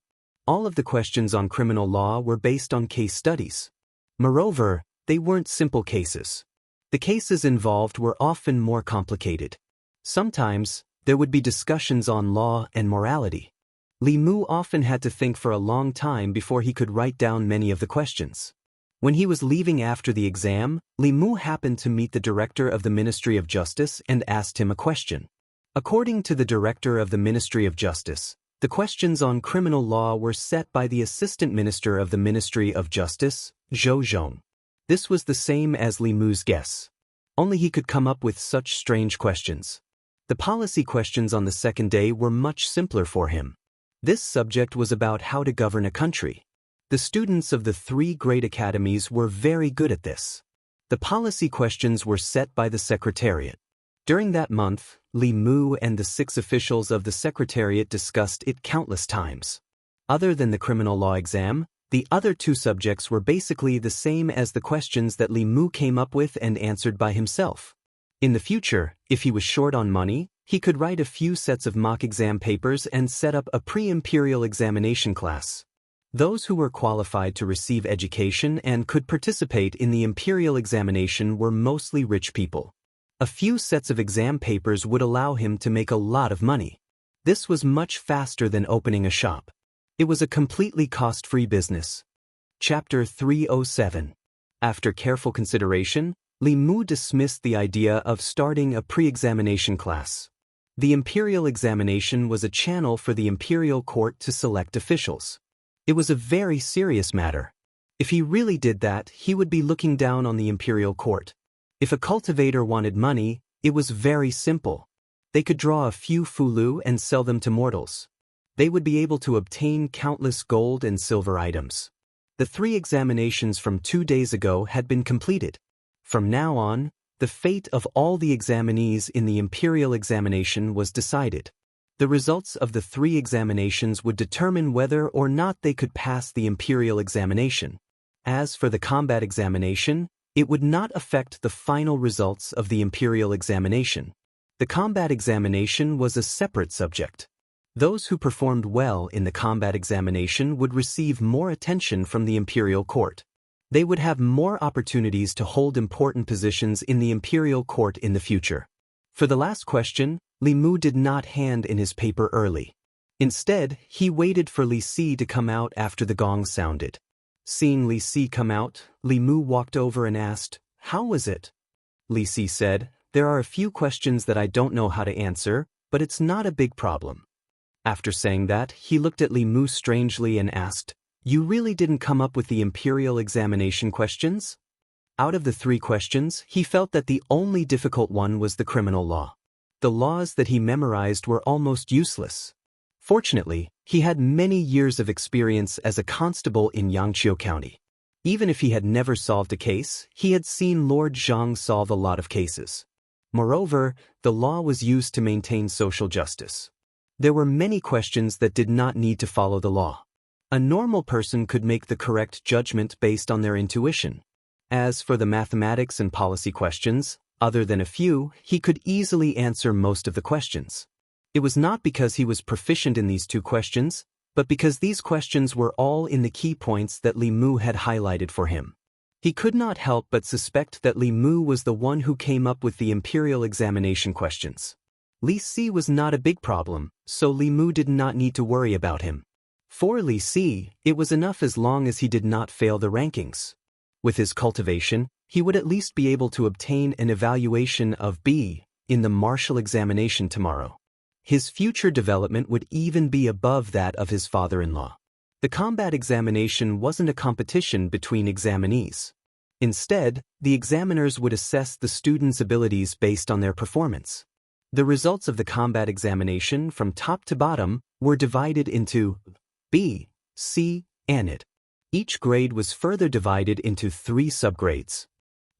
All of the questions on criminal law were based on case studies. Moreover, they weren't simple cases. The cases involved were often more complicated. Sometimes, there would be discussions on law and morality. Li Mu often had to think for a long time before he could write down many of the questions. When he was leaving after the exam, Li Mu happened to meet the director of the Ministry of Justice and asked him a question. According to the director of the Ministry of Justice, the questions on criminal law were set by the Assistant Minister of the Ministry of Justice, Zhou Zhong. This was the same as Li Mu's guess. Only he could come up with such strange questions. The policy questions on the second day were much simpler for him. This subject was about how to govern a country. The students of the 3 great academies were very good at this. The policy questions were set by the Secretariat. During that month, Li Mu and the 6 officials of the Secretariat discussed it countless times. Other than the criminal law exam, the other 2 subjects were basically the same as the questions that Li Mu came up with and answered by himself. In the future, if he was short on money, he could write a few sets of mock exam papers and set up a pre-imperial examination class. Those who were qualified to receive education and could participate in the imperial examination were mostly rich people. A few sets of exam papers would allow him to make a lot of money. This was much faster than opening a shop. It was a completely cost-free business. Chapter 307. After careful consideration, Li Mu dismissed the idea of starting a pre-examination class. The imperial examination was a channel for the imperial court to select officials. It was a very serious matter. If he really did that, he would be looking down on the imperial court. If a cultivator wanted money, it was very simple. They could draw a few fulu and sell them to mortals. They would be able to obtain countless gold and silver items. The 3 examinations from 2 days ago had been completed. From now on, the fate of all the examinees in the imperial examination was decided. The results of the 3 examinations would determine whether or not they could pass the imperial examination. As for the combat examination, it would not affect the final results of the imperial examination. The combat examination was a separate subject. Those who performed well in the combat examination would receive more attention from the imperial court. They would have more opportunities to hold important positions in the imperial court in the future. For the last question, Li Mu did not hand in his paper early. Instead, he waited for Li Si to come out after the gong sounded. Seeing Li Si come out, Li Mu walked over and asked, "How was it?" Li Si said, "There are a few questions that I don't know how to answer, but it's not a big problem." After saying that, he looked at Li Mu strangely and asked, "You really didn't come up with the imperial examination questions?" Out of the 3 questions, he felt that the only difficult one was the criminal law. The laws that he memorized were almost useless. Fortunately, he had many years of experience as a constable in Yangqiu County. Even if he had never solved a case, he had seen Lord Zhang solve a lot of cases. Moreover, the law was used to maintain social justice. There were many questions that did not need to follow the law. A normal person could make the correct judgment based on their intuition. As for the mathematics and policy questions, other than a few, he could easily answer most of the questions. It was not because he was proficient in these 2 questions, but because these questions were all in the key points that Li Mu had highlighted for him. He could not help but suspect that Li Mu was the one who came up with the imperial examination questions. Li Si was not a big problem, so Li Mu did not need to worry about him. For Li Si, it was enough as long as he did not fail the rankings. With his cultivation, he would at least be able to obtain an evaluation of B in the martial examination tomorrow. His future development would even be above that of his father-in-law. The combat examination wasn't a competition between examinees. Instead, the examiners would assess the students' abilities based on their performance. The results of the combat examination from top to bottom were divided into B, C, and IT. Each grade was further divided into 3 subgrades.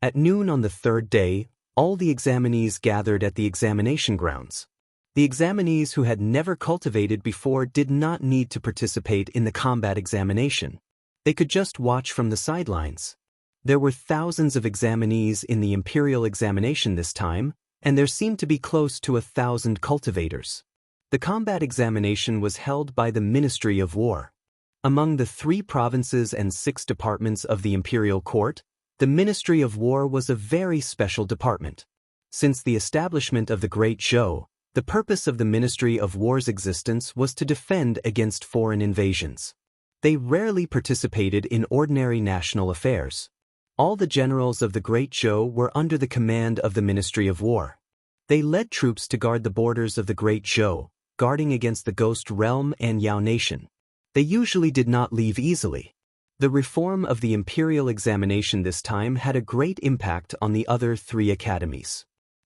At noon on the 3rd day, all the examinees gathered at the examination grounds. The examinees who had never cultivated before did not need to participate in the combat examination. They could just watch from the sidelines. There were thousands of examinees in the imperial examination this time, and there seemed to be close to 1,000 cultivators. The combat examination was held by the Ministry of War. Among the 3 provinces and 6 departments of the imperial court, the Ministry of War was a very special department. Since the establishment of the Great Zhou, the purpose of the Ministry of War's existence was to defend against foreign invasions. They rarely participated in ordinary national affairs. All the generals of the Great Zhou were under the command of the Ministry of War. They led troops to guard the borders of the Great Zhou, guarding against the Ghost Realm and Yao Nation. They usually did not leave easily. The reform of the imperial examination this time had a great impact on the other 3 academies.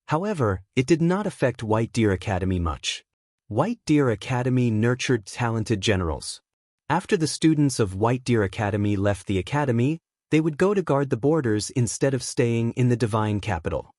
However, it did not affect White Deer Academy much. White Deer Academy nurtured talented generals. After the students of White Deer Academy left the academy, They would go to guard the borders instead of staying in the divine capital.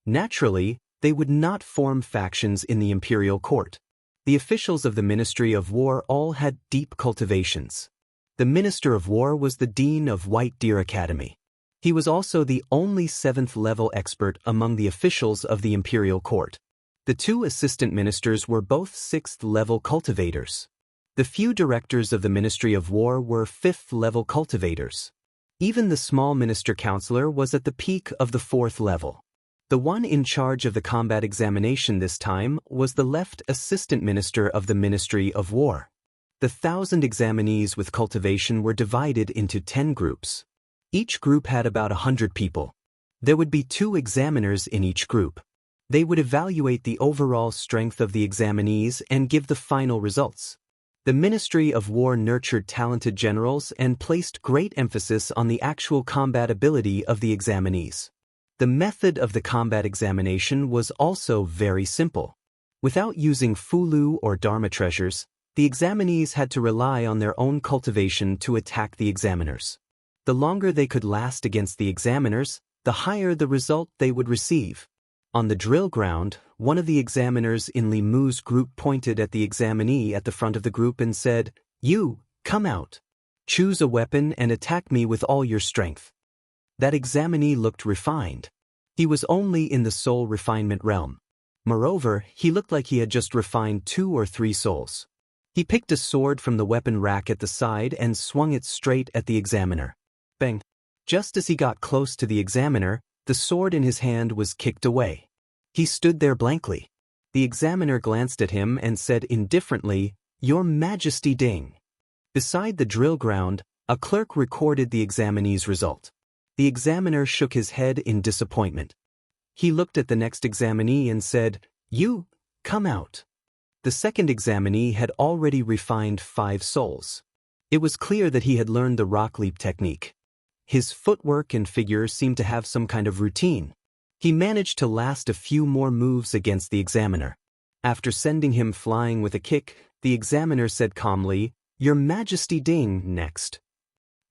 Naturally, they would not form factions in the imperial court. The officials of the Ministry of War all had deep cultivations. The Minister of War was the Dean of White Deer Academy. He was also the only 7th-level expert among the officials of the imperial court. The 2 assistant ministers were both 6th-level cultivators. The few directors of the Ministry of War were 5th-level cultivators. Even the small minister-counselor was at the peak of the 4th level. The one in charge of the combat examination this time was the left assistant minister of the Ministry of War. The 1,000 examinees with cultivation were divided into 10 groups. Each group had about 100 people. There would be 2 examiners in each group. They would evaluate the overall strength of the examinees and give the final results. The Ministry of War nurtured talented generals and placed great emphasis on the actual combat ability of the examinees. The method of the combat examination was also very simple. Without using Fulu or Dharma treasures, the examinees had to rely on their own cultivation to attack the examiners. The longer they could last against the examiners, the higher the result they would receive. On the drill ground, one of the examiners in Li Mu's group pointed at the examinee at the front of the group and said, "You, come out. Choose a weapon and attack me with all your strength." That examinee looked refined. He was only in the soul refinement realm. Moreover, he looked like he had just refined 2 or 3 souls. He picked a sword from the weapon rack at the side and swung it straight at the examiner. Bang! Just as he got close to the examiner, the sword in his hand was kicked away. He stood there blankly. The examiner glanced at him and said indifferently, "Your Majesty Ding." Beside the drill ground, a clerk recorded the examinee's result. The examiner shook his head in disappointment. He looked at the next examinee and said, "You, come out." The second examinee had already refined 5 souls. It was clear that he had learned the rock leap technique. His footwork and figure seemed to have some kind of routine. He managed to last a few more moves against the examiner. After sending him flying with a kick, the examiner said calmly, "Your Majesty Ding, next.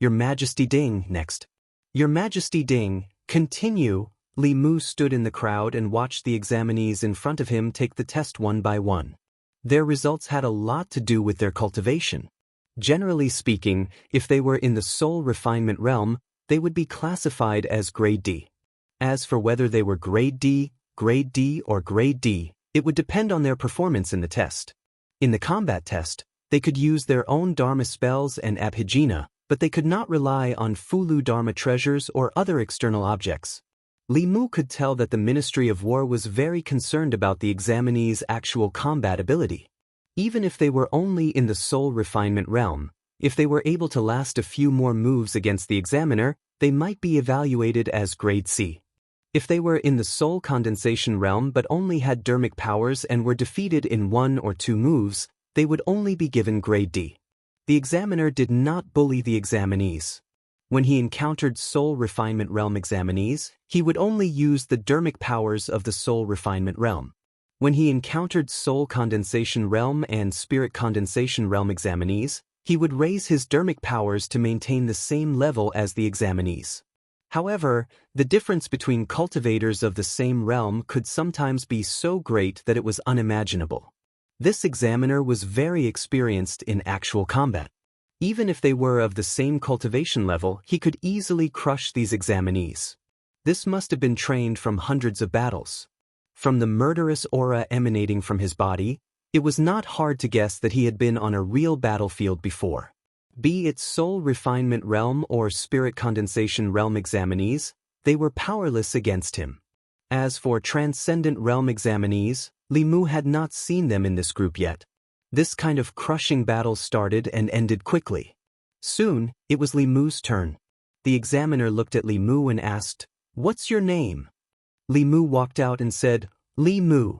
Your Majesty Ding, next. Your Majesty Ding, continue." Li Mu stood in the crowd and watched the examinees in front of him take the test one by one. Their results had a lot to do with their cultivation. Generally speaking, if they were in the soul refinement realm, they would be classified as Grade D. As for whether they were Grade D, or Grade D, it would depend on their performance in the test. In the combat test, they could use their own Dharma spells and Abhijna, but they could not rely on Fulu Dharma treasures or other external objects. Li Mu could tell that the Ministry of War was very concerned about the examinees' actual combat ability. Even if they were only in the soul refinement realm, if they were able to last a few more moves against the examiner, they might be evaluated as Grade C. If they were in the soul condensation realm but only had dermic powers and were defeated in 1 or 2 moves, they would only be given Grade D. The examiner did not bully the examinees. When he encountered soul refinement realm examinees, he would only use the dermic powers of the soul refinement realm. When he encountered soul condensation realm and spirit condensation realm examinees, he would raise his dermic powers to maintain the same level as the examinees. However, the difference between cultivators of the same realm could sometimes be so great that it was unimaginable. This examiner was very experienced in actual combat. Even if they were of the same cultivation level, he could easily crush these examinees. This must have been trained from hundreds of battles. From the murderous aura emanating from his body, it was not hard to guess that he had been on a real battlefield before. Be it soul refinement realm or spirit condensation realm examinees, they were powerless against him. As for transcendent realm examinees, Li Mu had not seen them in this group yet. This kind of crushing battle started and ended quickly. Soon, it was Li Mu's turn. The examiner looked at Li Mu and asked, "What's your name?" Li Mu walked out and said, "Li Mu."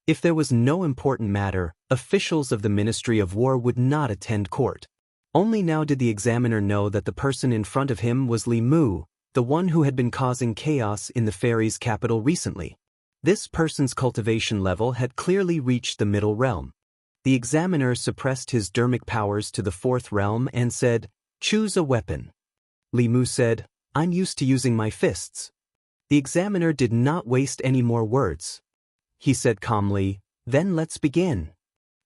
If there was no important matter, officials of the Ministry of War would not attend court. Only now did the examiner know that the person in front of him was Li Mu, the one who had been causing chaos in the fairies' capital recently. This person's cultivation level had clearly reached the middle realm. The examiner suppressed his dermic powers to the 4th realm and said, "Choose a weapon." Li Mu said, I'm used to using my fists. The examiner did not waste any more words. He said calmly, then let's begin.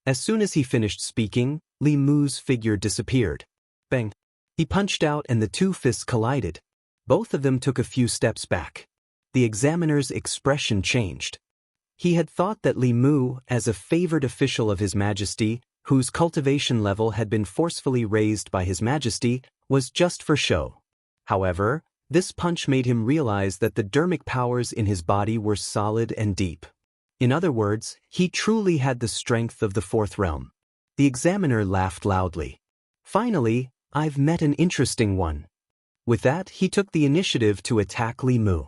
As soon as he finished speaking, Li Mu's figure disappeared. Bang! He punched out and the two fists collided. Both of them took a few steps back. The examiner's expression changed. He had thought that Li Mu, as a favored official of His Majesty, whose cultivation level had been forcefully raised by His Majesty, was just for show. However, this punch made him realize that the dermic powers in his body were solid and deep. In other words, he truly had the strength of the fourth realm. The examiner laughed loudly. Finally, I've met an interesting one. With that, he took the initiative to attack Li Mu.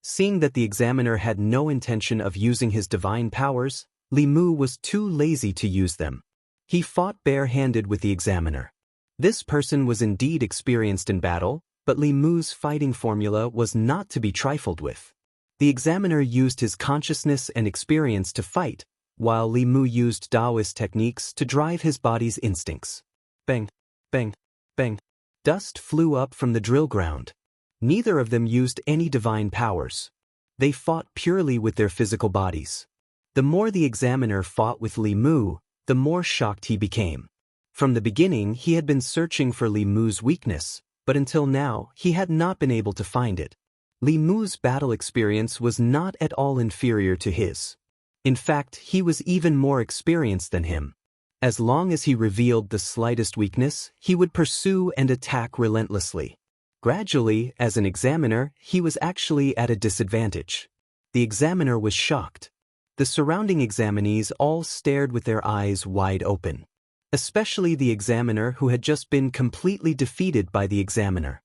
Seeing that the examiner had no intention of using his divine powers, Li Mu was too lazy to use them. He fought bare-handed with the examiner. This person was indeed experienced in battle, but Li Mu's fighting formula was not to be trifled with. The examiner used his consciousness and experience to fight, while Li Mu used Taoist techniques to drive his body's instincts. Bang, bang, bang. Dust flew up from the drill ground. Neither of them used any divine powers. They fought purely with their physical bodies. The more the examiner fought with Li Mu, the more shocked he became. From the beginning, he had been searching for Li Mu's weakness, but until now, he had not been able to find it. Li Mu's battle experience was not at all inferior to his. In fact, he was even more experienced than him. As long as he revealed the slightest weakness, he would pursue and attack relentlessly. Gradually, as an examiner, he was actually at a disadvantage. The examiner was shocked. The surrounding examinees all stared with their eyes wide open. Especially the examiner who had just been completely defeated by the examiner.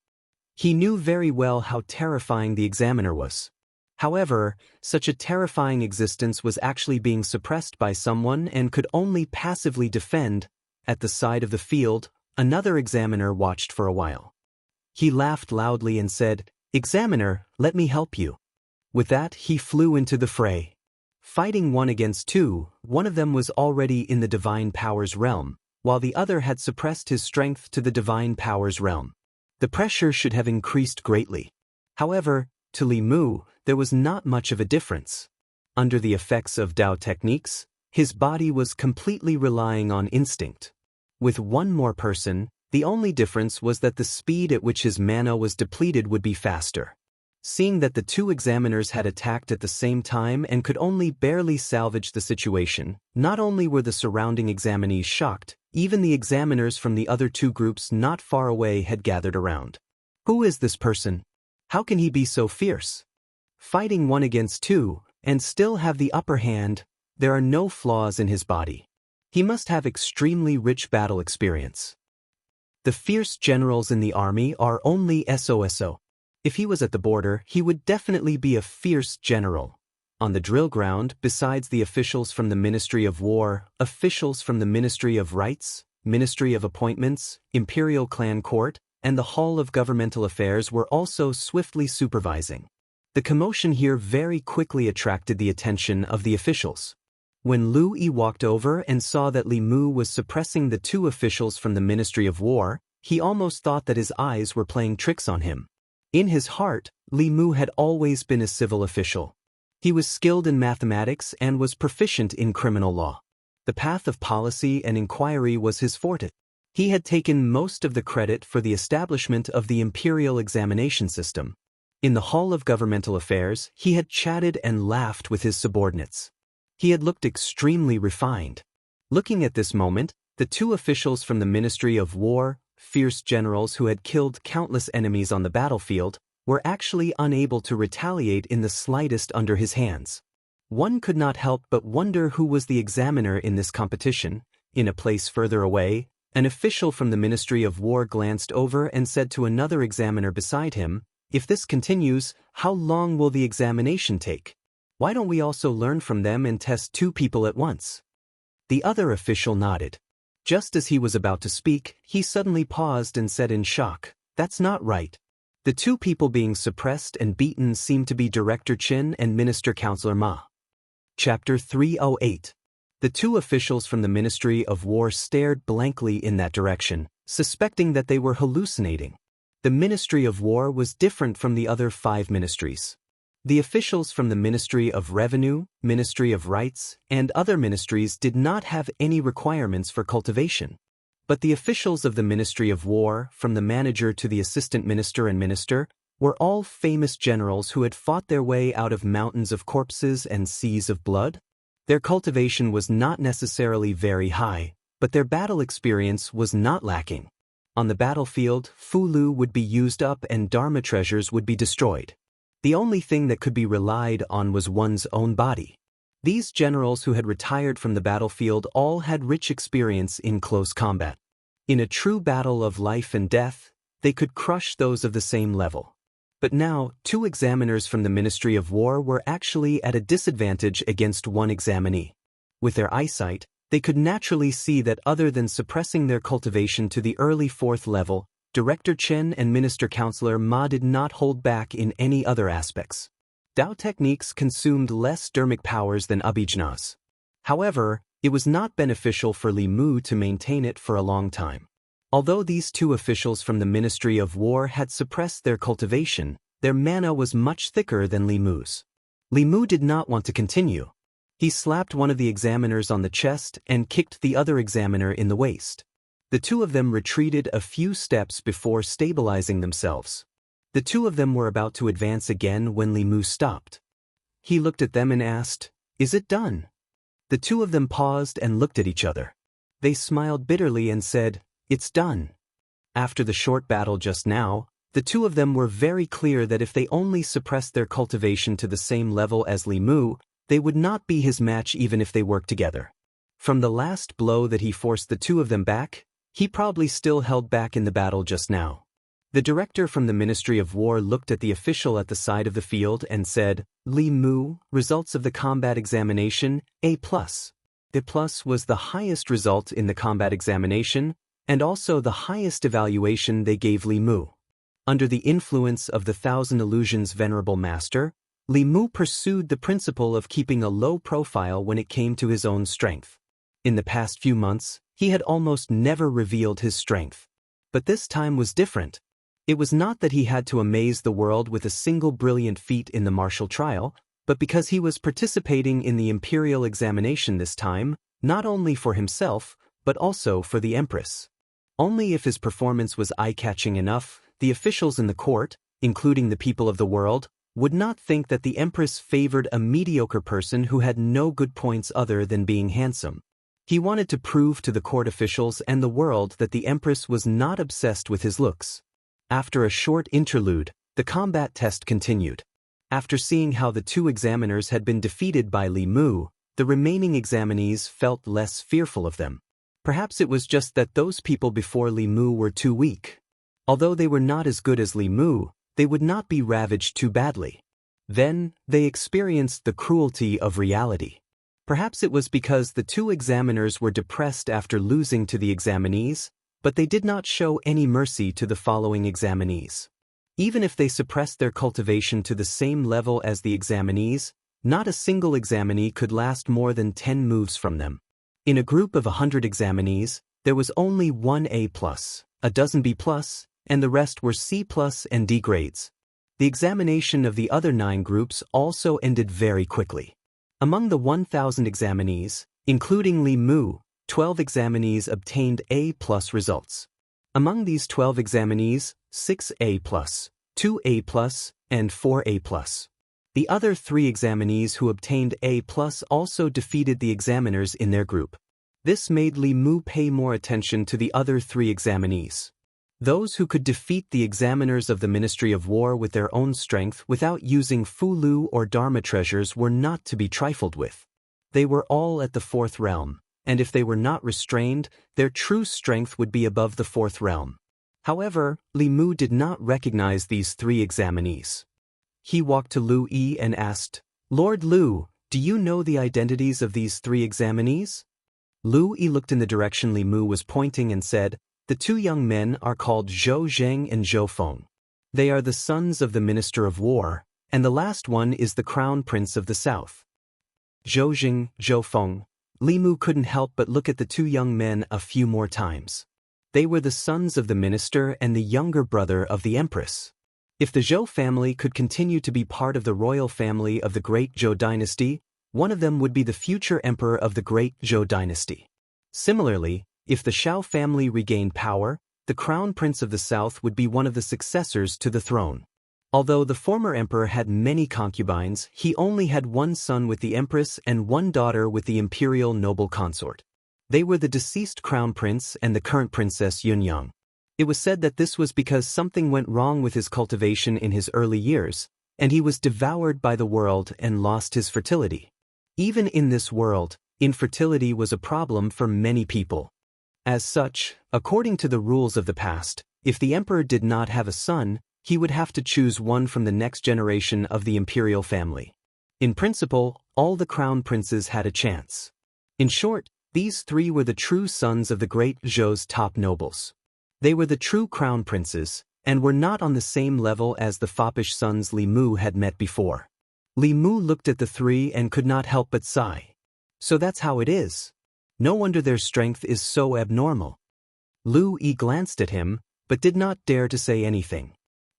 He knew very well how terrifying the examiner was. However, such a terrifying existence was actually being suppressed by someone and could only passively defend. At the side of the field, another examiner watched for a while. He laughed loudly and said, "Examiner, let me help you." With that, he flew into the fray. Fighting 1 against 2, one of them was already in the divine powers realm, while the other had suppressed his strength to the divine powers realm. The pressure should have increased greatly. However, to Li Mu, there was not much of a difference. Under the effects of Tao techniques, his body was completely relying on instinct. With one more person, the only difference was that the speed at which his mana was depleted would be faster. Seeing that the two examiners had attacked at the same time and could only barely salvage the situation, not only were the surrounding examinees shocked, even the examiners from the other two groups not far away had gathered around. Who is this person? How can he be so fierce? Fighting 1 against 2, and still have the upper hand, there are no flaws in his body. He must have extremely rich battle experience. The fierce generals in the army are only SOSO. If he was at the border, he would definitely be a fierce general. On the drill ground, besides the officials from the Ministry of War, officials from the Ministry of Rights, Ministry of Appointments, Imperial Clan Court, and the Hall of Governmental Affairs were also swiftly supervising. The commotion here very quickly attracted the attention of the officials. When Lu Yi walked over and saw that Li Mu was suppressing the two officials from the Ministry of War, he almost thought that his eyes were playing tricks on him. In his heart, Li Mu had always been a civil official. He was skilled in mathematics and was proficient in criminal law. The path of policy and inquiry was his forte. He had taken most of the credit for the establishment of the imperial examination system. In the Hall of Governmental Affairs, he had chatted and laughed with his subordinates. He had looked extremely refined. Looking at this moment, the two officials from the Ministry of War, fierce generals who had killed countless enemies on the battlefield, were actually unable to retaliate in the slightest under his hands. One could not help but wonder who was the examiner in this competition. In a place further away, an official from the Ministry of War glanced over and said to another examiner beside him, "If this continues, how long will the examination take? Why don't we also learn from them and test 2 people at once?" The other official nodded. Just as he was about to speak, he suddenly paused and said in shock, "That's not right." The 2 people being suppressed and beaten seemed to be Director Qin and Minister Counselor Ma. Chapter 308. The 2 officials from the Ministry of War stared blankly in that direction, suspecting that they were hallucinating. The Ministry of War was different from the other 5 ministries. The officials from the Ministry of Revenue, Ministry of Rights, and other ministries did not have any requirements for cultivation. But the officials of the Ministry of War, from the manager to the assistant minister and minister, were all famous generals who had fought their way out of mountains of corpses and seas of blood. Their cultivation was not necessarily very high, but their battle experience was not lacking. On the battlefield, Fulu would be used up and Dharma treasures would be destroyed. The only thing that could be relied on was one's own body. These generals who had retired from the battlefield all had rich experience in close combat. In a true battle of life and death, they could crush those of the same level. But now, 2 examiners from the Ministry of War were actually at a disadvantage against one examinee. With their eyesight, they could naturally see that other than suppressing their cultivation to the early 4th level, Director Chen and Minister Counselor Ma did not hold back in any other aspects. Dao techniques consumed less dermic powers than abhijnas. However, it was not beneficial for Li Mu to maintain it for a long time. Although these 2 officials from the Ministry of War had suppressed their cultivation, their mana was much thicker than Li Mu's. Li Mu did not want to continue. He slapped one of the examiners on the chest and kicked the other examiner in the waist. The 2 of them retreated a few steps before stabilizing themselves. The 2 of them were about to advance again when Li Mu stopped. He looked at them and asked, "Is it done?" The 2 of them paused and looked at each other. They smiled bitterly and said, "It's done." After the short battle just now, the 2 of them were very clear that if they only suppressed their cultivation to the same level as Li Mu, they would not be his match even if they worked together. From the last blow that he forced the 2 of them back, he probably still held back in the battle just now. The director from the Ministry of War looked at the official at the side of the field and said, "Li Mu, results of the combat examination, A+. A+ was the highest result in the combat examination, and also the highest evaluation they gave Li Mu. Under the influence of the 1,000 Illusions Venerable Master, Li Mu pursued the principle of keeping a low profile when it came to his own strength. In the past few months, he had almost never revealed his strength. But this time was different. It was not that he had to amaze the world with a single brilliant feat in the martial trial, but because he was participating in the imperial examination this time, not only for himself, but also for the Empress. Only if his performance was eye-catching enough, the officials in the court, including the people of the world, would not think that the Empress favored a mediocre person who had no good points other than being handsome. He wanted to prove to the court officials and the world that the Empress was not obsessed with his looks. After a short interlude, the combat test continued. After seeing how the 2 examiners had been defeated by Li Mu, the remaining examinees felt less fearful of them. Perhaps it was just that those people before Li Mu were too weak. Although they were not as good as Li Mu, they would not be ravaged too badly. Then, they experienced the cruelty of reality. Perhaps it was because the 2 examiners were depressed after losing to the examinees, but they did not show any mercy to the following examinees. Even if they suppressed their cultivation to the same level as the examinees, not a single examinee could last more than 10 moves from them. In a group of 100 examinees, there was only 1 A+, a dozen B+, and the rest were C+ and D grades. The examination of the other 9 groups also ended very quickly. Among the 1,000 examinees, including Li Mu, 12 examinees obtained A+ results. Among these 12 examinees, 6 A+, 2 A+, and 4 A+. The other 3 examinees who obtained A+ also defeated the examiners in their group. This made Li Mu pay more attention to the other 3 examinees. Those who could defeat the examiners of the Ministry of War with their own strength without using Fulu or Dharma treasures were not to be trifled with. They were all at the 4th realm, and if they were not restrained, their true strength would be above the 4th realm. However, Li Mu did not recognize these 3 examinees. He walked to Lu Yi and asked, "Lord Lu, do you know the identities of these 3 examinees?" Lu Yi looked in the direction Li Mu was pointing and said, "The 2 young men are called Zhou Zheng and Zhou Feng. They are the sons of the Minister of War, and the last one is the Crown Prince of the South." Zhou Zheng, Zhou Feng. Li Mu couldn't help but look at the 2 young men a few more times. They were the sons of the minister and the younger brother of the empress. If the Zhou family could continue to be part of the royal family of the Great Zhou dynasty, one of them would be the future emperor of the Great Zhou dynasty. Similarly, if the Shao family regained power, the crown prince of the south would be one of the successors to the throne. Although the former emperor had many concubines, he only had one son with the empress and one daughter with the imperial noble consort. They were the deceased crown prince and the current princess Yunyang. It was said that this was because something went wrong with his cultivation in his early years, and he was devoured by the world and lost his fertility. Even in this world, infertility was a problem for many people. As such, according to the rules of the past, if the emperor did not have a son, he would have to choose one from the next generation of the imperial family. In principle, all the crown princes had a chance. In short, these three were the true sons of the great Zhou's top nobles. They were the true crown princes, and were not on the same level as the foppish sons Li Mu had met before. Li Mu looked at the three and could not help but sigh. So that's how it is. No wonder their strength is so abnormal. Lu Yi glanced at him, but did not dare to say anything.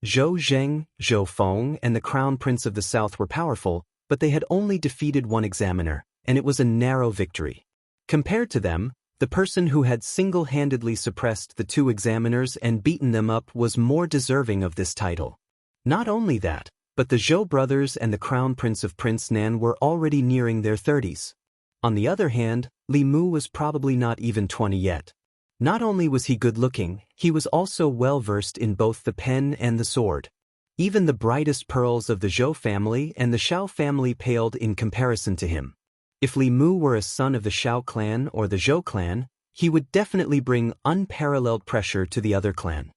Zhou Zheng, Zhou Feng, and the crown prince of the south were powerful, but they had only defeated one examiner, and it was a narrow victory. Compared to them, the person who had single-handedly suppressed the two examiners and beaten them up was more deserving of this title. Not only that, but the Zhou brothers and the crown prince of Prince Nan were already nearing their 30s. On the other hand, Li Mu was probably not even 20 yet. Not only was he good-looking, he was also well-versed in both the pen and the sword. Even the brightest pearls of the Zhou family and the Shao family paled in comparison to him. If Li Mu were a son of the Shao clan or the Zhou clan, he would definitely bring unparalleled pressure to the other clan.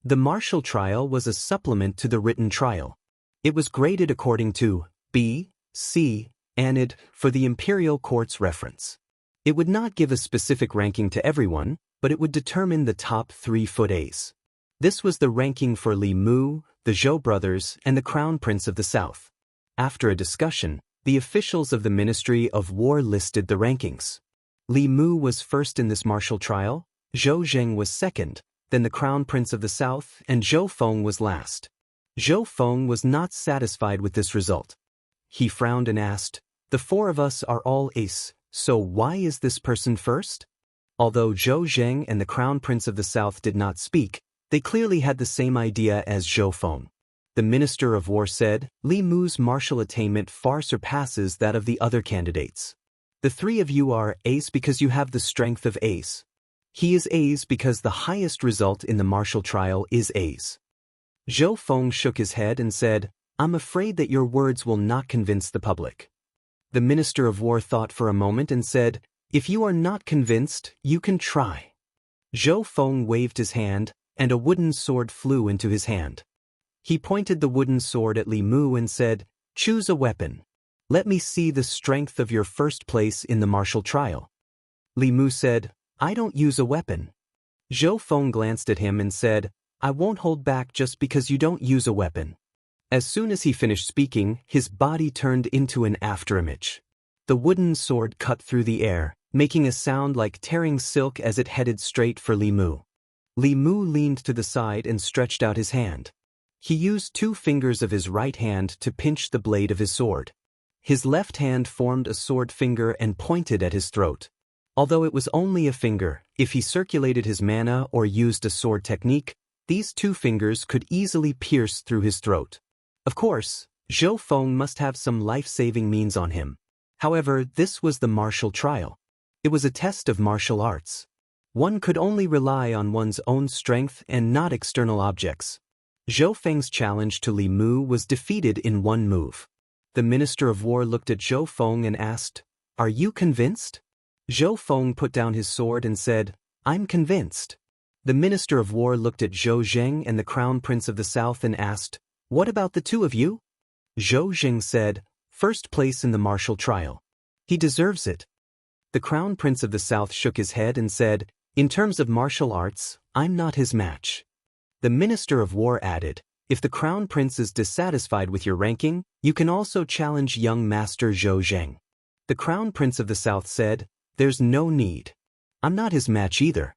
The martial trial was a supplement to the written trial. It was graded according to B, C, and ID for the imperial court's reference. It would not give a specific ranking to everyone, but it would determine the top 3 foot A's. This was the ranking for Li Mu, the Zhou brothers, and the crown prince of the south. After a discussion, the officials of the Ministry of War listed the rankings. Li Mu was first in this martial trial, Zhou Zheng was second, then the crown prince of the south, and Zhou Feng was last. Zhou Feng was not satisfied with this result. He frowned and asked, "The 4 of us are all ace, so why is this person first?" Although Zhou Zheng and the crown prince of the south did not speak, they clearly had the same idea as Zhou Feng. The Minister of War said, "Li Mu's martial attainment far surpasses that of the other candidates. The 3 of you are ace because you have the strength of ace. He is ace because the highest result in the martial trial is ace." Zhou Feng shook his head and said, "I'm afraid that your words will not convince the public." The Minister of War thought for a moment and said, "If you are not convinced, you can try." Zhou Feng waved his hand, and a wooden sword flew into his hand. He pointed the wooden sword at Li Mu and said, "Choose a weapon. Let me see the strength of your first place in the martial trial." Li Mu said, "I don't use a weapon." Zhou Feng glanced at him and said, "I won't hold back just because you don't use a weapon." As soon as he finished speaking, his body turned into an afterimage. The wooden sword cut through the air, making a sound like tearing silk as it headed straight for Li Mu. Li Mu leaned to the side and stretched out his hand. He used 2 fingers of his right hand to pinch the blade of his sword. His left hand formed a sword finger and pointed at his throat. Although it was only a finger, if he circulated his mana or used a sword technique, these 2 fingers could easily pierce through his throat. Of course, Zhou Feng must have some life-saving means on him. However, this was the martial trial. It was a test of martial arts. One could only rely on one's own strength and not external objects. Zhou Feng's challenge to Li Mu was defeated in 1 move. The Minister of War looked at Zhou Feng and asked, "Are you convinced?" Zhou Feng put down his sword and said, "I'm convinced." The Minister of War looked at Zhou Zheng and the Crown Prince of the South and asked, "What about the 2 of you?" Zhou Zheng said, "First place in the martial trial. He deserves it." The Crown Prince of the South shook his head and said, "In terms of martial arts, I'm not his match." The Minister of War added, "If the Crown Prince is dissatisfied with your ranking, you can also challenge young Master Zhou Zheng." The Crown Prince of the South said, "There's no need. I'm not his match either."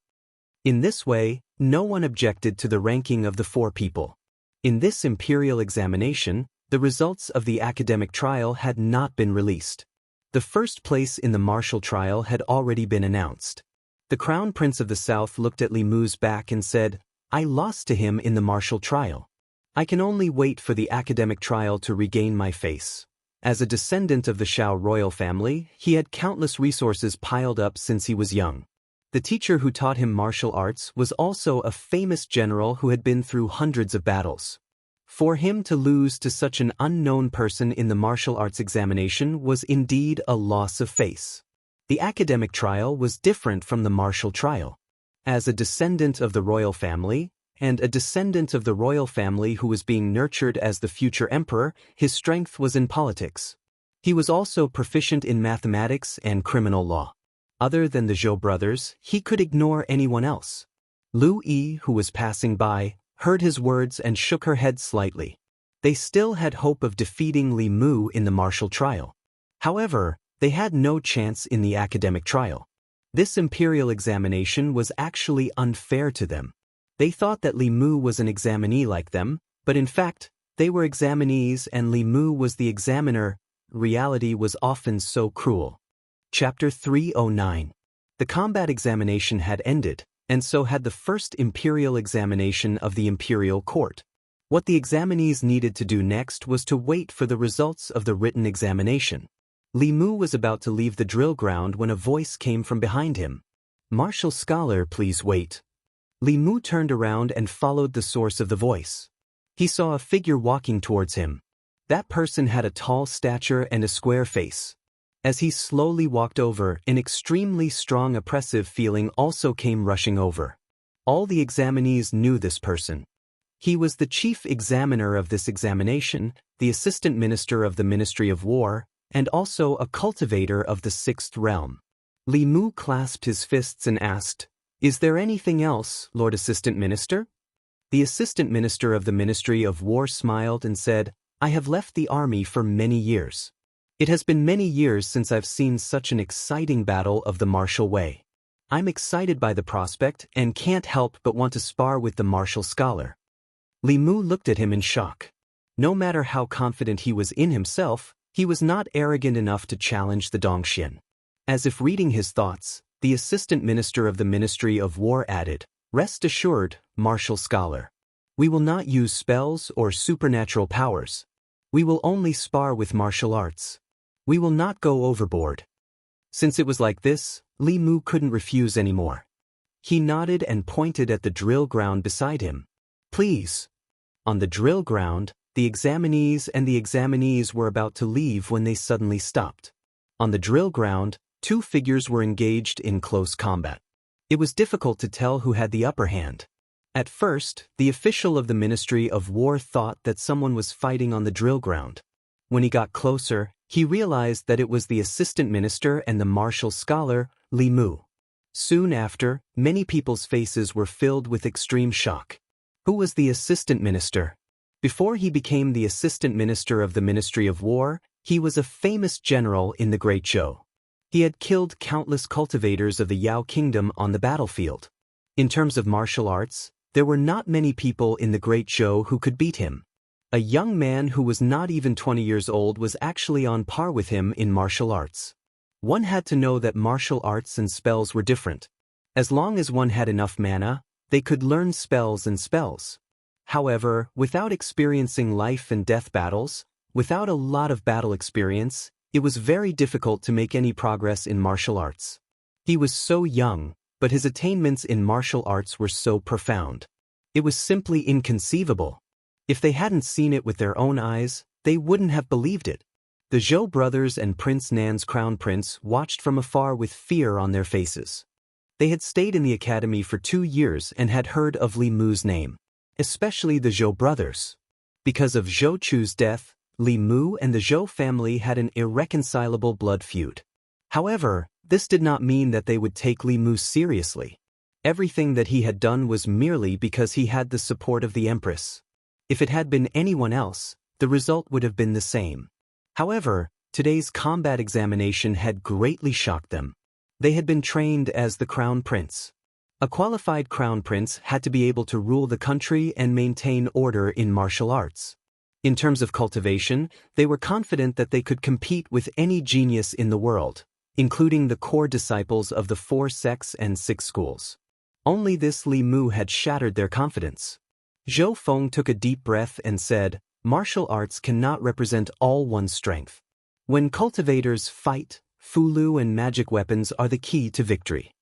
In this way, no one objected to the ranking of the four people. In this imperial examination, the results of the academic trial had not been released. The first place in the martial trial had already been announced. The Crown Prince of the South looked at Li Mu's back and said, "I lost to him in the martial trial. I can only wait for the academic trial to regain my face." As a descendant of the Shao royal family, he had countless resources piled up since he was young. The teacher who taught him martial arts was also a famous general who had been through hundreds of battles. For him to lose to such an unknown person in the martial arts examination was indeed a loss of face. The academic trial was different from the martial trial. As a descendant of the royal family, and a descendant of the royal family who was being nurtured as the future emperor, his strength was in politics. He was also proficient in mathematics and criminal law. Other than the Zhou brothers, he could ignore anyone else. Lu Yi, who was passing by, heard his words and shook her head slightly. They still had hope of defeating Li Mu in the martial trial. However, they had no chance in the academic trial. This imperial examination was actually unfair to them. They thought that Li Mu was an examinee like them, but in fact, they were examinees and Li Mu was the examiner. Reality was often so cruel. Chapter 309. The combat examination had ended, and so had the first imperial examination of the imperial court. What the examinees needed to do next was to wait for the results of the written examination. Li Mu was about to leave the drill ground when a voice came from behind him. "Martial scholar, please wait." Li Mu turned around and followed the source of the voice. He saw a figure walking towards him. That person had a tall stature and a square face. As he slowly walked over, an extremely strong oppressive feeling also came rushing over. All the examinees knew this person. He was the chief examiner of this examination, the assistant minister of the Ministry of War, and also a cultivator of the Sixth Realm. Li Mu clasped his fists and asked, "Is there anything else, Lord Assistant Minister?" The assistant minister of the Ministry of War smiled and said, "I have left the army for many years. It has been many years since I've seen such an exciting battle of the martial way. I'm excited by the prospect and can't help but want to spar with the martial scholar." Li Mu looked at him in shock. No matter how confident he was in himself, he was not arrogant enough to challenge the Dongxian. As if reading his thoughts, the assistant minister of the Ministry of War added, "Rest assured, martial scholar. We will not use spells or supernatural powers. We will only spar with martial arts. We will not go overboard." Since it was like this, Li Mu couldn't refuse anymore. He nodded and pointed at the drill ground beside him. "Please." On the drill ground, the examinees were about to leave when they suddenly stopped. On the drill ground, two figures were engaged in close combat. It was difficult to tell who had the upper hand. At first, the official of the Ministry of War thought that someone was fighting on the drill ground. When he got closer, he realized that it was the assistant minister and the martial scholar, Li Mu. Soon after, many people's faces were filled with extreme shock. Who was the assistant minister? Before he became the assistant minister of the Ministry of War, he was a famous general in the Great Zhou. He had killed countless cultivators of the Yao kingdom on the battlefield. In terms of martial arts, there were not many people in the Great Zhou who could beat him. A young man who was not even 20 years old was actually on par with him in martial arts. One had to know that martial arts and spells were different. As long as one had enough mana, they could learn spells and spells. However, without experiencing life and death battles, without a lot of battle experience, it was very difficult to make any progress in martial arts. He was so young, but his attainments in martial arts were so profound. It was simply inconceivable. If they hadn't seen it with their own eyes, they wouldn't have believed it. The Zhou brothers and Prince Nan's crown prince watched from afar with fear on their faces. They had stayed in the academy for 2 years and had heard of Li Mu's name, especially the Zhou brothers. Because of Zhou Chu's death, Li Mu and the Zhou family had an irreconcilable blood feud. However, this did not mean that they would take Li Mu seriously. Everything that he had done was merely because he had the support of the Empress. If it had been anyone else, the result would have been the same. However, today's combat examination had greatly shocked them. They had been trained as the Crown Prince. A qualified crown prince had to be able to rule the country and maintain order in martial arts. In terms of cultivation, they were confident that they could compete with any genius in the world, including the core disciples of the 4 sects and 6 schools. Only this Li Mu had shattered their confidence. Zhou Feng took a deep breath and said, "Martial arts cannot represent all one's strength. When cultivators fight, fulu and magic weapons are the key to victory."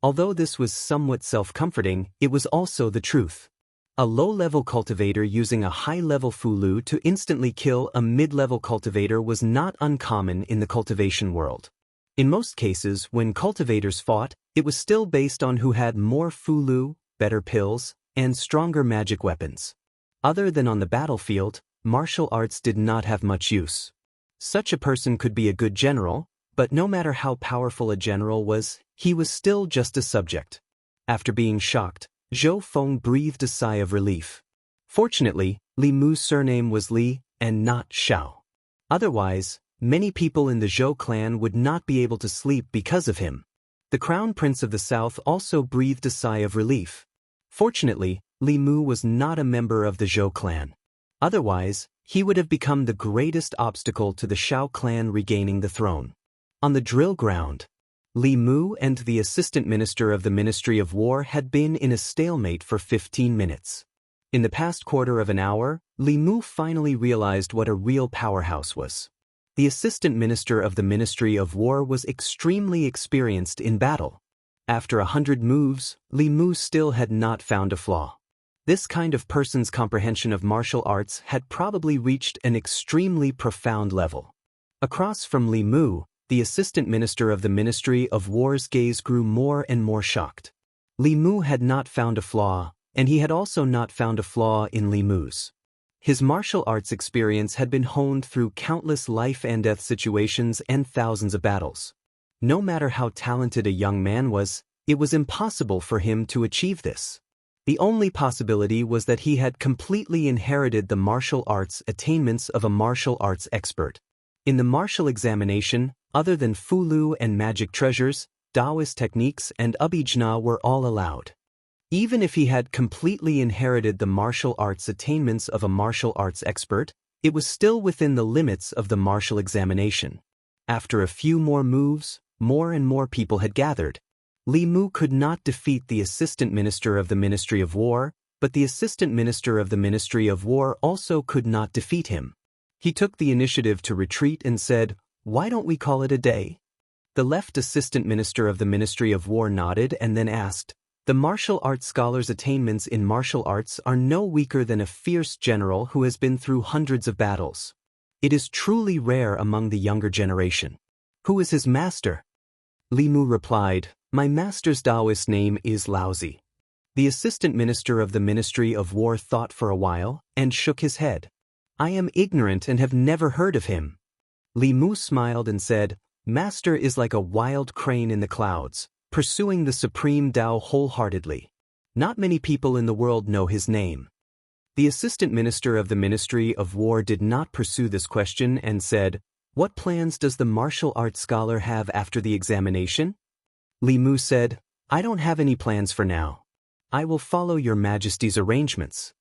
Although this was somewhat self-comforting, it was also the truth. A low-level cultivator using a high-level fulu to instantly kill a mid-level cultivator was not uncommon in the cultivation world. In most cases, when cultivators fought, it was still based on who had more fulu, better pills, and stronger magic weapons. Other than on the battlefield, martial arts did not have much use. Such a person could be a good general, but no matter how powerful a general was, he was still just a subject. After being shocked, Zhou Feng breathed a sigh of relief. Fortunately, Li Mu's surname was Li, and not Xiao. Otherwise, many people in the Zhou clan would not be able to sleep because of him. The crown prince of the south also breathed a sigh of relief. Fortunately, Li Mu was not a member of the Zhou clan. Otherwise, he would have become the greatest obstacle to the Xiao clan regaining the throne. On the drill ground, Li Mu and the assistant minister of the Ministry of War had been in a stalemate for 15 minutes. In the past quarter of an hour, Li Mu finally realized what a real powerhouse was. The assistant minister of the Ministry of War was extremely experienced in battle. After 100 moves, Li Mu still had not found a flaw. This kind of person's comprehension of martial arts had probably reached an extremely profound level. Across from Li Mu, the assistant minister of the Ministry of War's gaze grew more and more shocked. Li Mu had not found a flaw, and he had also not found a flaw in Li Mu's. His martial arts experience had been honed through countless life-and-death situations and thousands of battles. No matter how talented a young man was, it was impossible for him to achieve this. The only possibility was that he had completely inherited the martial arts attainments of a martial arts expert. In the martial examination, other than fulu and magic treasures, Taoist techniques and abhijna were all allowed. Even if he had completely inherited the martial arts attainments of a martial arts expert, it was still within the limits of the martial examination. After a few more moves, more and more people had gathered. Li Mu could not defeat the assistant minister of the Ministry of War, but the assistant minister of the Ministry of War also could not defeat him. He took the initiative to retreat and said, "Why don't we call it a day?" The left assistant minister of the Ministry of War nodded and then asked, "The martial arts scholar's attainments in martial arts are no weaker than a fierce general who has been through hundreds of battles. It is truly rare among the younger generation. Who is his master?" Li Mu replied, "My master's Taoist name is Laozi." The assistant minister of the Ministry of War thought for a while and shook his head. "I am ignorant and have never heard of him." Li Mu smiled and said, "Master is like a wild crane in the clouds, pursuing the supreme Tao wholeheartedly. Not many people in the world know his name." The assistant minister of the Ministry of War did not pursue this question and said, "What plans does the martial arts scholar have after the examination?" Li Mu said, "I don't have any plans for now. I will follow your Majesty's arrangements."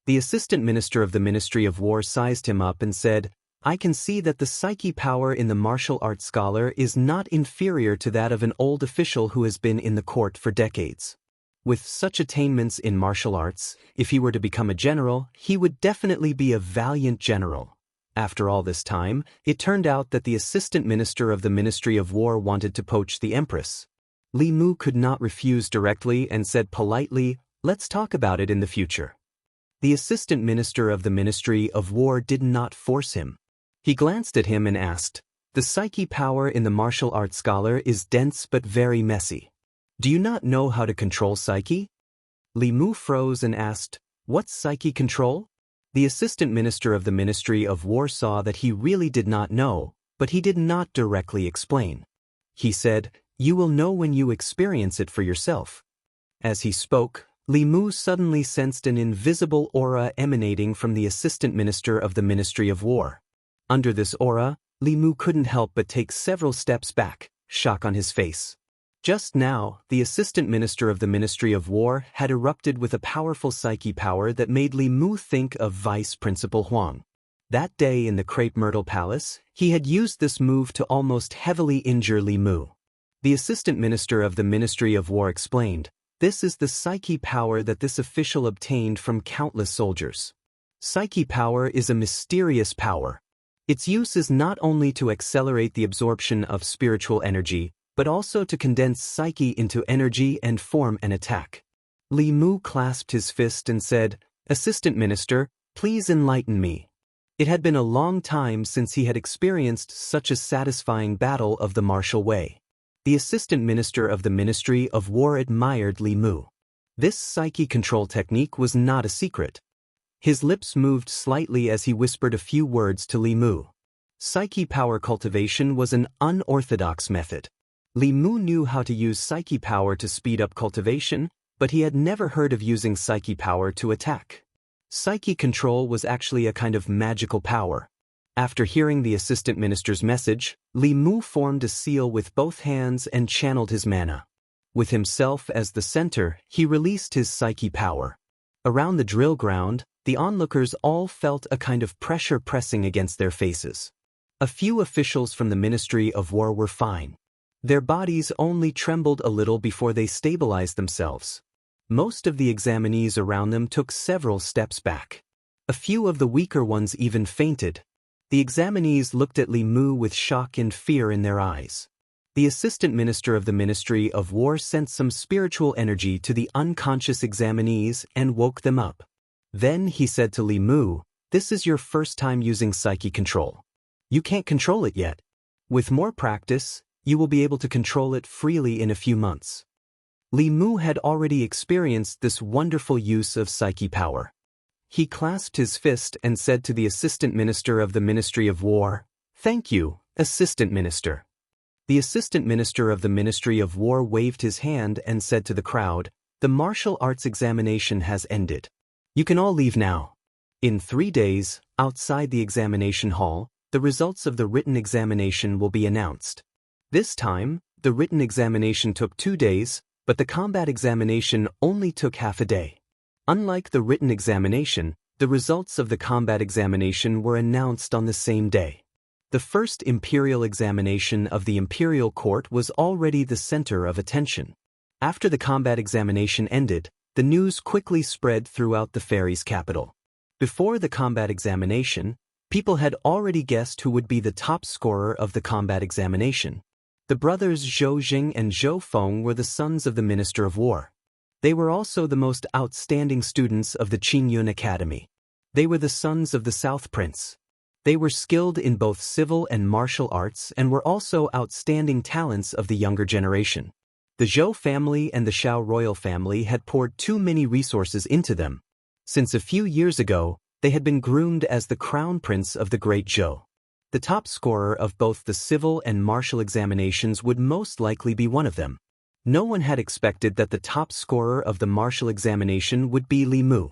The assistant minister of the Ministry of War sized him up and said, "I can see that the psyche power in the martial arts scholar is not inferior to that of an old official who has been in the court for decades. With such attainments in martial arts, if he were to become a general, he would definitely be a valiant general." After all this time, it turned out that the assistant minister of the Ministry of War wanted to poach the empress. Li Mu could not refuse directly and said politely, "Let's talk about it in the future." The assistant minister of the Ministry of War did not force him. He glanced at him and asked, "The psyche power in the martial arts scholar is dense but very messy. Do you not know how to control psyche?" Li Mu froze and asked, "What's psyche control?" The assistant minister of the Ministry of War saw that he really did not know, but he did not directly explain. He said, "You will know when you experience it for yourself." As he spoke, Li Mu suddenly sensed an invisible aura emanating from the assistant minister of the Ministry of War. Under this aura, Li Mu couldn't help but take several steps back, shock on his face. Just now, the assistant minister of the Ministry of War had erupted with a powerful psyche power that made Li Mu think of Vice Principal Huang. That day in the Crepe Myrtle Palace, he had used this move to almost heavily injure Li Mu. The assistant minister of the Ministry of War explained, "This is the psyche power that this official obtained from countless soldiers. Psyche power is a mysterious power. Its use is not only to accelerate the absorption of spiritual energy, but also to condense psyche into energy and form an attack." Li Mu clasped his fist and said, "Assistant Minister, please enlighten me." It had been a long time since he had experienced such a satisfying battle of the martial way. The assistant minister of the Ministry of War admired Li Mu. This psyche control technique was not a secret. His lips moved slightly as he whispered a few words to Li Mu. Psyche power cultivation was an unorthodox method. Li Mu knew how to use psyche power to speed up cultivation, but he had never heard of using psyche power to attack. Psyche control was actually a kind of magical power. After hearing the assistant minister's message, Li Mu formed a seal with both hands and channeled his mana. With himself as the center, he released his psyche power. Around the drill ground, the onlookers all felt a kind of pressure pressing against their faces. A few officials from the Ministry of War were fine. Their bodies only trembled a little before they stabilized themselves. Most of the examinees around them took several steps back. A few of the weaker ones even fainted. The examinees looked at Li Mu with shock and fear in their eyes. The assistant minister of the Ministry of War sent some spiritual energy to the unconscious examinees and woke them up. Then he said to Li Mu, "This is your first time using psyche control. You can't control it yet. With more practice, you will be able to control it freely in a few months." Li Mu had already experienced this wonderful use of psyche power. He clasped his fist and said to the assistant minister of the Ministry of War, "Thank you, assistant minister." The assistant minister of the Ministry of War waved his hand and said to the crowd, "The martial arts examination has ended. You can all leave now." In 3 days, outside the examination hall, the results of the written examination will be announced. This time, the written examination took 2 days, but the combat examination only took half a day. Unlike the written examination, the results of the combat examination were announced on the same day. The first imperial examination of the imperial court was already the center of attention. After the combat examination ended, the news quickly spread throughout the fairy's capital. Before the combat examination, people had already guessed who would be the top scorer of the combat examination. The brothers Zhou Jing and Zhou Feng were the sons of the Minister of War. They were also the most outstanding students of the Qingyun Academy. They were the sons of the South Prince. They were skilled in both civil and martial arts and were also outstanding talents of the younger generation. The Zhou family and the Shao royal family had poured too many resources into them. Since a few years ago, they had been groomed as the crown prince of the Great Zhou. The top scorer of both the civil and martial examinations would most likely be one of them. No one had expected that the top scorer of the martial examination would be Li Mu.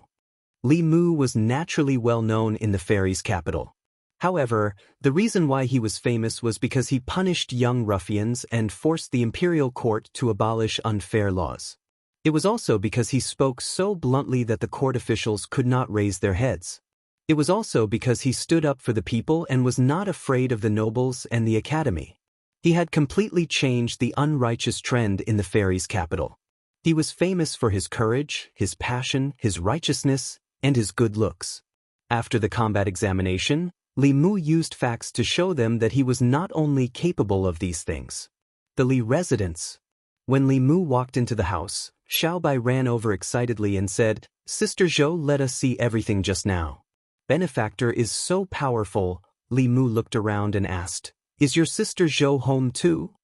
Li Mu was naturally well known in the fairy's capital. However, the reason why he was famous was because he punished young ruffians and forced the imperial court to abolish unfair laws. It was also because he spoke so bluntly that the court officials could not raise their heads. It was also because he stood up for the people and was not afraid of the nobles and the academy. He had completely changed the unrighteous trend in the fairy's capital. He was famous for his courage, his passion, his righteousness, and his good looks. After the combat examination, Li Mu used facts to show them that he was not only capable of these things. The Li residence. When Li Mu walked into the house, Xiaobai ran over excitedly and said, "Sister Zhou, let us see everything just now." Benefactor is so powerful. Li Mu looked around and asked, "Is your sister Zhou home too?"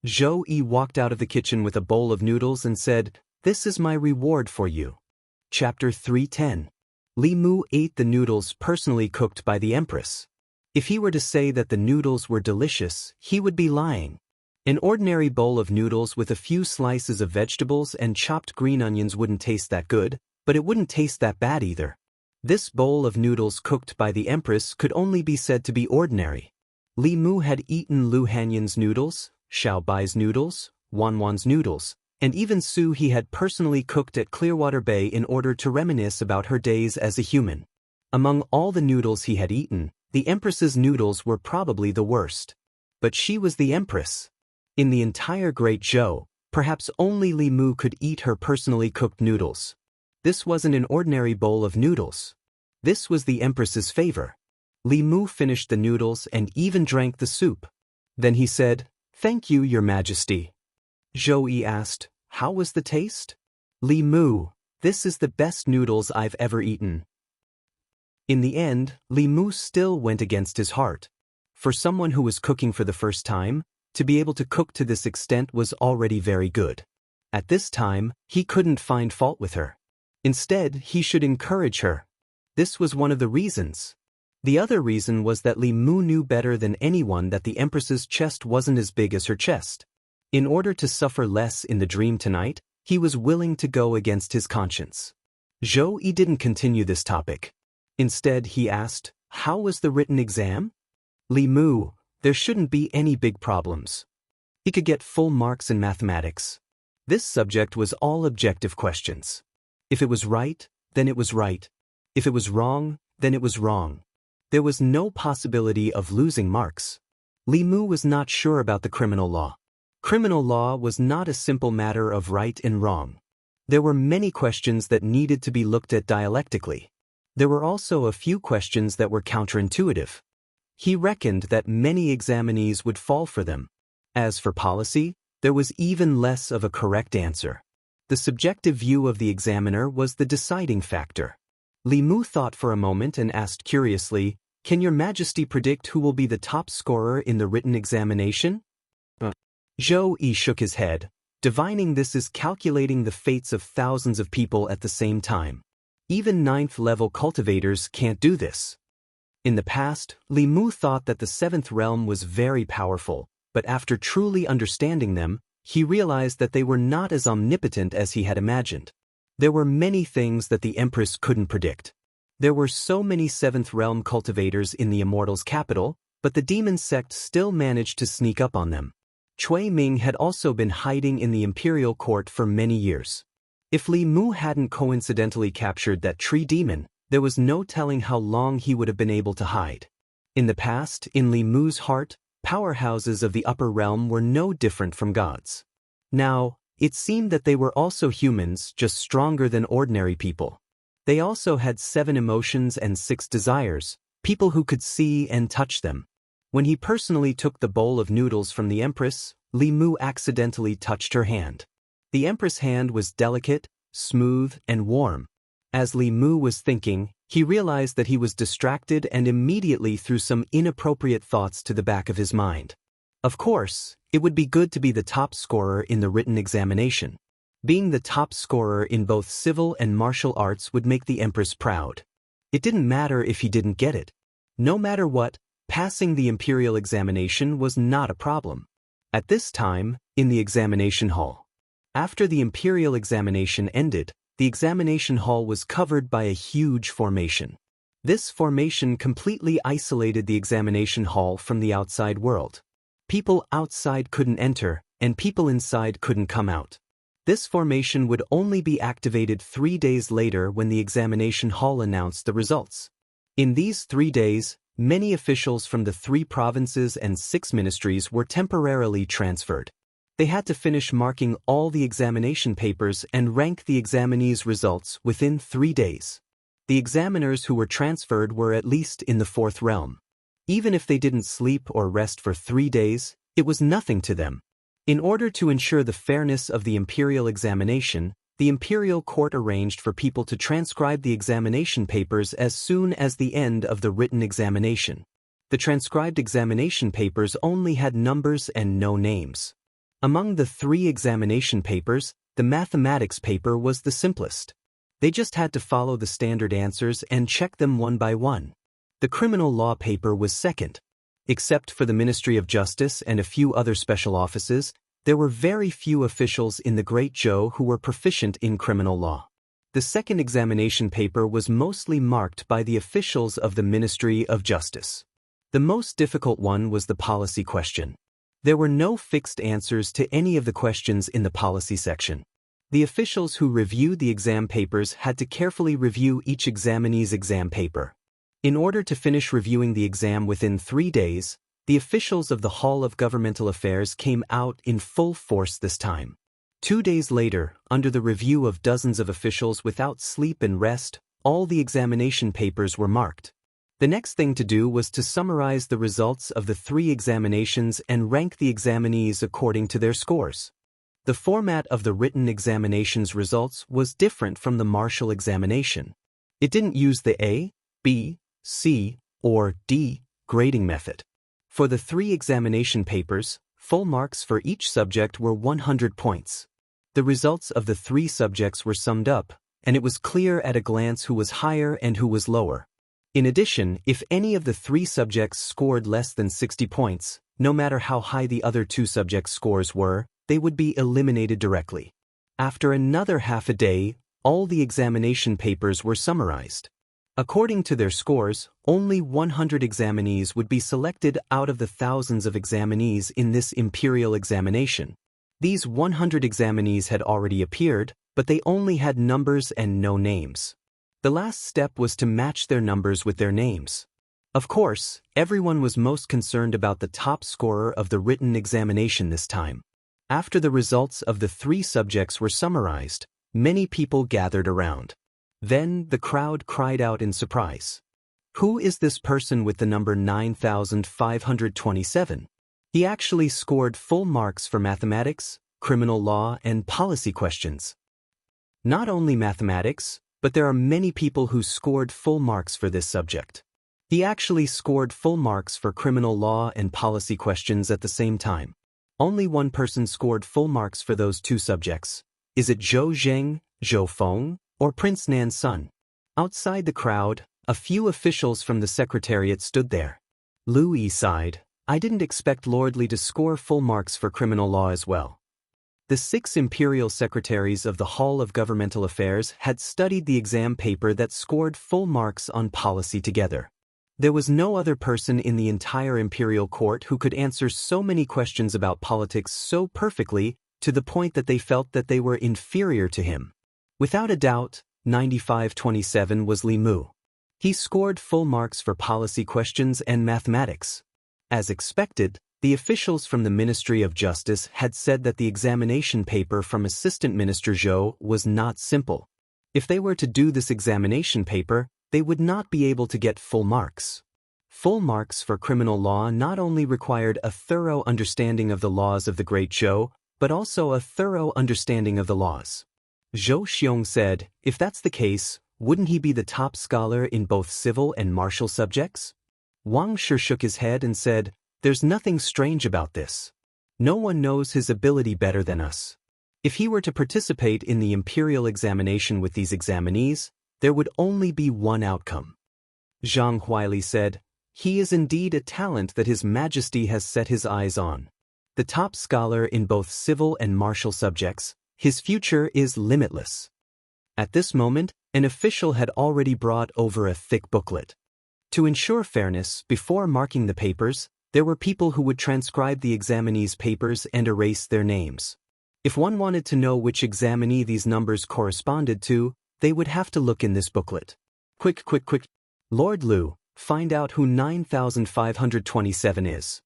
Zhou Yi walked out of the kitchen with a bowl of noodles and said, "This is my reward for you." Chapter 310. Li Mu ate the noodles personally cooked by the Empress. If he were to say that the noodles were delicious, he would be lying. An ordinary bowl of noodles with a few slices of vegetables and chopped green onions wouldn't taste that good, but it wouldn't taste that bad either. This bowl of noodles cooked by the Empress could only be said to be ordinary. Li Mu had eaten Lu Hanyan's noodles, Xiaobai's noodles, Wanwan's noodles, and even Su he had personally cooked at Clearwater Bay in order to reminisce about her days as a human. Among all the noodles he had eaten, the Empress's noodles were probably the worst. But she was the Empress. In the entire Great Zhou, perhaps only Li Mu could eat her personally cooked noodles. This wasn't an ordinary bowl of noodles. This was the Empress's favor. Li Mu finished the noodles and even drank the soup. Then he said, "Thank you, Your Majesty." Zhou Yi asked, "How was the taste?" "Li Mu, this is the best noodles I've ever eaten." In the end, Li Mu still went against his heart. For someone who was cooking for the first time, to be able to cook to this extent was already very good. At this time, he couldn't find fault with her. Instead, he should encourage her. This was one of the reasons. The other reason was that Li Mu knew better than anyone that the Empress's chest wasn't as big as her chest. In order to suffer less in the dream tonight, he was willing to go against his conscience. Zhou Yi didn't continue this topic. Instead, he asked, "How was the written exam?" "Li Mu, there shouldn't be any big problems. He could get full marks in mathematics." This subject was all objective questions. If it was right, then it was right. If it was wrong, then it was wrong. There was no possibility of losing marks. Li Mu was not sure about the criminal law. Criminal law was not a simple matter of right and wrong. There were many questions that needed to be looked at dialectically. There were also a few questions that were counterintuitive. He reckoned that many examinees would fall for them. As for policy, there was even less of a correct answer. The subjective view of the examiner was the deciding factor. Li Mu thought for a moment and asked curiously, "Can Your Majesty predict who will be the top scorer in the written examination?" Zhou Yi shook his head, divining this as calculating the fates of thousands of people at the same time. Even ninth-level cultivators can't do this. In the past, Li Mu thought that the seventh realm was very powerful, but after truly understanding them, he realized that they were not as omnipotent as he had imagined. There were many things that the Empress couldn't predict. There were so many seventh realm cultivators in the Immortal's capital, but the demon sect still managed to sneak up on them. Cui Ming had also been hiding in the imperial court for many years. If Li Mu hadn't coincidentally captured that tree demon, there was no telling how long he would have been able to hide. In the past, in Li Mu's heart, powerhouses of the upper realm were no different from gods. Now, it seemed that they were also humans, just stronger than ordinary people. They also had 7 emotions and 6 desires, people who could see and touch them. When he personally took the bowl of noodles from the Empress, Li Mu accidentally touched her hand. The Empress' hand was delicate, smooth, and warm. As Li Mu was thinking, he realized that he was distracted and immediately threw some inappropriate thoughts to the back of his mind. Of course, it would be good to be the top scorer in the written examination. Being the top scorer in both civil and martial arts would make the Empress proud. It didn't matter if he didn't get it. No matter what, passing the imperial examination was not a problem. At this time, in the examination hall. After the imperial examination ended, the examination hall was covered by a huge formation. This formation completely isolated the examination hall from the outside world. People outside couldn't enter, and people inside couldn't come out. This formation would only be activated 3 days later when the examination hall announced the results. In these 3 days, many officials from the 3 provinces and 6 ministries were temporarily transferred. They had to finish marking all the examination papers and rank the examinees' results within 3 days. The examiners who were transferred were at least in the 4th realm. Even if they didn't sleep or rest for 3 days, it was nothing to them. In order to ensure the fairness of the imperial examination, the imperial court arranged for people to transcribe the examination papers as soon as the end of the written examination. The transcribed examination papers only had numbers and no names. Among the 3 examination papers, the mathematics paper was the simplest. They just had to follow the standard answers and check them one by one. The criminal law paper was second. Except for the Ministry of Justice and a few other special offices, there were very few officials in the Great Zhou who were proficient in criminal law. The second examination paper was mostly marked by the officials of the Ministry of Justice. The most difficult one was the policy question. There were no fixed answers to any of the questions in the policy section. The officials who reviewed the exam papers had to carefully review each examinee's exam paper. In order to finish reviewing the exam within 3 days, the officials of the Hall of Governmental Affairs came out in full force this time. 2 days later, under the review of dozens of officials without sleep and rest, all the examination papers were marked. The next thing to do was to summarize the results of the 3 examinations and rank the examinees according to their scores. The format of the written examination's results was different from the martial examination. It didn't use the A, B, C, or D grading method. For the 3 examination papers, full marks for each subject were 100 points. The results of the 3 subjects were summed up, and it was clear at a glance who was higher and who was lower. In addition, if any of the 3 subjects scored less than 60 points, no matter how high the other 2 subjects' scores were, they would be eliminated directly. After another half a day, all the examination papers were summarized. According to their scores, only 100 examinees would be selected out of the thousands of examinees in this imperial examination. These 100 examinees had already appeared, but they only had numbers and no names. The last step was to match their numbers with their names. Of course, everyone was most concerned about the top scorer of the written examination this time. After the results of the 3 subjects were summarized, many people gathered around. Then the crowd cried out in surprise. "Who is this person with the number 9527? He actually scored full marks for mathematics, criminal law, and policy questions." Not only mathematics, but there are many people who scored full marks for this subject. He actually scored full marks for criminal law and policy questions at the same time. Only one person scored full marks for those 2 subjects. Is it Zhou Zheng, Zhou Feng, or Prince Nan's son? Outside the crowd, a few officials from the secretariat stood there. Lu Yi sighed. "I didn't expect Lord Li to score full marks for criminal law as well." The 6 imperial secretaries of the Hall of Governmental Affairs had studied the exam paper that scored full marks on policy together. There was no other person in the entire imperial court who could answer so many questions about politics so perfectly, to the point that they felt that they were inferior to him. Without a doubt, 9527 was Li Mu. He scored full marks for policy questions and mathematics. As expected, the officials from the Ministry of Justice had said that the examination paper from Assistant Minister Zhou was not simple. If they were to do this examination paper, they would not be able to get full marks. Full marks for criminal law not only required a thorough understanding of the laws of the Great Zhou, but also a thorough understanding of the laws. Zhou Xiong said, "If that's the case, wouldn't he be the top scholar in both civil and martial subjects?" Wang Shi shook his head and said, "There's nothing strange about this. No one knows his ability better than us. If he were to participate in the imperial examination with these examinees, there would only be one outcome." Zhang Huaili said, "He is indeed a talent that His Majesty has set his eyes on. The top scholar in both civil and martial subjects, his future is limitless." At this moment, an official had already brought over a thick booklet. To ensure fairness, before marking the papers, there were people who would transcribe the examinees' papers and erase their names. If one wanted to know which examinee these numbers corresponded to, they would have to look in this booklet. Quick. Lord Lu, find out who 9527 is.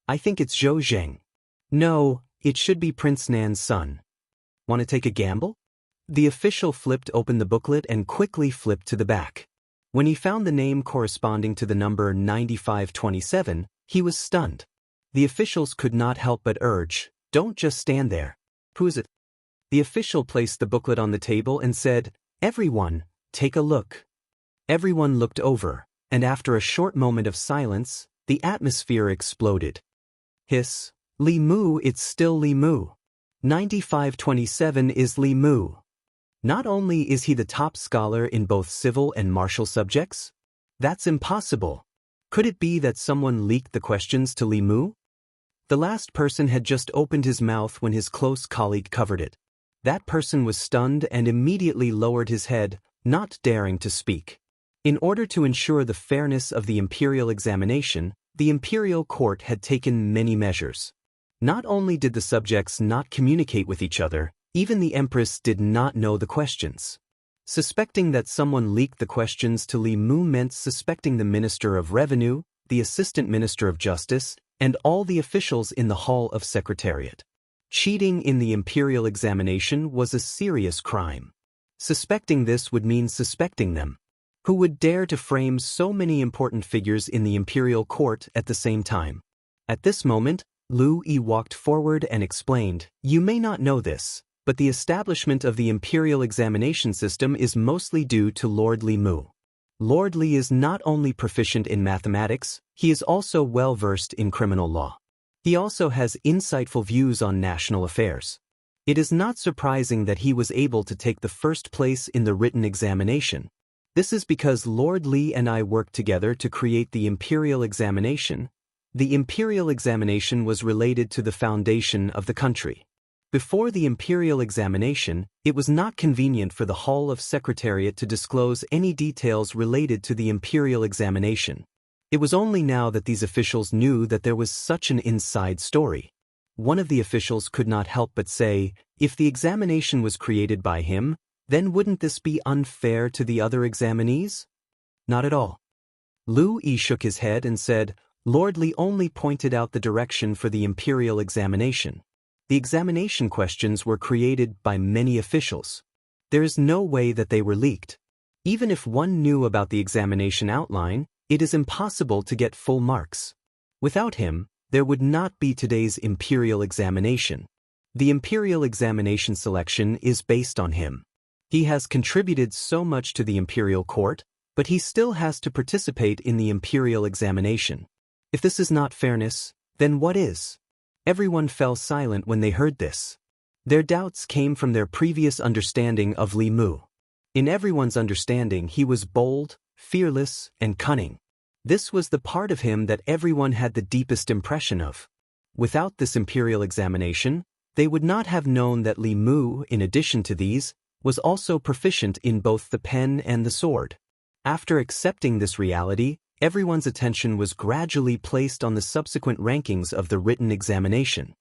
I think it's Zhou Zheng. No, it should be Prince Nan's son. Want to take a gamble? The official flipped open the booklet and quickly flipped to the back. When he found the name corresponding to the number 9527, he was stunned. The officials could not help but urge, "Don't just stand there. Who is it?" The official placed the booklet on the table and said, "Everyone, take a look." Everyone looked over, and after a short moment of silence, the atmosphere exploded. Hiss, "Li Mu, it's still Li Mu. 9527 is Li Mu. Not only is he the top scholar in both civil and martial subjects? That's impossible. Could it be that someone leaked the questions to Li Mu?" The last person had just opened his mouth when his close colleague covered it. That person was stunned and immediately lowered his head, not daring to speak. In order to ensure the fairness of the imperial examination, The imperial court had taken many measures. Not only did the subjects not communicate with each other, even the empress did not know the questions. Suspecting that someone leaked the questions to Li Mu meant suspecting the Minister of Revenue, the Assistant Minister of Justice, and all the officials in the Hall of Secretariat. Cheating in the imperial examination was a serious crime. Suspecting this would mean suspecting them. Who would dare to frame so many important figures in the imperial court at the same time? At this moment, Lu Yi walked forward and explained, "You may not know this, but the establishment of the imperial examination system is mostly due to Lord Li Mu. Lord Li is not only proficient in mathematics, he is also well-versed in criminal law. He also has insightful views on national affairs. It is not surprising that he was able to take the first place in the written examination. This is because Lord Li and I worked together to create the imperial examination. The imperial examination was related to the foundation of the country. Before the imperial examination, it was not convenient for the Hall of Secretariat to disclose any details related to the imperial examination. It was only now that these officials knew that there was such an inside story. One of the officials could not help but say, if the examination was created by him, then wouldn't this be unfair to the other examinees? Not at all. Lu Yi shook his head and said, Lord Li only pointed out the direction for the imperial examination. The examination questions were created by many officials. There is no way that they were leaked. Even if one knew about the examination outline, it is impossible to get full marks. Without him, there would not be today's imperial examination. The imperial examination selection is based on him. He has contributed so much to the imperial court, but he still has to participate in the imperial examination. If this is not fairness, then what is? Everyone fell silent when they heard this. Their doubts came from their previous understanding of Li Mu. In everyone's understanding, he was bold, fearless, and cunning. This was the part of him that everyone had the deepest impression of. Without this imperial examination, they would not have known that Li Mu, in addition to these, was also proficient in both the pen and the sword. After accepting this reality, everyone's attention was gradually placed on the subsequent rankings of the written examination.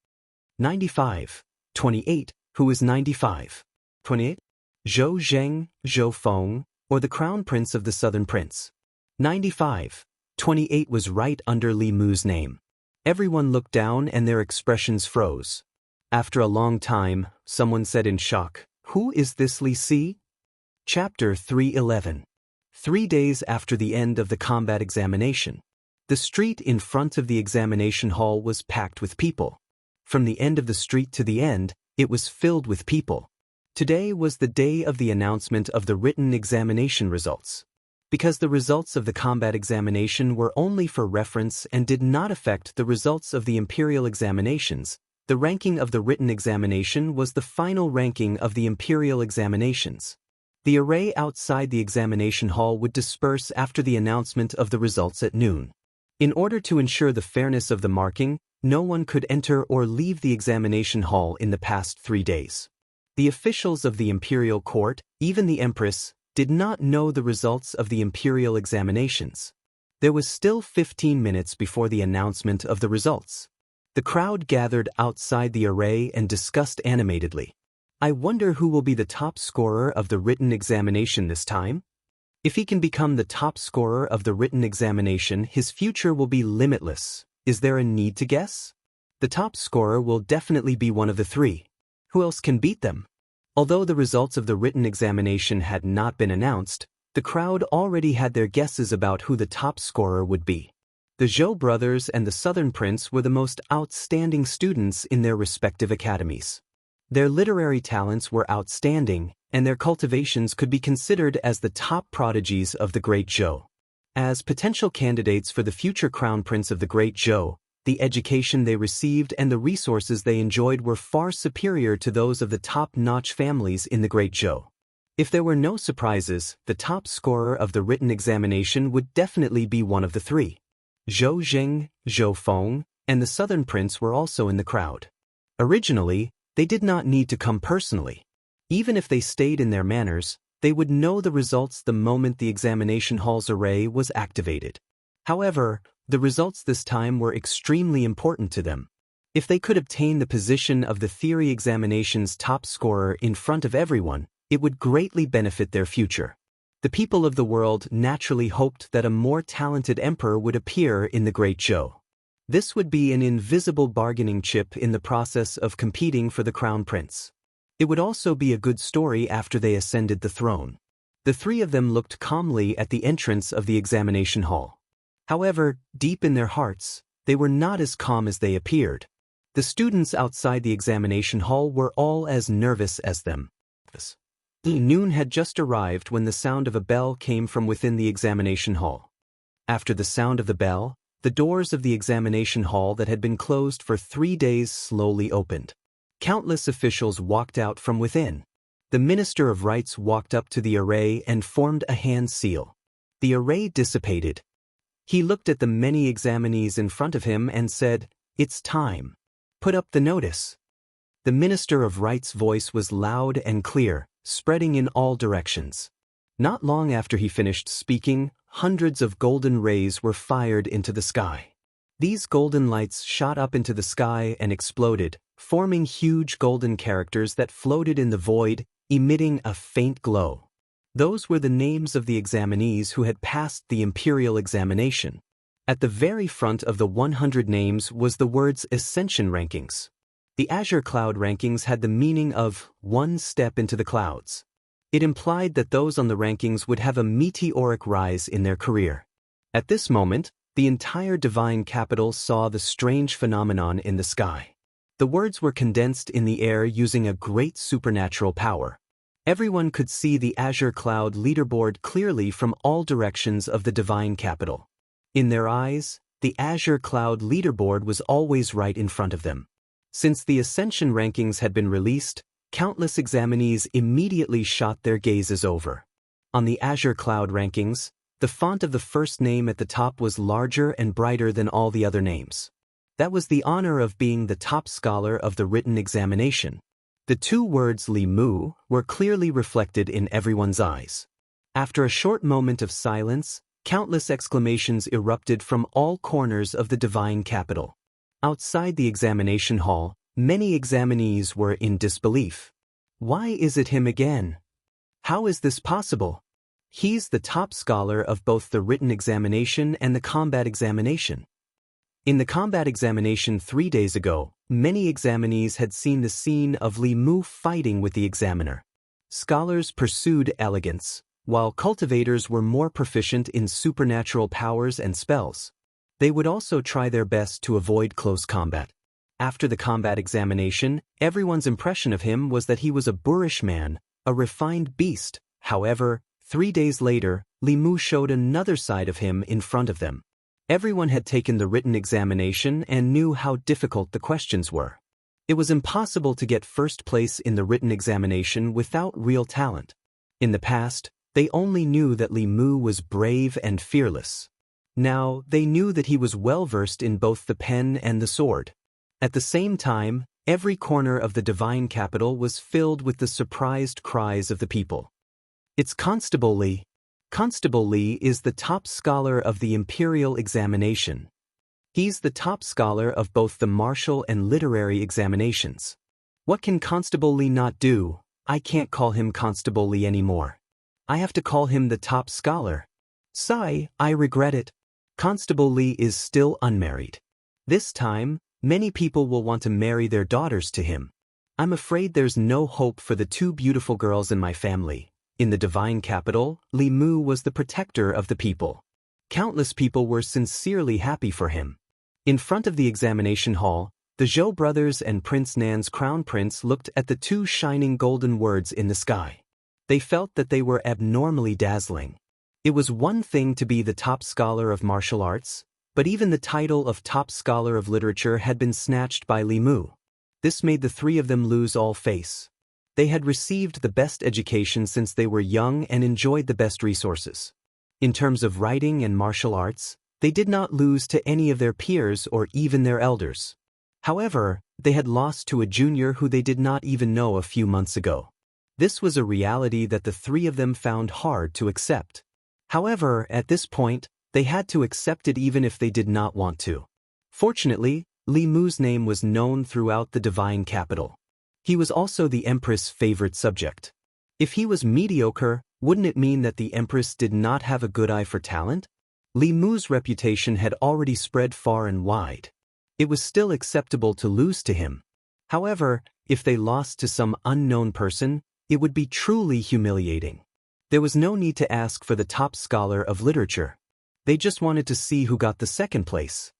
95. 28. Who is 95? 28. Zhou Zheng, Zhou Feng, or the Crown Prince of the Southern Prince. 95. 28 was right under Li Mu's name. Everyone looked down and their expressions froze. After a long time, someone said in shock, "Who is this Li Si?" Chapter 311. 3 days after the end of the combat examination, the street in front of the examination hall was packed with people. From the end of the street to the end, it was filled with people. Today was the day of the announcement of the written examination results. Because the results of the combat examination were only for reference and did not affect the results of the imperial examinations, the ranking of the written examination was the final ranking of the imperial examinations. The array outside the examination hall would disperse after the announcement of the results at noon. In order to ensure the fairness of the marking, no one could enter or leave the examination hall in the past 3 days. The officials of the imperial court, even the empress, did not know the results of the imperial examinations. There was still 15 minutes before the announcement of the results. The crowd gathered outside the array and discussed animatedly. I wonder who will be the top scorer of the written examination this time? If he can become the top scorer of the written examination, his future will be limitless. Is there a need to guess? The top scorer will definitely be one of the three. Who else can beat them? Although the results of the written examination had not been announced, the crowd already had their guesses about who the top scorer would be. The Zhou brothers and the Southern Prince were the most outstanding students in their respective academies. Their literary talents were outstanding, and their cultivations could be considered as the top prodigies of the Great Zhou. As potential candidates for the future Crown Prince of the Great Zhou, the education they received and the resources they enjoyed were far superior to those of the top-notch families in the Great Zhou. If there were no surprises, the top scorer of the written examination would definitely be one of the three. Zhou Zheng, Zhou Feng, and the Southern Prince were also in the crowd. Originally, they did not need to come personally. Even if they stayed in their manners, they would know the results the moment the examination hall's array was activated. However, The results this time were extremely important to them. If they could obtain the position of the theory examination's top scorer in front of everyone, it would greatly benefit their future. The people of the world naturally hoped that a more talented emperor would appear in the Great Zhou. This would be an invisible bargaining chip in the process of competing for the crown prince. It would also be a good story after they ascended the throne. The three of them looked calmly at the entrance of the examination hall. However, deep in their hearts, they were not as calm as they appeared. The students outside the examination hall were all as nervous as them. Noon had just arrived when the sound of a bell came from within the examination hall. After the sound of the bell, the doors of the examination hall that had been closed for 3 days slowly opened. Countless officials walked out from within. The Minister of Rites walked up to the array and formed a hand seal. The array dissipated. He looked at the many examinees in front of him and said, "It's time. Put up the notice." The Minister of Rites' voice was loud and clear, spreading in all directions. Not long after he finished speaking, hundreds of golden rays were fired into the sky. These golden lights shot up into the sky and exploded, forming huge golden characters that floated in the void, emitting a faint glow. Those were the names of the examinees who had passed the imperial examination. At the very front of the 100 names was the words Ascension Rankings. The Azure Cloud rankings had the meaning of one step into the clouds. It implied that those on the rankings would have a meteoric rise in their career. At this moment, the entire divine capital saw the strange phenomenon in the sky. The words were condensed in the air using a great supernatural power. Everyone could see the Azure Cloud leaderboard clearly from all directions of the divine capital. In their eyes, the Azure Cloud leaderboard was always right in front of them. Since the Ascension rankings had been released, countless examinees immediately shot their gazes over. On the Azure Cloud rankings, the font of the first name at the top was larger and brighter than all the other names. That was the honor of being the top scholar of the written examination. The two words Li Mu were clearly reflected in everyone's eyes. After a short moment of silence, countless exclamations erupted from all corners of the divine capital. Outside the examination hall, many examinees were in disbelief. Why is it him again? How is this possible? He's the top scholar of both the written examination and the combat examination. In the combat examination 3 days ago, many examinees had seen the scene of Li Mu fighting with the examiner. Scholars pursued elegance, while cultivators were more proficient in supernatural powers and spells. They would also try their best to avoid close combat. After the combat examination, everyone's impression of him was that he was a boorish man, a refined beast. However, 3 days later, Li Mu showed another side of him in front of them. Everyone had taken the written examination and knew how difficult the questions were. It was impossible to get first place in the written examination without real talent. In the past, they only knew that Li Mu was brave and fearless. Now, they knew that he was well-versed in both the pen and the sword. At the same time, every corner of the divine capital was filled with the surprised cries of the people. "It's Constable Li." Constable Li is the top scholar of the imperial examination. He's the top scholar of both the martial and literary examinations. What can Constable Li not do? I can't call him Constable Li anymore. I have to call him the top scholar. Sigh, I regret it. Constable Li is still unmarried. This time, many people will want to marry their daughters to him. I'm afraid there's no hope for the 2 beautiful girls in my family. In the divine capital, Li Mu was the protector of the people. Countless people were sincerely happy for him. In front of the examination hall, the Zhou brothers and Prince Nan's crown prince looked at the 2 shining golden words in the sky. They felt that they were abnormally dazzling. It was one thing to be the top scholar of martial arts, but even the title of top scholar of literature had been snatched by Li Mu. This made the 3 of them lose all face. They had received the best education since they were young and enjoyed the best resources. In terms of writing and martial arts, they did not lose to any of their peers or even their elders. However, they had lost to a junior who they did not even know a few months ago. This was a reality that the 3 of them found hard to accept. However, at this point, They had to accept it even if they did not want to. Fortunately, Li Mu's name was known throughout the divine capital. He was also the Empress' favorite subject. If he was mediocre, wouldn't it mean that the Empress did not have a good eye for talent? Li Mu's reputation had already spread far and wide. It was still acceptable to lose to him. However, if they lost to some unknown person, it would be truly humiliating. There was no need to ask for the top scholar of literature. They just wanted to see who got the second place.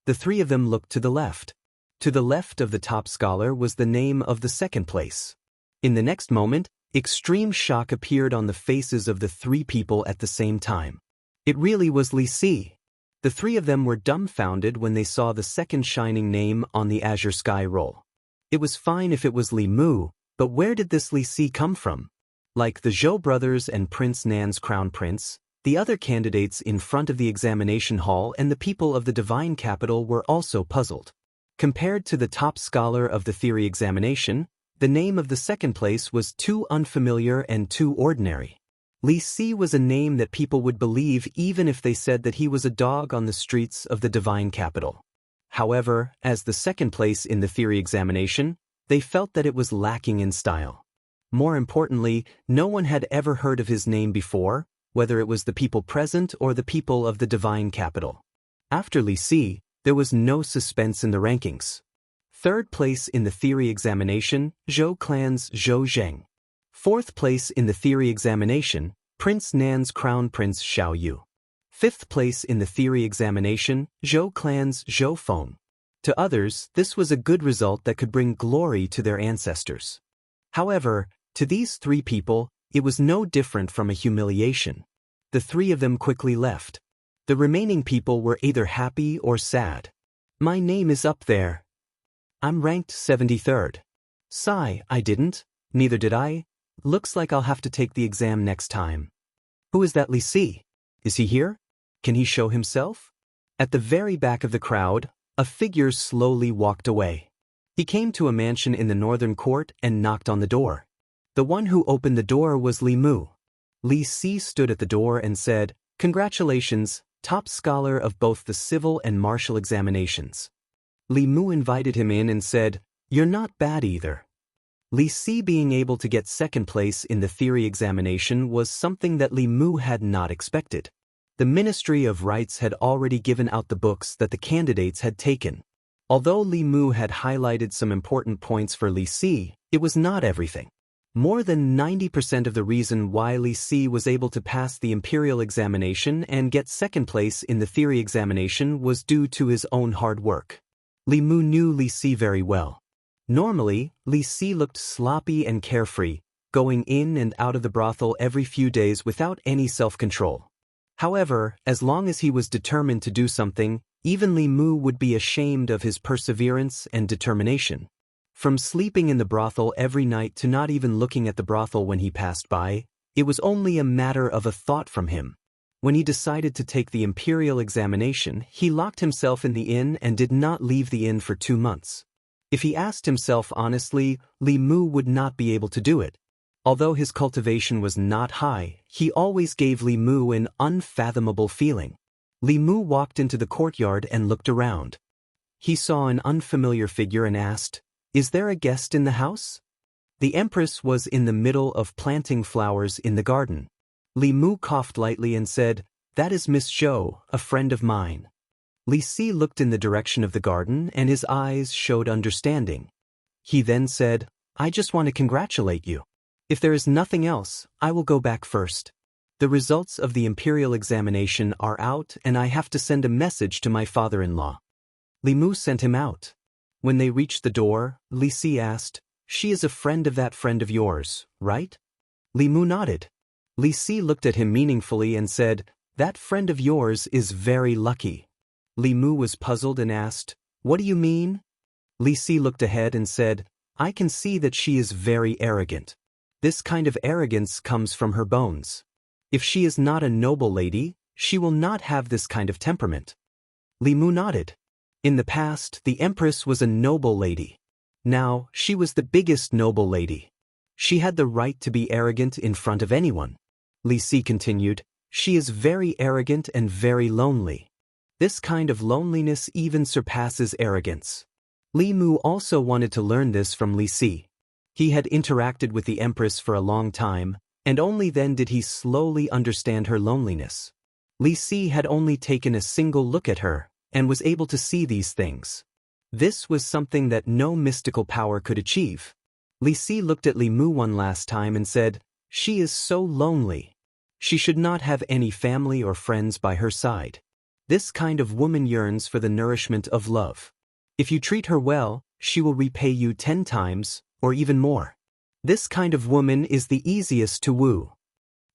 The three of them looked to the left. To the left of the top scholar was the name of the second place. In the next moment, extreme shock appeared on the faces of the three people at the same time. It really was Li Si. The three of them were dumbfounded when they saw the second shining name on the azure sky roll. It was fine if it was Li Mu, but where did this Li Si come from? Like the Zhou brothers and Prince Nan's crown prince, the other candidates in front of the examination hall and the people of the divine capital were also puzzled. Compared to the top scholar of the theory examination, the name of the second place was too unfamiliar and too ordinary. Li Si was a name that people would believe even if they said that he was a dog on the streets of the divine capital. However, as the second place in the theory examination, they felt that it was lacking in style. More importantly, no one had ever heard of his name before, whether it was the people present or the people of the divine capital. After Li Si, there was no suspense in the rankings. Third place in the theory examination, Zhou clan's Zhou Zheng. Fourth place in the theory examination, Prince Nan's crown prince Xiao Yu. Fifth place in the theory examination, Zhou clan's Zhou Feng. To others, this was a good result that could bring glory to their ancestors. However, to these three people, it was no different from a humiliation. The three of them quickly left. The remaining people were either happy or sad. My name is up there. I'm ranked 73rd. Sigh, I didn't. Neither did I. Looks like I'll have to take the exam next time. Who is that Li Si? Is he here? Can he show himself? At the very back of the crowd, a figure slowly walked away. He came to a mansion in the northern court and knocked on the door. The one who opened the door was Li Mu. Li Si stood at the door and said, "Congratulations, top scholar of both the civil and martial examinations." Li Mu invited him in and said, "You're not bad either." Li Si being able to get second place in the theory examination was something that Li Mu had not expected. The Ministry of Rites had already given out the books that the candidates had taken. Although Li Mu had highlighted some important points for Li Si, it was not everything. More than 90% of the reason why Li Si was able to pass the imperial examination and get second place in the theory examination was due to his own hard work. Li Mu knew Li Si very well. Normally, Li Si looked sloppy and carefree, going in and out of the brothel every few days without any self-control. However, as long as he was determined to do something, even Li Mu would be ashamed of his perseverance and determination. From sleeping in the brothel every night to not even looking at the brothel when he passed by, it was only a matter of a thought from him. When he decided to take the imperial examination, he locked himself in the inn and did not leave the inn for 2 months. If he asked himself honestly, Li Mu would not be able to do it. Although his cultivation was not high, he always gave Li Mu an unfathomable feeling. Li Mu walked into the courtyard and looked around. He saw an unfamiliar figure and asked, "Is there a guest in the house?" The Empress was in the middle of planting flowers in the garden. Li Mu coughed lightly and said, "That is Miss Zhou, a friend of mine." Li Si looked in the direction of the garden and his eyes showed understanding. He then said, "I just want to congratulate you. If there is nothing else, I will go back first. The results of the imperial examination are out and I have to send a message to my father-in-law." Li Mu sent him out. When they reached the door, Li Si asked, "She is a friend of that friend of yours, right?" Li Mu nodded. Li Si looked at him meaningfully and said, "That friend of yours is very lucky." Li Mu was puzzled and asked, "What do you mean?" Li Si looked ahead and said, "I can see that she is very arrogant. This kind of arrogance comes from her bones. If she is not a noble lady, she will not have this kind of temperament." Li Mu nodded. In the past, the Empress was a noble lady. Now, she was the biggest noble lady. She had the right to be arrogant in front of anyone. Li Si continued, She is very arrogant and very lonely. This kind of loneliness even surpasses arrogance. Li Mu also wanted to learn this from Li Si. He had interacted with the Empress for a long time, and only then did he slowly understand her loneliness. Li Si had only taken a single look at her, and was able to see these things. This was something that no mystical power could achieve. Li Si looked at Li Mu one last time and said, "She is so lonely. She should not have any family or friends by her side. This kind of woman yearns for the nourishment of love. If you treat her well, she will repay you 10 times, or even more. This kind of woman is the easiest to woo."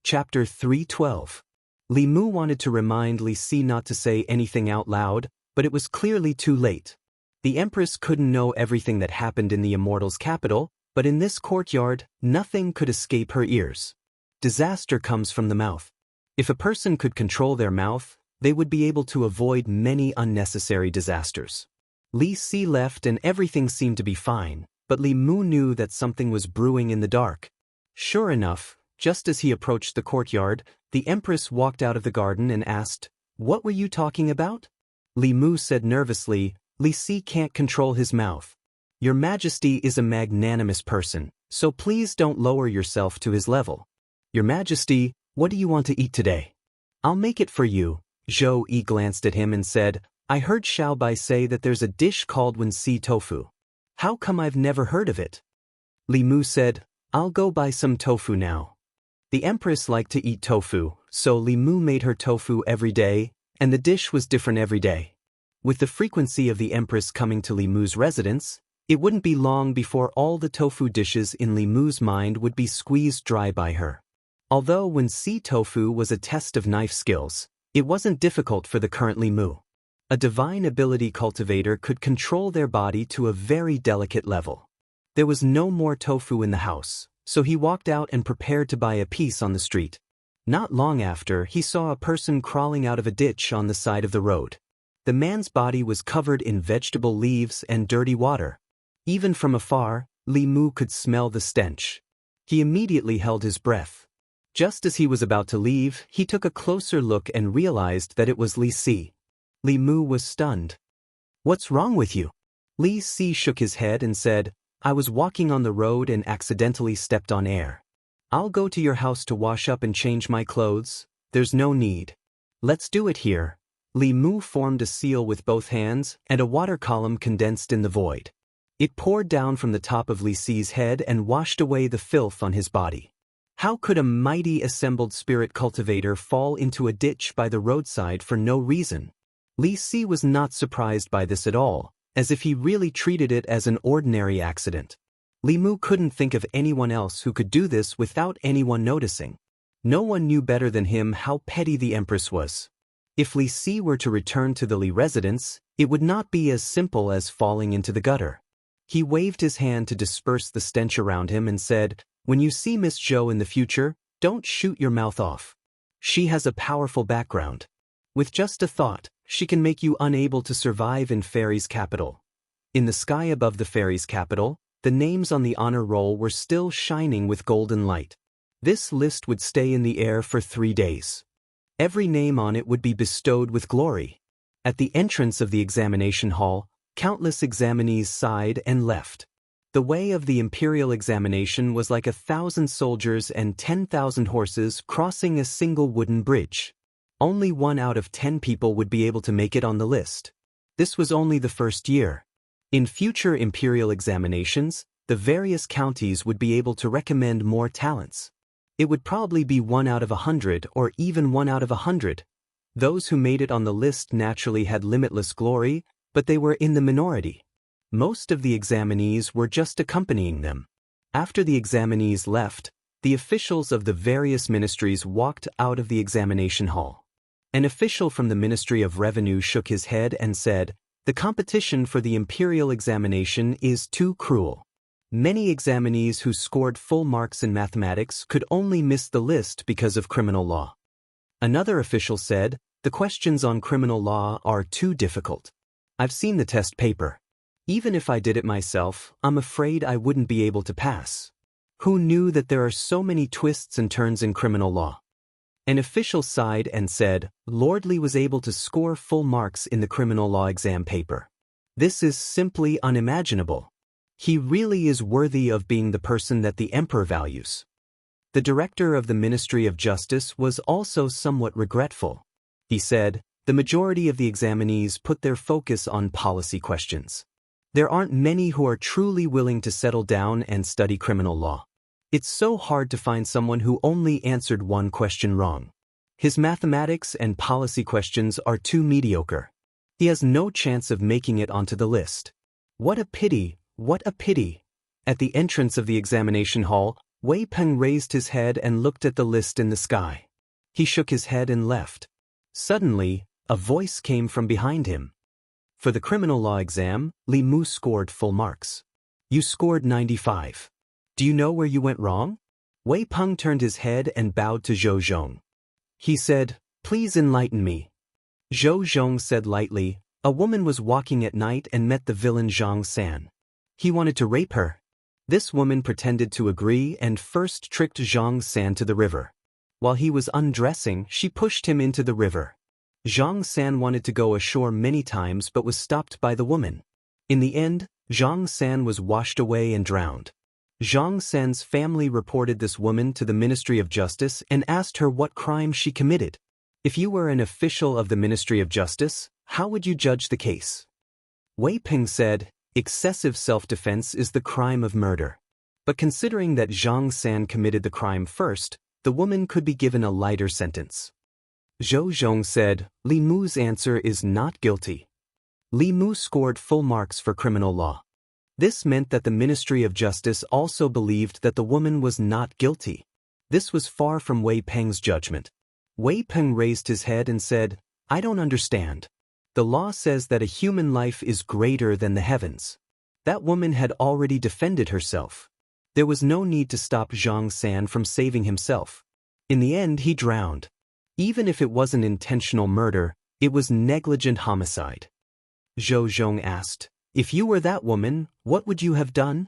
Chapter 3:12. Li Mu wanted to remind Li Si not to say anything out loud, but it was clearly too late. The Empress couldn't know everything that happened in the Immortal's capital, but in this courtyard, nothing could escape her ears. Disaster comes from the mouth. If a person could control their mouth, they would be able to avoid many unnecessary disasters. Li Si left and everything seemed to be fine, but Li Mu knew that something was brewing in the dark. Sure enough, just as he approached the courtyard, the Empress walked out of the garden and asked, "What were you talking about?" Li Mu said nervously, "Li Si can't control his mouth. Your Majesty is a magnanimous person, so please don't lower yourself to his level. Your Majesty, what do you want to eat today? I'll make it for you." Zhou Yi glanced at him and said, "I heard Xiao Bai say that there's a dish called Wuxia tofu. How come I've never heard of it?" Li Mu said, "I'll go buy some tofu now." The Empress liked to eat tofu, so Li Mu made her tofu every day, and the dish was different every day. With the frequency of the Empress coming to Li Mu's residence, it wouldn't be long before all the tofu dishes in Li Mu's mind would be squeezed dry by her. Although Wuxia tofu was a test of knife skills, it wasn't difficult for the current Li Mu. A divine ability cultivator could control their body to a very delicate level. There was no more tofu in the house, so he walked out and prepared to buy a piece on the street. Not long after, he saw a person crawling out of a ditch on the side of the road. The man's body was covered in vegetable leaves and dirty water. Even from afar, Li Mu could smell the stench. He immediately held his breath. Just as he was about to leave, he took a closer look and realized that it was Li Si. Li Mu was stunned. "What's wrong with you?" Li Si shook his head and said, "I was walking on the road and accidentally stepped on air. I'll go to your house to wash up and change my clothes. There's no need." "Let's do it here." Li Mu formed a seal with both hands, and a water column condensed in the void. It poured down from the top of Li Si's head and washed away the filth on his body. How could a mighty assembled spirit cultivator fall into a ditch by the roadside for no reason? Li Si was not surprised by this at all, as if he really treated it as an ordinary accident. Li Mu couldn't think of anyone else who could do this without anyone noticing. No one knew better than him how petty the Empress was. If Li Si were to return to the Li residence, it would not be as simple as falling into the gutter. He waved his hand to disperse the stench around him and said, "When you see Miss Zhou in the future, don't shoot your mouth off. She has a powerful background. With just a thought, she can make you unable to survive in Fairy's capital." In the sky above the Fairy's capital, the names on the honor roll were still shining with golden light. This list would stay in the air for 3 days. Every name on it would be bestowed with glory. At the entrance of the examination hall, countless examinees sighed and left. The way of the imperial examination was like 1,000 soldiers and 10,000 horses crossing a single wooden bridge. Only 1 out of 10 people would be able to make it on the list. This was only the first year. In future imperial examinations, the various counties would be able to recommend more talents. It would probably be 1 out of 100 or even 1 out of 100. Those who made it on the list naturally had limitless glory, but they were in the minority. Most of the examinees were just accompanying them. After the examinees left, the officials of the various ministries walked out of the examination hall. An official from the Ministry of Revenue shook his head and said, "The competition for the imperial examination is too cruel. Many examinees who scored full marks in mathematics could only miss the list because of criminal law." Another official said, "The questions on criminal law are too difficult. I've seen the test paper. Even if I did it myself, I'm afraid I wouldn't be able to pass. Who knew that there are so many twists and turns in criminal law?" An official sighed and said, Lord Li was able to score full marks in the criminal law exam paper. This is simply unimaginable. He really is worthy of being the person that the emperor values. The director of the Ministry of Justice was also somewhat regretful. He said, the majority of the examinees put their focus on policy questions. There aren't many who are truly willing to settle down and study criminal law. It's so hard to find someone who only answered one question wrong. His mathematics and policy questions are too mediocre. He has no chance of making it onto the list. What a pity, what a pity. At the entrance of the examination hall, Wei Peng raised his head and looked at the list in the sky. He shook his head and left. Suddenly, a voice came from behind him. For the criminal law exam, Li Mu scored full marks. You scored 95. Do you know where you went wrong? Wei Peng turned his head and bowed to Zhou Zhong. He said, please enlighten me. Zhou Zhong said lightly, a woman was walking at night and met the villain Zhang San. He wanted to rape her. This woman pretended to agree and first tricked Zhang San to the river. While he was undressing, she pushed him into the river. Zhang San wanted to go ashore many times but was stopped by the woman. In the end, Zhang San was washed away and drowned. Zhang San's family reported this woman to the Ministry of Justice and asked her what crime she committed. If you were an official of the Ministry of Justice, how would you judge the case? Wei Peng said, excessive self-defense is the crime of murder. But considering that Zhang San committed the crime first, the woman could be given a lighter sentence. Zhou Zhong said, Li Mu's answer is not guilty. Li Mu scored full marks for criminal law. This meant that the Ministry of Justice also believed that the woman was not guilty. This was far from Wei Peng's judgment. Wei Peng raised his head and said, I don't understand. The law says that a human life is greater than the heavens. That woman had already defended herself. There was no need to stop Zhang San from saving himself. In the end, he drowned. Even if it wasn't intentional murder, it was negligent homicide. Zhou Zhong asked, if you were that woman, what would you have done?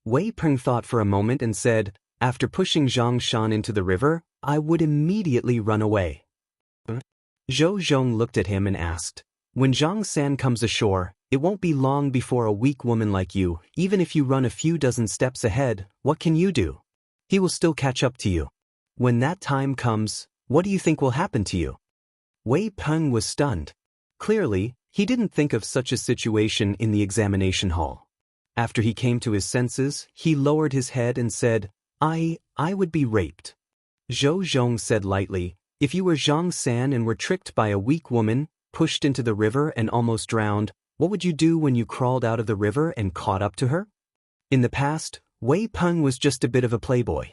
Wei Peng thought for a moment and said, after pushing Zhang Shan into the river, I would immediately run away. Zhou Zhong looked at him and asked, when Zhang San comes ashore, it won't be long before a weak woman like you, even if you run a few dozen steps ahead, what can you do? He will still catch up to you. When that time comes, what do you think will happen to you? Wei Peng was stunned. Clearly, he didn't think of such a situation in the examination hall. After he came to his senses, he lowered his head and said, I would be raped. Zhou Zhong said lightly, if you were Zhang San and were tricked by a weak woman, pushed into the river and almost drowned, what would you do when you crawled out of the river and caught up to her? In the past, Wei Peng was just a bit of a playboy.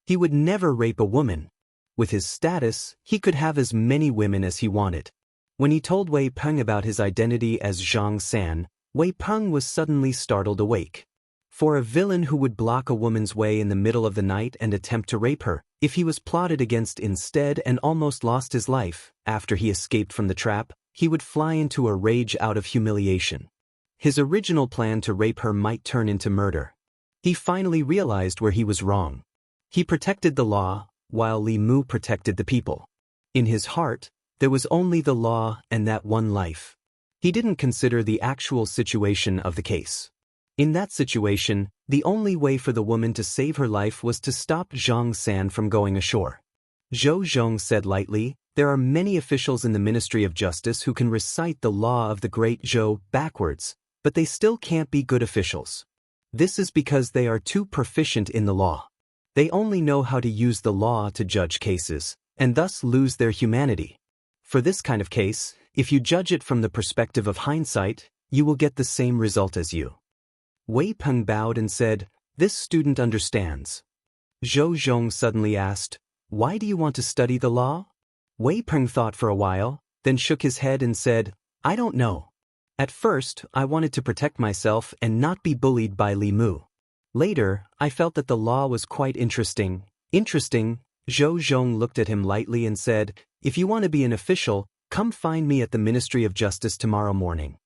He would never rape a woman. With his status, he could have as many women as he wanted. When he told Wei Peng about his identity as Zhang San, Wei Peng was suddenly startled awake. For a villain who would block a woman's way in the middle of the night and attempt to rape her, if he was plotted against instead and almost lost his life, after he escaped from the trap, he would fly into a rage out of humiliation. His original plan to rape her might turn into murder. He finally realized where he was wrong. He protected the law, while Li Mu protected the people. In his heart, there was only the law and that one life. He didn't consider the actual situation of the case. In that situation, the only way for the woman to save her life was to stop Zhang San from going ashore. Zhou Zhong said lightly, there are many officials in the Ministry of Justice who can recite the law of the Great Zhou backwards, but they still can't be good officials. This is because they are too proficient in the law. They only know how to use the law to judge cases, and thus lose their humanity. For this kind of case, if you judge it from the perspective of hindsight, you will get the same result as you. Wei Peng bowed and said, this student understands. Zhou Zhong suddenly asked, why do you want to study the law? Wei Peng thought for a while, then shook his head and said, I don't know. At first, I wanted to protect myself and not be bullied by Li Mu. Later, I felt that the law was quite interesting. Interesting? Zhou Zhong looked at him lightly and said, if you want to be an official, come find me at the Ministry of Justice tomorrow morning.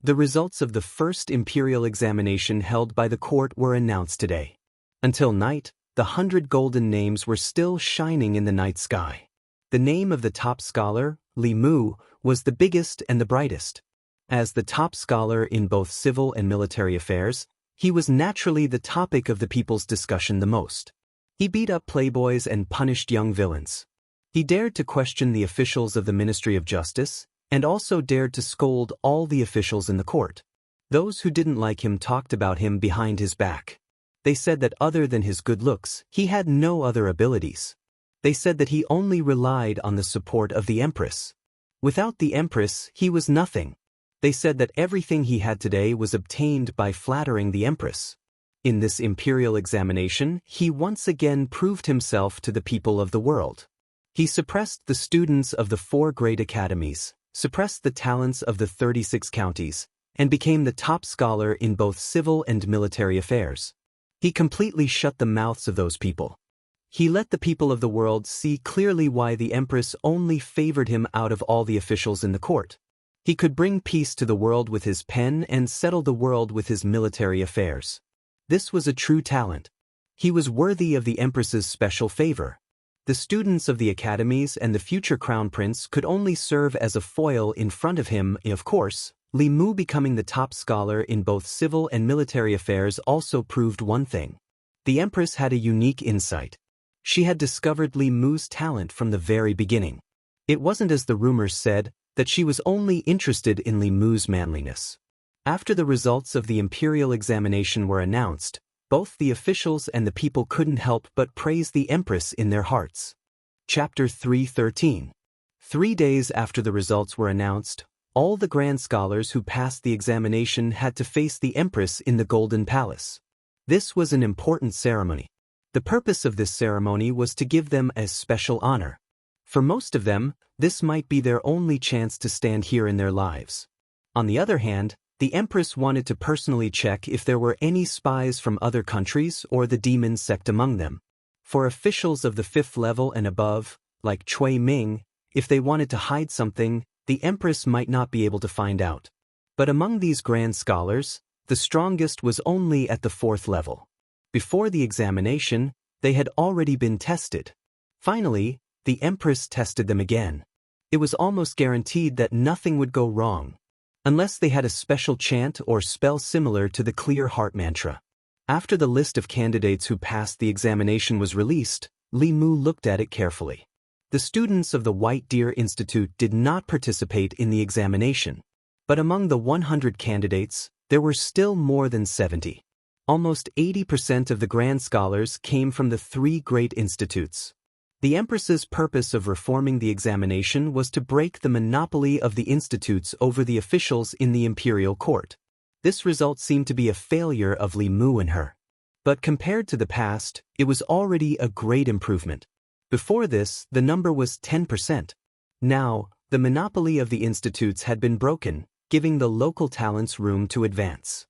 The results of the first imperial examination held by the court were announced today. Until night, the 100 golden names were still shining in the night sky. The name of the top scholar, Li Mu, was the biggest and the brightest. As the top scholar in both civil and military affairs, he was naturally the topic of the people's discussion the most. He beat up playboys and punished young villains. He dared to question the officials of the Ministry of Justice, and also dared to scold all the officials in the court. Those who didn't like him talked about him behind his back. They said that other than his good looks, he had no other abilities. They said that he only relied on the support of the Empress. Without the Empress, he was nothing. They said that everything he had today was obtained by flattering the Empress. In this imperial examination, he once again proved himself to the people of the world. He suppressed the students of the 4 great academies, suppressed the talents of the 36 counties, and became the top scholar in both civil and military affairs. He completely shut the mouths of those people. He let the people of the world see clearly why the Empress only favored him out of all the officials in the court. He could bring peace to the world with his pen and settle the world with his military affairs. This was a true talent. He was worthy of the Empress's special favor. The students of the academies and the future crown prince could only serve as a foil in front of him. Of course, Li Mu becoming the top scholar in both civil and military affairs also proved one thing. The Empress had a unique insight. She had discovered Li Mu's talent from the very beginning. It wasn't as the rumors said, that she was only interested in Li Mu's manliness. After the results of the imperial examination were announced, both the officials and the people couldn't help but praise the Empress in their hearts. Chapter 3:13. 3 days after the results were announced, all the grand scholars who passed the examination had to face the Empress in the Golden Palace. This was an important ceremony. The purpose of this ceremony was to give them a special honor. For most of them, this might be their only chance to stand here in their lives. On the other hand, the Empress wanted to personally check if there were any spies from other countries or the demon sect among them. For officials of the 5th level and above, like Cui Ming, if they wanted to hide something, the Empress might not be able to find out. But among these grand scholars, the strongest was only at the 4th level. Before the examination, they had already been tested. Finally, the Empress tested them again. It was almost guaranteed that nothing would go wrong, unless they had a special chant or spell similar to the Clear Heart mantra. After the list of candidates who passed the examination was released, Li Mu looked at it carefully. The students of the White Deer Institute did not participate in the examination, but among the 100 candidates, there were still more than 70. Almost 80% of the grand scholars came from the 3 great institutes. The Empress's purpose of reforming the examination was to break the monopoly of the institutes over the officials in the imperial court. This result seemed to be a failure of Li Mu and her. But compared to the past, it was already a great improvement. Before this, the number was 10%. Now, the monopoly of the institutes had been broken, giving the local talents room to advance.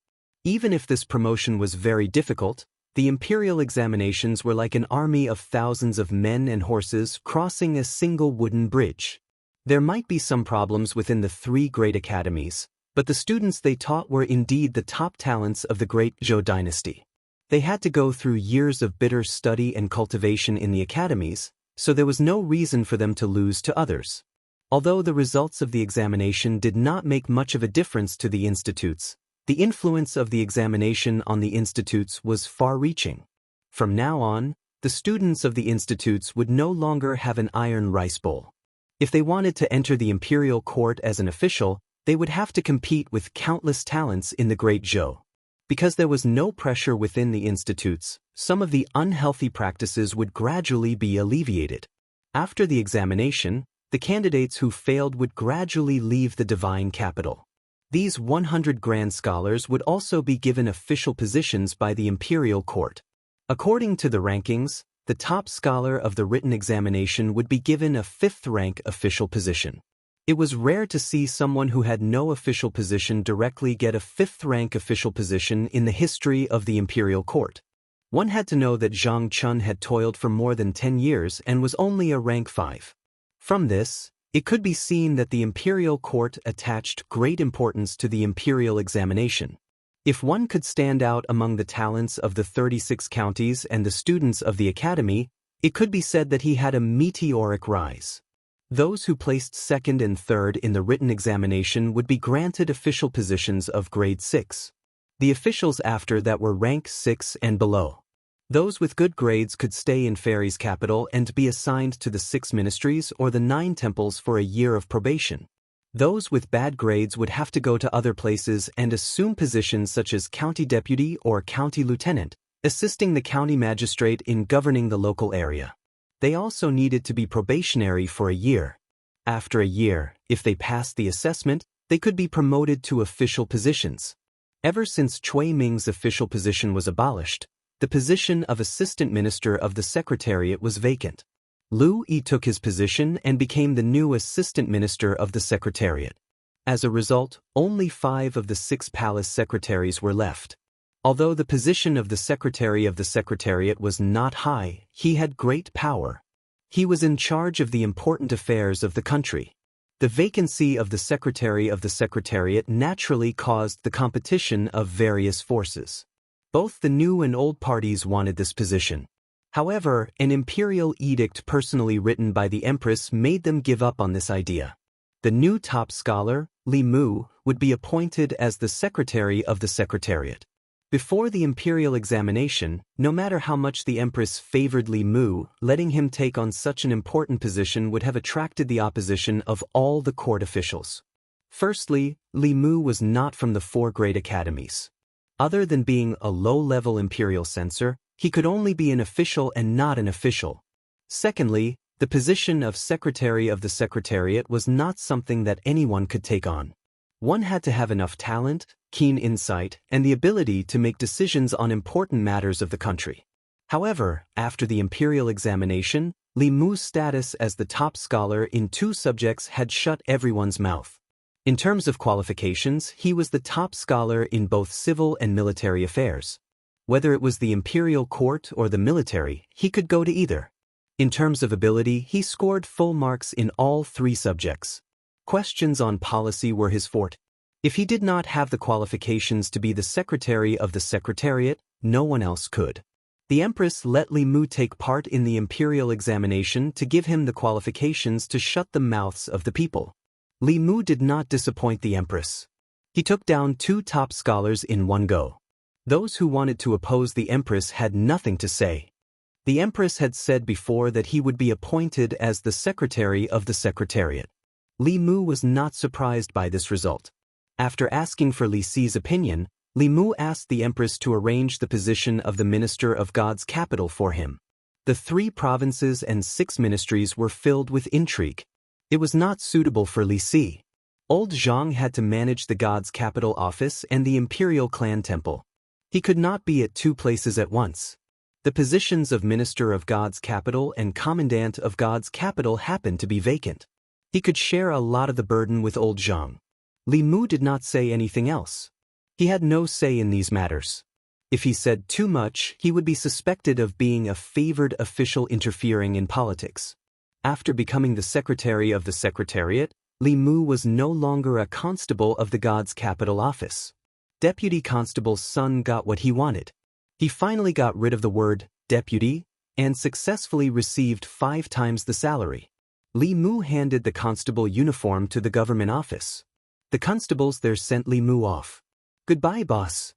Even if this promotion was very difficult, the imperial examinations were like an army of thousands of men and horses crossing a single wooden bridge. There might be some problems within the 3 great academies, but the students they taught were indeed the top talents of the great Zhou dynasty. They had to go through years of bitter study and cultivation in the academies, so there was no reason for them to lose to others. Although the results of the examination did not make much of a difference to the institutes, the influence of the examination on the institutes was far-reaching. From now on, the students of the institutes would no longer have an iron rice bowl. If they wanted to enter the imperial court as an official, they would have to compete with countless talents in the Great Zhou. Because there was no pressure within the institutes, some of the unhealthy practices would gradually be alleviated. After the examination, the candidates who failed would gradually leave the divine capital. These 100 grand scholars would also be given official positions by the imperial court. According to the rankings, the top scholar of the written examination would be given a 5th rank official position. It was rare to see someone who had no official position directly get a 5th rank official position in the history of the imperial court. One had to know that Zhang Chun had toiled for more than 10 years and was only a rank 5. From this, it could be seen that the imperial court attached great importance to the imperial examination. If one could stand out among the talents of the 36 counties and the students of the academy, it could be said that he had a meteoric rise. Those who placed second and third in the written examination would be granted official positions of grade 6. The officials after that were rank 6 and below. Those with good grades could stay in Fairy's capital and be assigned to the 6 ministries or the 9 temples for a year of probation. Those with bad grades would have to go to other places and assume positions such as county deputy or county lieutenant, assisting the county magistrate in governing the local area. They also needed to be probationary for a year. After a year, if they passed the assessment, they could be promoted to official positions. Ever since Cui Ming's official position was abolished, the position of Assistant Minister of the Secretariat was vacant. Lu Yi took his position and became the new Assistant Minister of the Secretariat. As a result, only 5 of the 6 palace secretaries were left. Although the position of the Secretary of the Secretariat was not high, he had great power. He was in charge of the important affairs of the country. The vacancy of the Secretary of the Secretariat naturally caused the competition of various forces. Both the new and old parties wanted this position. However, an imperial edict personally written by the Empress made them give up on this idea. The new top scholar, Li Mu, would be appointed as the Secretary of the Secretariat. Before the imperial examination, no matter how much the Empress favored Li Mu, letting him take on such an important position would have attracted the opposition of all the court officials. Firstly, Li Mu was not from the 4 great academies. Other than being a low-level imperial censor, he could only be an official and not an official. Secondly, the position of Secretary of the Secretariat was not something that anyone could take on. One had to have enough talent, keen insight, and the ability to make decisions on important matters of the country. However, after the imperial examination, Li Mu's status as the top scholar in 2 subjects had shut everyone's mouth. In terms of qualifications, he was the top scholar in both civil and military affairs. Whether it was the imperial court or the military, he could go to either. In terms of ability, he scored full marks in all 3 subjects. Questions on policy were his forte. If he did not have the qualifications to be the Secretary of the Secretariat, no one else could. The Empress let Li Mu take part in the imperial examination to give him the qualifications to shut the mouths of the people. Li Mu did not disappoint the Empress. He took down 2 top scholars in one go. Those who wanted to oppose the Empress had nothing to say. The Empress had said before that he would be appointed as the Secretary of the Secretariat. Li Mu was not surprised by this result. After asking for Li Si's opinion, Li Mu asked the Empress to arrange the position of the Minister of God's capital for him. The 3 provinces and 6 ministries were filled with intrigue. It was not suitable for Li Si. Old Jianghu had to manage the God's capital office and the imperial clan temple. He could not be at 2 places at once. The positions of Minister of God's capital and Commandant of God's capital happened to be vacant. He could share a lot of the burden with old Jianghu. Li Mu did not say anything else. He had no say in these matters. If he said too much, he would be suspected of being a favored official interfering in politics. After becoming the Secretary of the Secretariat, Li Mu was no longer a constable of the God's capital office. Deputy Constable's son got what he wanted. He finally got rid of the word deputy and successfully received 5 times the salary. Li Mu handed the constable uniform to the government office. The constables there sent Li Mu off. "Goodbye, boss.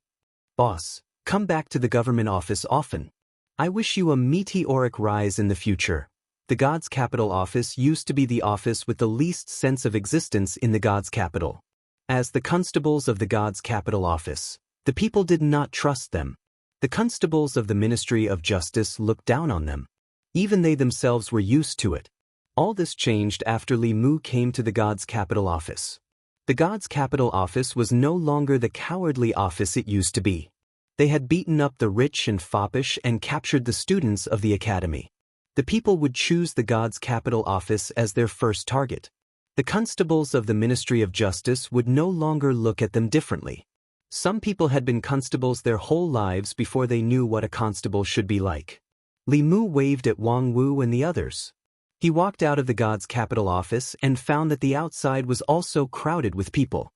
Boss, come back to the government office often. I wish you a meteoric rise in the future." The God's capital office used to be the office with the least sense of existence in the God's capital. As the constables of the God's capital office, the people did not trust them. The constables of the Ministry of Justice looked down on them. Even they themselves were used to it. All this changed after Li Mu came to the God's capital office. The God's capital office was no longer the cowardly office it used to be. They had beaten up the rich and foppish and captured the students of the academy. The people would choose the God's capital office as their first target. The constables of the Ministry of Justice would no longer look at them differently. Some people had been constables their whole lives before they knew what a constable should be like. Li Mu waved at Wang Wu and the others. He walked out of the God's capital office and found that the outside was also crowded with people.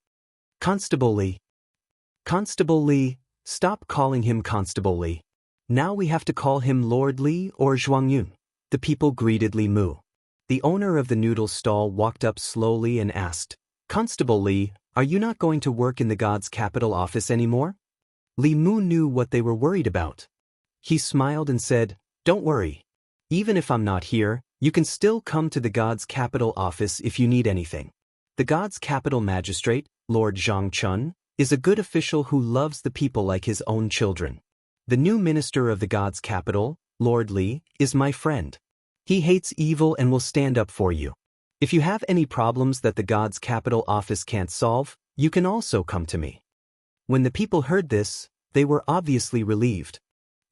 "Constable Li. Constable Li, stop calling him Constable Li. Now we have to call him Lord Li or Zhuangyun." The people greeted Li Mu. The owner of the noodle stall walked up slowly and asked, "Constable Li, are you not going to work in the God's capital office anymore?" Li Mu knew what they were worried about. He smiled and said, "Don't worry. Even if I'm not here, you can still come to the God's capital office if you need anything. The God's capital magistrate, Lord Zhang Chun, is a good official who loves the people like his own children. The new minister of the God's capital, Lord Li, is my friend. He hates evil and will stand up for you. If you have any problems that the God's capital office can't solve, you can also come to me." When the people heard this, they were obviously relieved.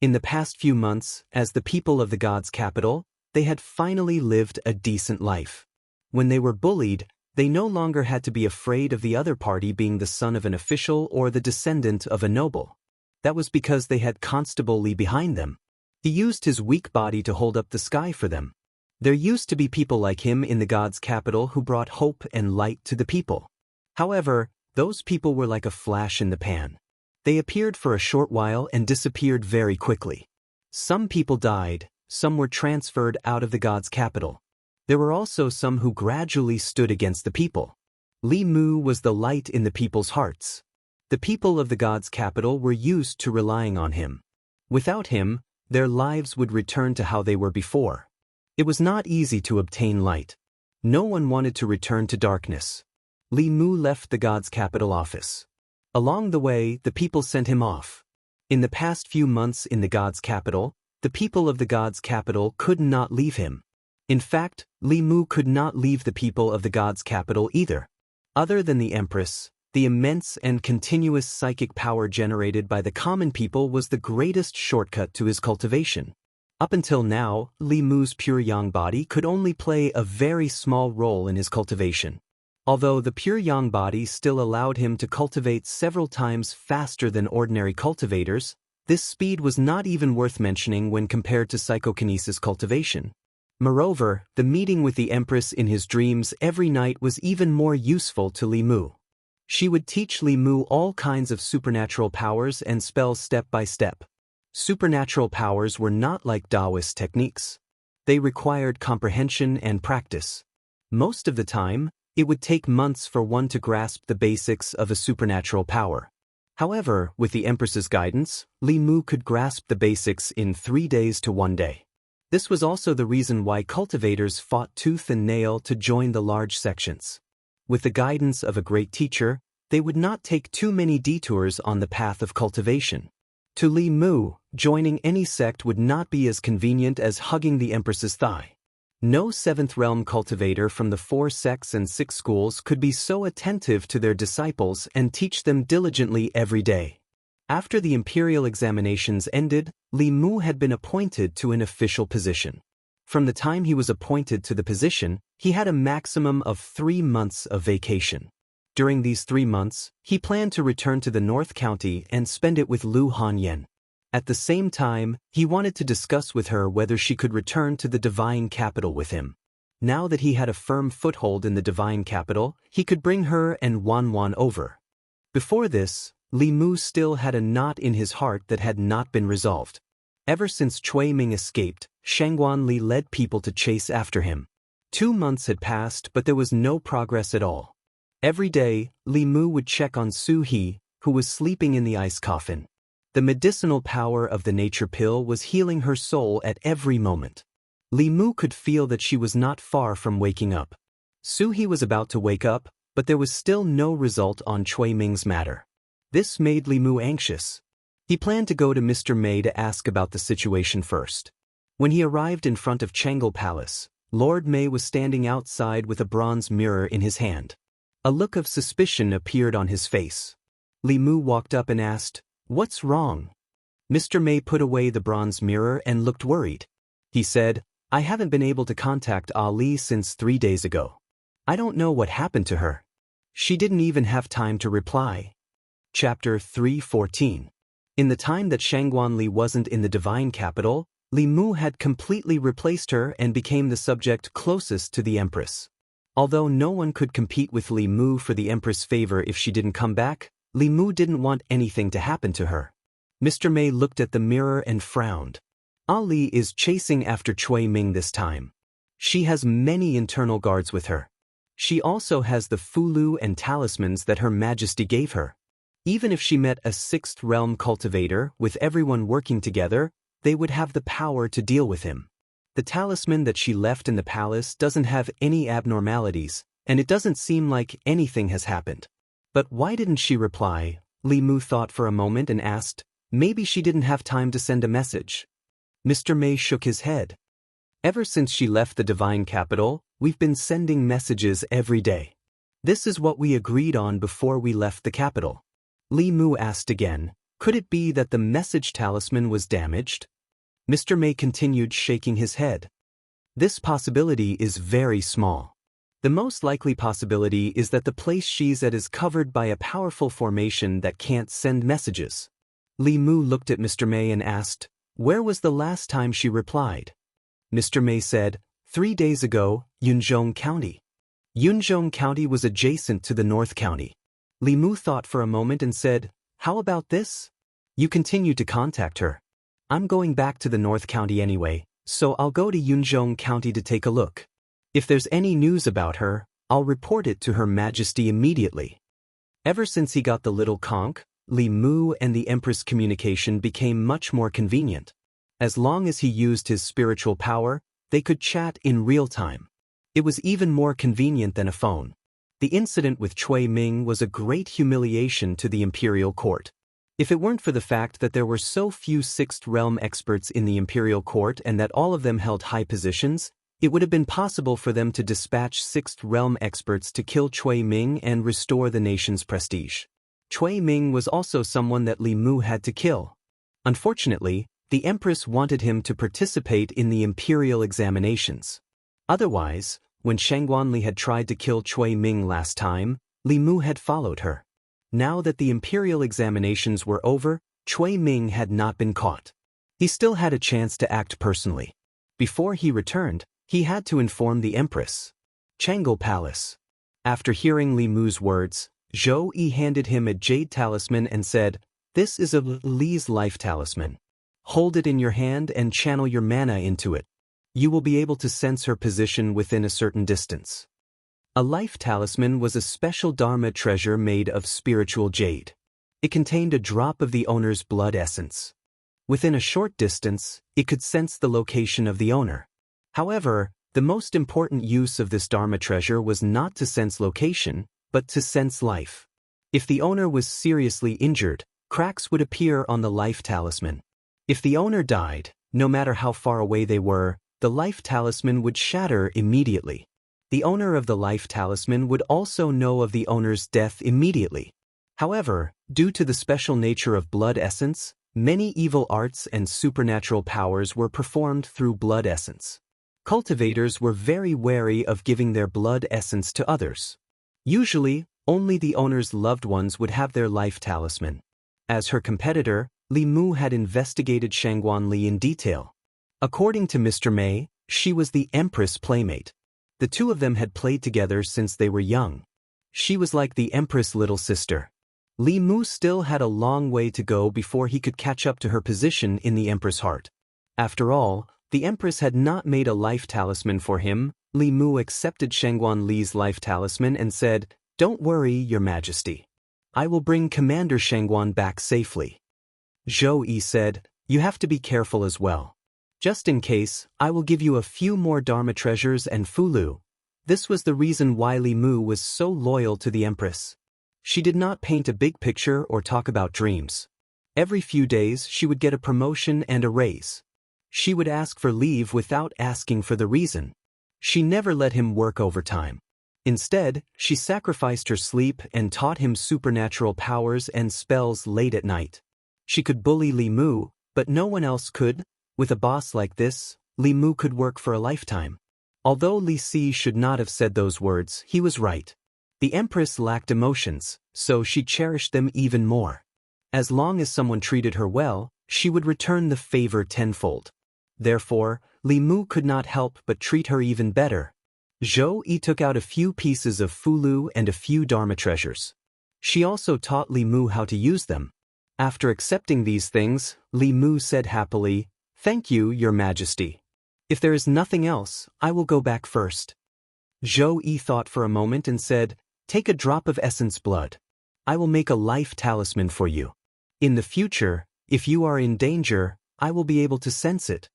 In the past few months, as the people of the God's capital, they had finally lived a decent life. When they were bullied, they no longer had to be afraid of the other party being the son of an official or the descendant of a noble. That was because they had Constable Li behind them. He used his weak body to hold up the sky for them. There used to be people like him in the God's capital who brought hope and light to the people. However, those people were like a flash in the pan. They appeared for a short while and disappeared very quickly. Some people died, some were transferred out of the God's capital. There were also some who gradually stood against the people. Li Mu was the light in the people's hearts. The people of the God's capital were used to relying on him. Without him, their lives would return to how they were before. It was not easy to obtain light. No one wanted to return to darkness. Li Mu left the God's capital office. Along the way, the people sent him off. In the past few months in the God's capital, the people of the God's capital could not leave him. In fact, Li Mu could not leave the people of the God's capital either. Other than the Empress, the immense and continuous psychic power generated by the common people was the greatest shortcut to his cultivation. Up until now, Li Mu's pure yang body could only play a very small role in his cultivation. Although the pure yang body still allowed him to cultivate several times faster than ordinary cultivators, this speed was not even worth mentioning when compared to psychokinesis cultivation. Moreover, the meeting with the Empress in his dreams every night was even more useful to Li Mu. She would teach Li Mu all kinds of supernatural powers and spells step by step. Supernatural powers were not like Taoist techniques. They required comprehension and practice. Most of the time, it would take months for one to grasp the basics of a supernatural power. However, with the Empress's guidance, Li Mu could grasp the basics in 3 days to 1 day. This was also the reason why cultivators fought tooth and nail to join the large sections. With the guidance of a great teacher, they would not take too many detours on the path of cultivation. To Li Mu, joining any sect would not be as convenient as hugging the Empress's thigh. No seventh realm cultivator from the 4 sects and 6 schools could be so attentive to their disciples and teach them diligently every day. After the imperial examinations ended, Li Mu had been appointed to an official position. From the time he was appointed to the position, he had a maximum of 3 months of vacation. During these 3 months, he planned to return to the North County and spend it with Lu Hanyan. At the same time, he wanted to discuss with her whether she could return to the divine capital with him. Now that he had a firm foothold in the divine capital, he could bring her and Wan over. Before this, Li Mu still had a knot in his heart that had not been resolved. Ever since Cui Ming escaped, Shangguan Li led people to chase after him. 2 months had passed, but there was no progress at all. Every day, Li Mu would check on Su He, who was sleeping in the ice coffin. The medicinal power of the nature pill was healing her soul at every moment. Li Mu could feel that she was not far from waking up. Su He was about to wake up, but there was still no result on Cui Ming's matter. This made Li Mu anxious. He planned to go to Mr. Mei to ask about the situation first. When he arrived in front of Chang'e Palace, Lord Mei was standing outside with a bronze mirror in his hand. A look of suspicion appeared on his face. Li Mu walked up and asked, "What's wrong?" Mr. Mei put away the bronze mirror and looked worried. He said, "I haven't been able to contact Ali since 3 days ago. I don't know what happened to her. She didn't even have time to reply." Chapter 3:14. In the time that Shangguan Li wasn't in the divine capital, Li Mu had completely replaced her and became the subject closest to the Empress. Although no one could compete with Li Mu for the Empress' favor if she didn't come back, Li Mu didn't want anything to happen to her. Mr. Mei looked at the mirror and frowned. Ali is chasing after Cui Ming this time. She has many internal guards with her. She also has the Fulu and talismans that Her Majesty gave her. Even if she met a sixth realm cultivator with everyone working together, they would have the power to deal with him. The talisman that she left in the palace doesn't have any abnormalities, and it doesn't seem like anything has happened. But why didn't she reply? Li Mu thought for a moment and asked, maybe she didn't have time to send a message. Mr. Mei shook his head. Ever since she left the divine capital, we've been sending messages every day. This is what we agreed on before we left the capital. Li Mu asked again, could it be that the message talisman was damaged? Mr. Mei continued shaking his head. This possibility is very small. The most likely possibility is that the place she's at is covered by a powerful formation that can't send messages. Li Mu looked at Mr. Mei and asked, where was the last time she replied? Mr. Mei said, 3 days ago, Yunzhong County. Yunzhong County was adjacent to the North County. Li Mu thought for a moment and said, how about this? You continue to contact her. I'm going back to the North County anyway, so I'll go to Yunzhong County to take a look. If there's any news about her, I'll report it to Her Majesty immediately. Ever since he got the little conch, Li Mu and the Empress communication became much more convenient. As long as he used his spiritual power, they could chat in real time. It was even more convenient than a phone. The incident with Cui Ming was a great humiliation to the imperial court. If it weren't for the fact that there were so few sixth realm experts in the imperial court and that all of them held high positions, it would have been possible for them to dispatch sixth realm experts to kill Cui Ming and restore the nation's prestige. Cui Ming was also someone that Li Mu had to kill. Unfortunately, the Empress wanted him to participate in the imperial examinations. Otherwise, when Shangguanli had tried to kill Cui Ming last time, Li Mu had followed her. Now that the imperial examinations were over, Cui Ming had not been caught. He still had a chance to act personally. Before he returned, he had to inform the Empress. Chang'e Palace. After hearing Li Mu's words, Zhou Yi handed him a jade talisman and said, this is a Li's life talisman. Hold it in your hand and channel your mana into it. You will be able to sense her position within a certain distance. A life talisman was a special Dharma treasure made of spiritual jade. It contained a drop of the owner's blood essence. Within a short distance, it could sense the location of the owner. However, the most important use of this Dharma treasure was not to sense location, but to sense life. If the owner was seriously injured, cracks would appear on the life talisman. If the owner died, no matter how far away they were, the life talisman would shatter immediately. The owner of the life talisman would also know of the owner's death immediately. However, due to the special nature of blood essence, many evil arts and supernatural powers were performed through blood essence. Cultivators were very wary of giving their blood essence to others. Usually, only the owner's loved ones would have their life talisman. As her competitor, Li Mu had investigated Shangguanli in detail. According to Mr. Mei, she was the Empress playmate. The two of them had played together since they were young. She was like the Empress' little sister. Li Mu still had a long way to go before he could catch up to her position in the Empress' heart. After all, the Empress had not made a life talisman for him. Li Mu accepted Shangguanli's life talisman and said, "Don't worry, Your Majesty. I will bring Commander Shangguan back safely." Zhou Yi said, "You have to be careful as well. Just in case, I will give you a few more Dharma treasures and Fulu." This was the reason why Li Mu was so loyal to the Empress. She did not paint a big picture or talk about dreams. Every few days she would get a promotion and a raise. She would ask for leave without asking for the reason. She never let him work overtime. Instead, she sacrificed her sleep and taught him supernatural powers and spells late at night. She could bully Li Mu, but no one else could. With a boss like this, Li Mu could work for a lifetime. Although Li Si should not have said those words, he was right. The Empress lacked emotions, so she cherished them even more. As long as someone treated her well, she would return the favor tenfold. Therefore, Li Mu could not help but treat her even better. Zhou Yi took out a few pieces of Fulu and a few Dharma treasures. She also taught Li Mu how to use them. After accepting these things, Li Mu said happily, "Thank you, Your Majesty." If there is nothing else, I will go back first. Zhou Yi thought for a moment and said, "Take a drop of essence blood. I will make a life talisman for you. In the future, if you are in danger, I will be able to sense it."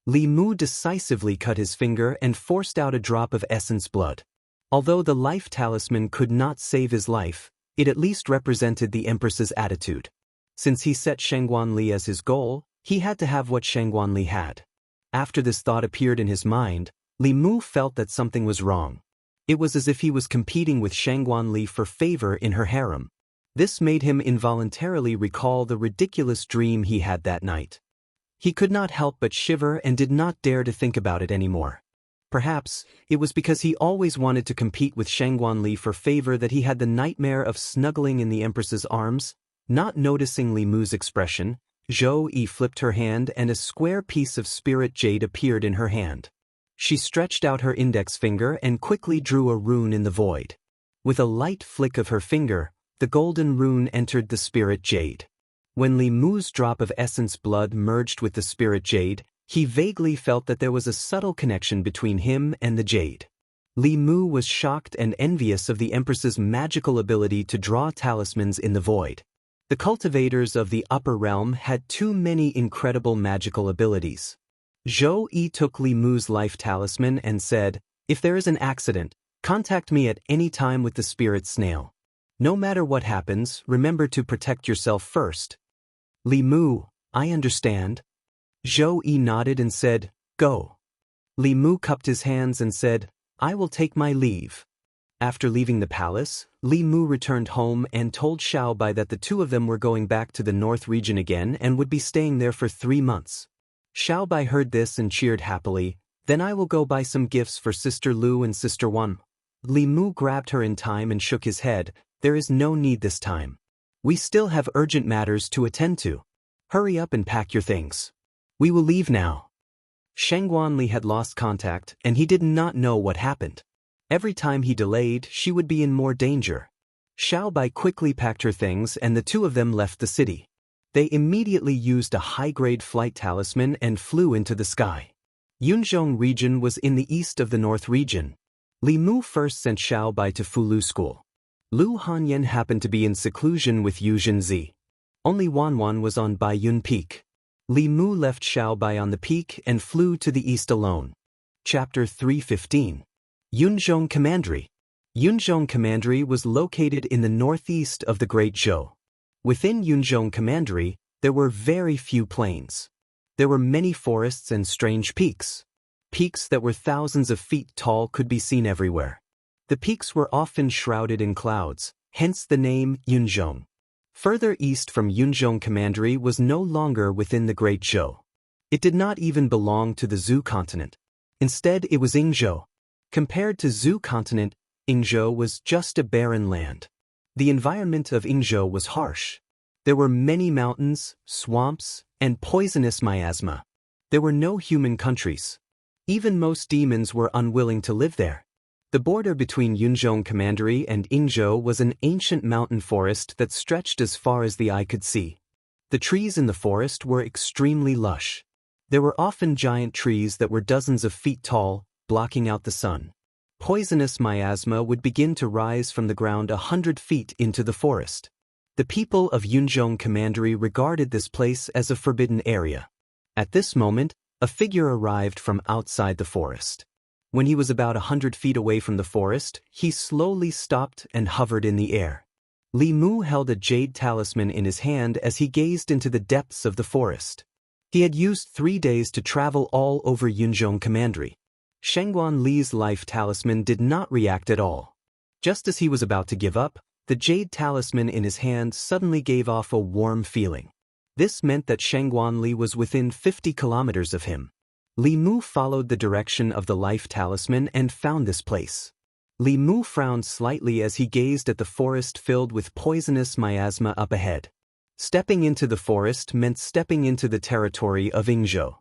Li Mu decisively cut his finger and forced out a drop of essence blood. Although the life talisman could not save his life, it at least represented the Empress's attitude. Since he set Shangguanli as his goal, he had to have what Shangguanli had. After this thought appeared in his mind, Li Mu felt that something was wrong. It was as if he was competing with Shangguanli for favor in her harem. This made him involuntarily recall the ridiculous dream he had that night. He could not help but shiver and did not dare to think about it anymore. Perhaps it was because he always wanted to compete with Shangguanli for favor that he had the nightmare of snuggling in the Empress's arms. Not noticing Li Mu's expression, Zhou Yi flipped her hand and a square piece of spirit jade appeared in her hand. She stretched out her index finger and quickly drew a rune in the void. With a light flick of her finger, the golden rune entered the spirit jade. When Li Mu's drop of essence blood merged with the spirit jade, he vaguely felt that there was a subtle connection between him and the jade. Li Mu was shocked and envious of the Empress's magical ability to draw talismans in the void. The cultivators of the upper realm had too many incredible magical abilities. Zhou Yi took Li Mu's life talisman and said, "If there is an accident, contact me at any time with the spirit snail. No matter what happens, remember to protect yourself first." "Li Mu, I understand." Zhou Yi nodded and said, "Go." Li Mu cupped his hands and said, "I will take my leave." After leaving the palace, Li Mu returned home and told Xiaobai that the two of them were going back to the north region again and would be staying there for 3 months. Xiaobai heard this and cheered happily. "Then I will go buy some gifts for Sister Lu and Sister Wan." Li Mu grabbed her in time and shook his head. "There is no need this time. We still have urgent matters to attend to. Hurry up and pack your things. We will leave now." Shangguanli had lost contact and he did not know what happened. Every time he delayed, she would be in more danger. Xiaobai quickly packed her things and the two of them left the city. They immediately used a high-grade flight talisman and flew into the sky. Yunzhong region was in the east of the north region. Li Mu first sent Xiaobai to Fulu school. Lu Hanyan happened to be in seclusion with Yu Zhenzi. Only Wanwan was on Baiyun Peak. Li Mu left Xiaobai on the peak and flew to the east alone. Chapter 315. Yunzhong Commandery. Yunzhong Commandery was located in the northeast of the Great Zhou. Within Yunzhong Commandery, there were very few plains. There were many forests and strange peaks. Peaks that were thousands of feet tall could be seen everywhere. The peaks were often shrouded in clouds, hence the name Yunzhong. Further east from Yunzhong Commandery was no longer within the Great Zhou. It did not even belong to the Zhou continent. Instead, it was Yingzhou. Compared to Zhou continent, Yingzhou was just a barren land. The environment of Yingzhou was harsh. There were many mountains, swamps, and poisonous miasma. There were no human countries. Even most demons were unwilling to live there. The border between Yunzhong Commandery and Yingzhou was an ancient mountain forest that stretched as far as the eye could see. The trees in the forest were extremely lush. There were often giant trees that were dozens of feet tall, blocking out the sun. Poisonous miasma would begin to rise from the ground 100 feet into the forest. The people of Yunzhong Commandery regarded this place as a forbidden area. At this moment, a figure arrived from outside the forest. When he was about 100 feet away from the forest, he slowly stopped and hovered in the air. Li Mu held a jade talisman in his hand as he gazed into the depths of the forest. He had used 3 days to travel all over Yunzhong Commandery. Shangguan Li's life talisman did not react at all. Just as he was about to give up, the jade talisman in his hand suddenly gave off a warm feeling. This meant that Shangguan Li was within 50 kilometers of him. Li Mu followed the direction of the life talisman and found this place. Li Mu frowned slightly as he gazed at the forest filled with poisonous miasma up ahead. Stepping into the forest meant stepping into the territory of Yingzhou.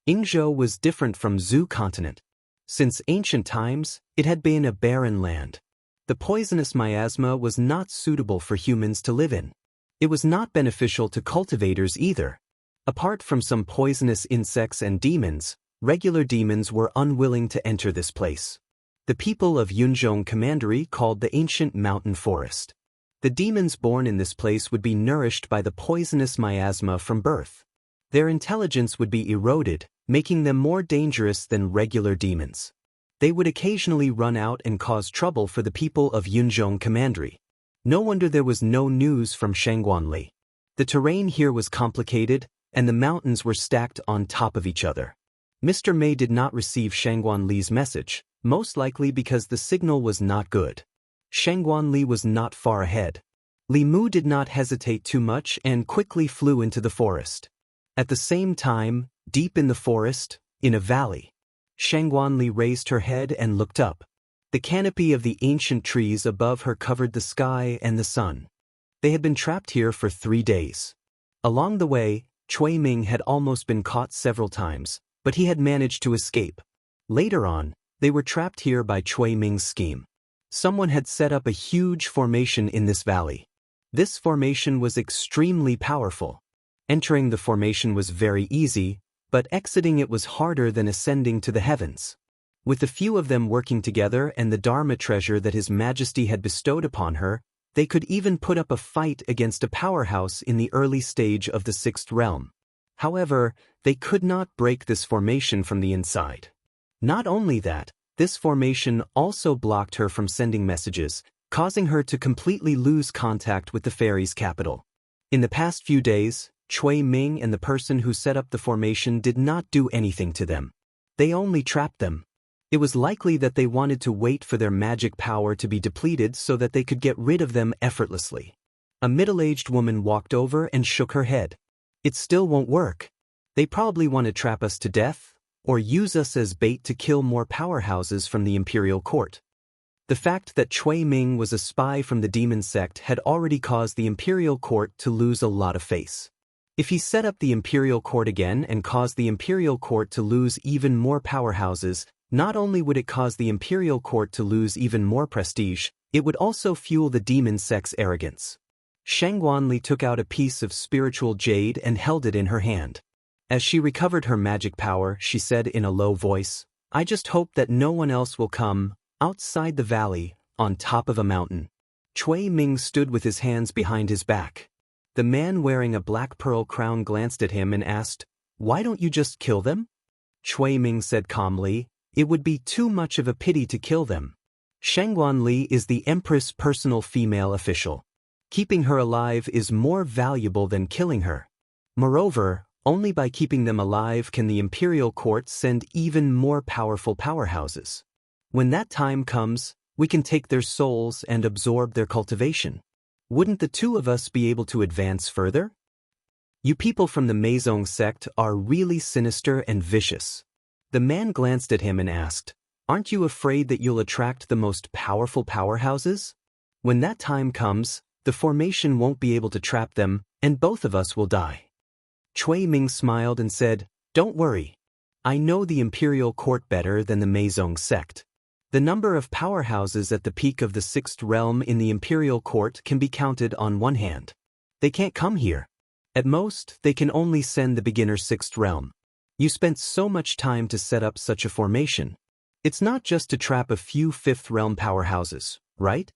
Yingzhou was different from Zhou continent. Since ancient times, it had been a barren land. The poisonous miasma was not suitable for humans to live in. It was not beneficial to cultivators either. Apart from some poisonous insects and demons, Regular demons were unwilling to enter this place. The people of Yunzhong Commandery called the ancient mountain forest. The demons born in this place would be nourished by the poisonous miasma from birth. Their intelligence would be eroded, making them more dangerous than regular demons. They would occasionally run out and cause trouble for the people of Yunzhong Commandery. No wonder there was no news from Shangguanli. The terrain here was complicated, and the mountains were stacked on top of each other. Mr. Mei did not receive Shangguanli's message, most likely because the signal was not good. Shangguanli was not far ahead. Li Mu did not hesitate too much and quickly flew into the forest. At the same time, deep in the forest, in a valley, Shangguanli raised her head and looked up. The canopy of the ancient trees above her covered the sky and the sun. They had been trapped here for 3 days. Along the way, Cui Ming had almost been caught several times, but he had managed to escape. Later on, they were trapped here by Cui Ming's scheme. Someone had set up a huge formation in this valley. This formation was extremely powerful. Entering the formation was very easy, but exiting it was harder than ascending to the heavens. With the few of them working together and the Dharma treasure that His Majesty had bestowed upon her, they could even put up a fight against a powerhouse in the early stage of the 6th realm. However, they could not break this formation from the inside. Not only that, this formation also blocked her from sending messages, causing her to completely lose contact with the fairy's capital. In the past few days, Cui Ming and the person who set up the formation did not do anything to them. They only trapped them. It was likely that they wanted to wait for their magic power to be depleted so that they could get rid of them effortlessly. A middle-aged woman walked over and shook her head. It still won't work. They probably want to trap us to death, or use us as bait to kill more powerhouses from the imperial court. The fact that Cui Ming was a spy from the demon sect had already caused the imperial court to lose a lot of face. If he set up the imperial court again and caused the imperial court to lose even more powerhouses, not only would it cause the imperial court to lose even more prestige, it would also fuel the demon sect's arrogance. Shangguanli took out a piece of spiritual jade and held it in her hand. As she recovered her magic power, she said in a low voice, "I just hope that no one else will come, outside the valley, on top of a mountain." Cui Ming stood with his hands behind his back. The man wearing a black pearl crown glanced at him and asked, "Why don't you just kill them?" Cui Ming said calmly, "It would be too much of a pity to kill them. Shangguanli is the Empress' personal female official. Keeping her alive is more valuable than killing her. Moreover, only by keeping them alive can the imperial court send even more powerful powerhouses. When that time comes, we can take their souls and absorb their cultivation. Wouldn't the two of us be able to advance further? You people from the Meizong sect are really sinister and vicious." The man glanced at him and asked, "Aren't you afraid that you'll attract the most powerful powerhouses? When that time comes, the formation won't be able to trap them, and both of us will die." Cui Ming smiled and said, "Don't worry. I know the imperial court better than the Meizong sect. The number of powerhouses at the peak of the 6th realm in the imperial court can be counted on one hand. They can't come here. At most, they can only send the beginner 6th realm. You spent so much time to set up such a formation. It's not just to trap a few 5th realm powerhouses, right?"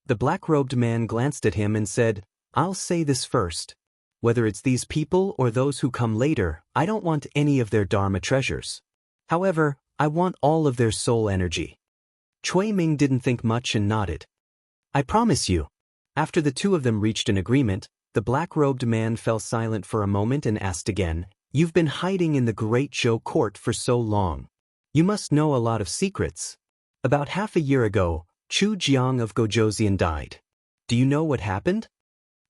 The black-robed man glanced at him and said, "I'll say this first. Whether it's these people or those who come later, I don't want any of their Dharma treasures. However, I want all of their soul energy." Cui Ming didn't think much and nodded. "I promise you." After the two of them reached an agreement, the black-robed man fell silent for a moment and asked again, "You've been hiding in the Great Zhou court for so long. You must know a lot of secrets. About half a year ago, Chu Jiang of Gojouzian died. Do you know what happened?"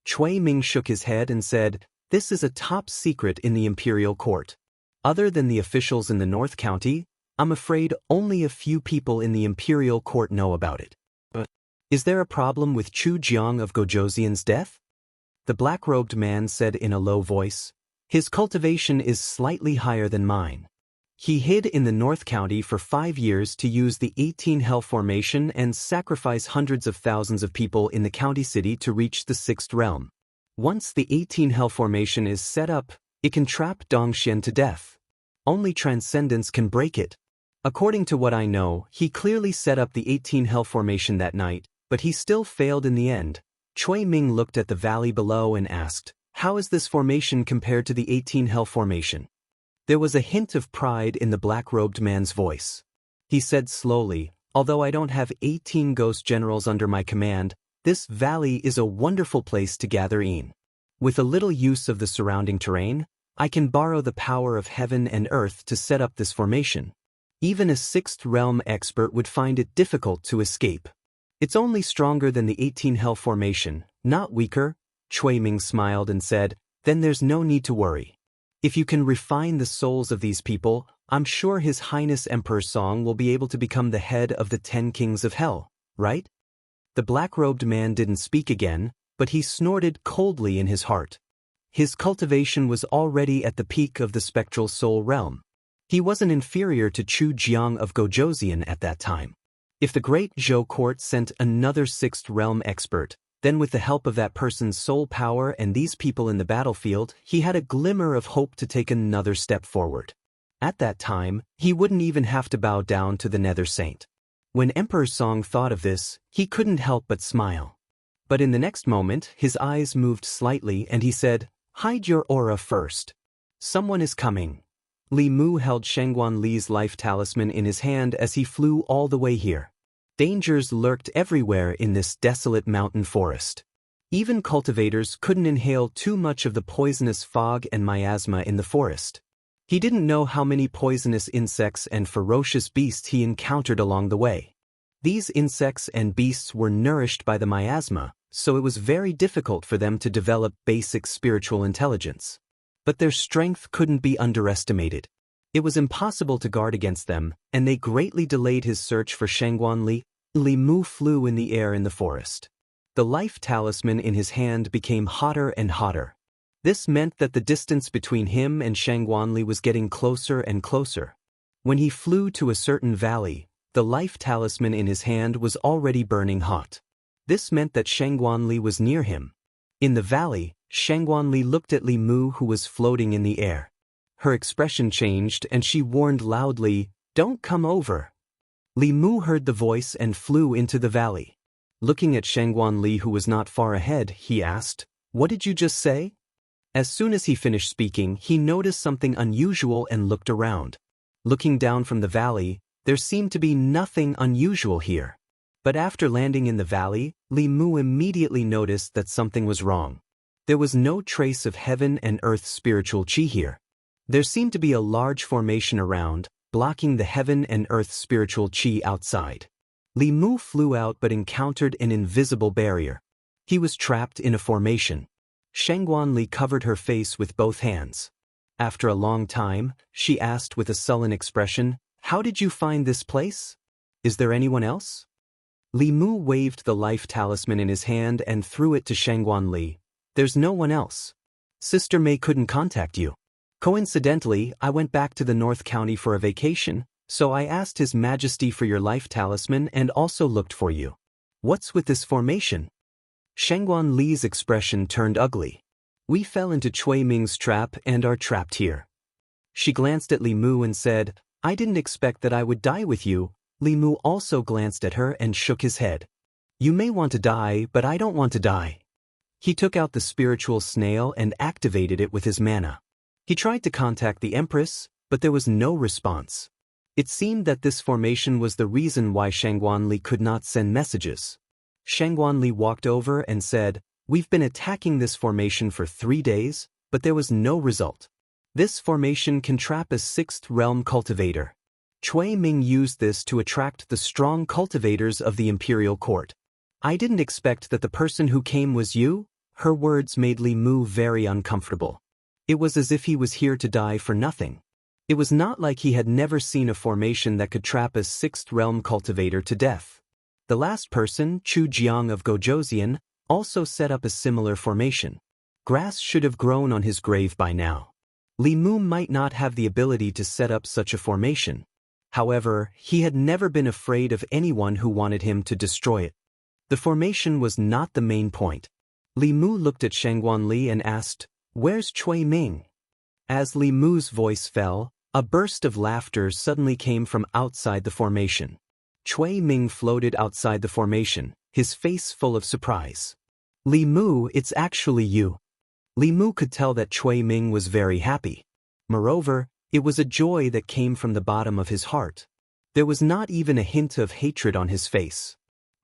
Cui Ming shook his head and said, "This is a top secret in the imperial court. Other than the officials in the North County, I'm afraid only a few people in the imperial court know about it. But is there a problem with Chu Jiang of Gojouzian's death?" The black-robed man said in a low voice, "His cultivation is slightly higher than mine. He hid in the North County for 5 years to use the 18 Hell formation and sacrifice hundreds of thousands of people in the county city to reach the 6th realm. Once the 18 Hell formation is set up, it can trap Dongxian to death. Only transcendence can break it. According to what I know, he clearly set up the 18 Hell formation that night, but he still failed in the end. Cui Ming looked at the valley below and asked, "How is this formation compared to the 18 Hell formation?" There was a hint of pride in the black-robed man's voice. He said slowly, "Although I don't have 18 ghost generals under my command, this valley is a wonderful place to gather in. With a little use of the surrounding terrain, I can borrow the power of heaven and earth to set up this formation. Even a sixth realm expert would find it difficult to escape. It's only stronger than the 18 Hell formation, not weaker." Cui Ming smiled and said, "Then there's no need to worry. If you can refine the souls of these people, I'm sure His Highness Emperor Song will be able to become the head of the 10 kings of hell, right?" The black-robed man didn't speak again, but he snorted coldly in his heart. His cultivation was already at the peak of the spectral soul realm. He wasn't inferior to Chu Jiang of Gojoseon at that time. If the great Zhou court sent another sixth realm expert, then with the help of that person's soul power and these people in the battlefield, he had a glimmer of hope to take another step forward. At that time, he wouldn't even have to bow down to the Nether Saint. When Emperor Song thought of this, he couldn't help but smile. But in the next moment, his eyes moved slightly and he said, "Hide your aura first. Someone is coming." Li Mu held Shangguan Li's life talisman in his hand as he flew all the way here. Dangers lurked everywhere in this desolate mountain forest. Even cultivators couldn't inhale too much of the poisonous fog and miasma in the forest. He didn't know how many poisonous insects and ferocious beasts he encountered along the way. These insects and beasts were nourished by the miasma, so it was very difficult for them to develop basic spiritual intelligence. But their strength couldn't be underestimated. It was impossible to guard against them, and they greatly delayed his search for Shangguan Li. Li Mu flew in the air in the forest. The life talisman in his hand became hotter and hotter. This meant that the distance between him and Shangguan Li was getting closer and closer. When he flew to a certain valley, the life talisman in his hand was already burning hot. This meant that Shangguan Li was near him. In the valley, Shangguan Li looked at Li Mu, who was floating in the air. Her expression changed and she warned loudly, "Don't come over." Li Mu heard the voice and flew into the valley. Looking at Shangguan Li, who was not far ahead, he asked, "What did you just say?" As soon as he finished speaking, he noticed something unusual and looked around. Looking down from the valley, there seemed to be nothing unusual here. But after landing in the valley, Li Mu immediately noticed that something was wrong. There was no trace of heaven and earth's spiritual chi here. There seemed to be a large formation around, blocking the heaven and earth spiritual chi outside. Li Mu flew out but encountered an invisible barrier. He was trapped in a formation. Shangguan Li covered her face with both hands. After a long time, she asked with a sullen expression, "How did you find this place? Is there anyone else?" Li Mu waved the life talisman in his hand and threw it to Shangguan Li. "There's no one else. Sister Mei couldn't contact you. Coincidentally, I went back to the North County for a vacation, so I asked His Majesty for your life talisman and also looked for you. What's with this formation?" Shangguan Li's expression turned ugly. "We fell into Cui Ming's trap and are trapped here." She glanced at Li Mu and said, "I didn't expect that I would die with you." Li Mu also glanced at her and shook his head. "You may want to die, but I don't want to die." He took out the spiritual snail and activated it with his mana. He tried to contact the Empress, but there was no response. It seemed that this formation was the reason why Shangguan Li could not send messages. Shangguan Li walked over and said, "We've been attacking this formation for 3 days, but there was no result. This formation can trap a 6th realm cultivator. Cui Ming used this to attract the strong cultivators of the imperial court. I didn't expect that the person who came was you." Her words made Li Mu very uncomfortable. It was as if he was here to die for nothing. It was not like he had never seen a formation that could trap a 6th realm cultivator to death. The last person, Chu Jiang of Gojoseon, also set up a similar formation. Grass should have grown on his grave by now. Li Mu might not have the ability to set up such a formation. However, he had never been afraid of anyone who wanted him to destroy it. The formation was not the main point. Li Mu looked at Shangguan Li and asked, "Where's Cui Ming?" As Li Mu's voice fell, A burst of laughter suddenly came from outside the formation. Cui Ming floated outside the formation, his face full of surprise. Li Mu, it's actually you. Li Mu could tell that Cui Ming was very happy. Moreover, it was a joy that came from the bottom of his heart. There was not even a hint of hatred on his face.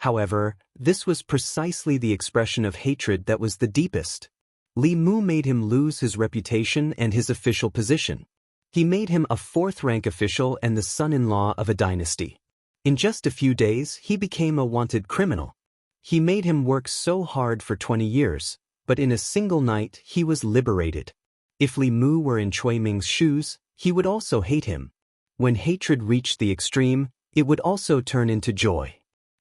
However, this was precisely the expression of hatred that was the deepest. Li Mu made him lose his reputation and his official position. He made him a fourth-rank official and the son-in-law of a dynasty. In just a few days, he became a wanted criminal. He made him work so hard for 20 years, but in a single night he was liberated. If Li Mu were in Cui Ming's shoes, he would also hate him. When hatred reached the extreme, it would also turn into joy.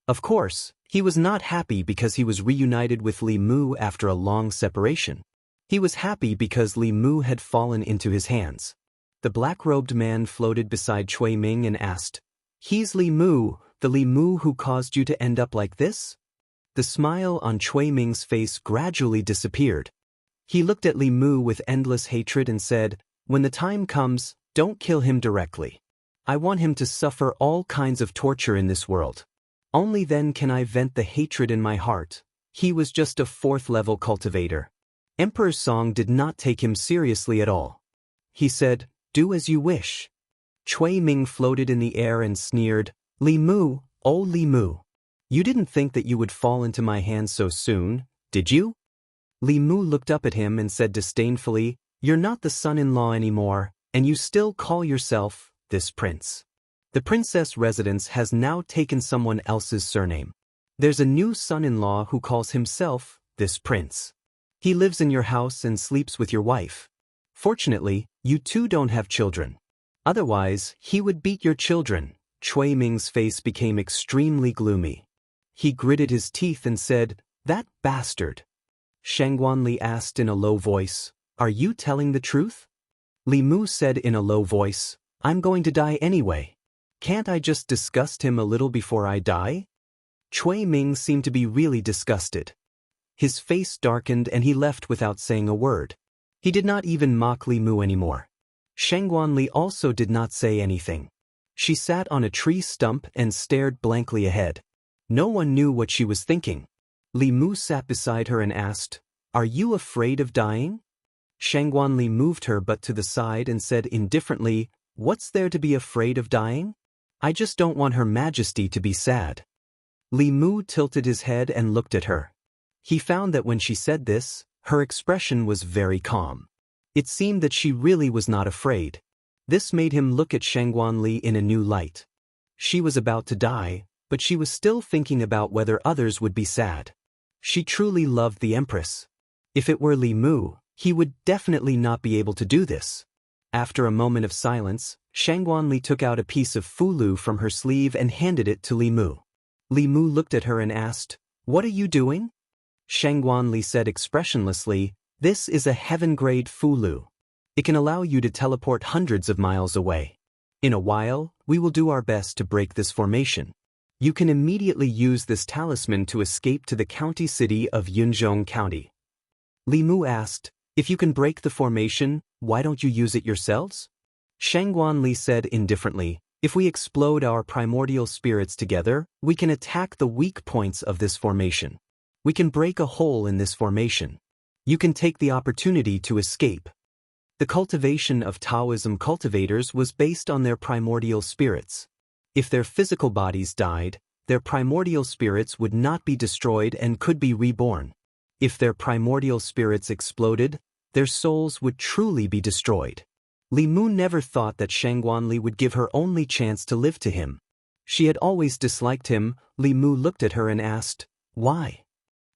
Of course, he was not happy because he was reunited with Li Mu after a long separation. He was happy because Li Mu had fallen into his hands. The black-robed man floated beside Cui Ming and asked, "He's Li Mu, the Li Mu who caused you to end up like this?" The smile on Cui Ming's face gradually disappeared. He looked at Li Mu with endless hatred and said, "When the time comes, don't kill him directly. I want him to suffer all kinds of torture in this world. Only then can I vent the hatred in my heart." He was just a fourth-level cultivator. Emperor Song did not take him seriously at all. He said, "Do as you wish." Cui Ming floated in the air and sneered, "Li Mu, oh Li Mu. You didn't think that you would fall into my hands so soon, did you?" Li Mu looked up at him and said disdainfully, "You're not the son-in-law anymore, and you still call yourself this prince. The princess residence has now taken someone else's surname. There's a new son-in-law who calls himself this prince. He lives in your house and sleeps with your wife. Fortunately, you two don't have children. Otherwise, he would beat your children." Cui Ming's face became extremely gloomy. He gritted his teeth and said, "That bastard." Shangguanli asked in a low voice, "Are you telling the truth?" Li Mu said in a low voice, "I'm going to die anyway. Can't I just disgust him a little before I die?" Cui Ming seemed to be really disgusted. His face darkened and he left without saying a word. He did not even mock Li Mu anymore. Shangguanli also did not say anything. She sat on a tree stump and stared blankly ahead. No one knew what she was thinking. Li Mu sat beside her and asked, "Are you afraid of dying?" Shangguanli moved her butt to the side and said indifferently, "What's there to be afraid of dying? I just don't want Her Majesty to be sad." Li Mu tilted his head and looked at her. He found that when she said this, her expression was very calm. It seemed that she really was not afraid. This made him look at Shangguanli in a new light. She was about to die, but she was still thinking about whether others would be sad. She truly loved the Empress. If it were Li Mu, he would definitely not be able to do this. After a moment of silence, Shangguanli took out a piece of fulu from her sleeve and handed it to Li Mu. Li Mu looked at her and asked, "What are you doing?" Shangguanli said expressionlessly, "This is a heaven-grade fulu. It can allow you to teleport hundreds of miles away. In a while, we will do our best to break this formation. You can immediately use this talisman to escape to the county city of Yunzhong County." Li Mu asked, "If you can break the formation, why don't you use it yourselves?" Shangguanli said indifferently, "If we explode our primordial spirits together, we can attack the weak points of this formation. We can break a hole in this formation. You can take the opportunity to escape." The cultivation of Taoism cultivators was based on their primordial spirits. If their physical bodies died, their primordial spirits would not be destroyed and could be reborn. If their primordial spirits exploded, their souls would truly be destroyed. Li Mu never thought that Shangguanli would give her only chance to live to him. She had always disliked him. Li Mu looked at her and asked, "Why?"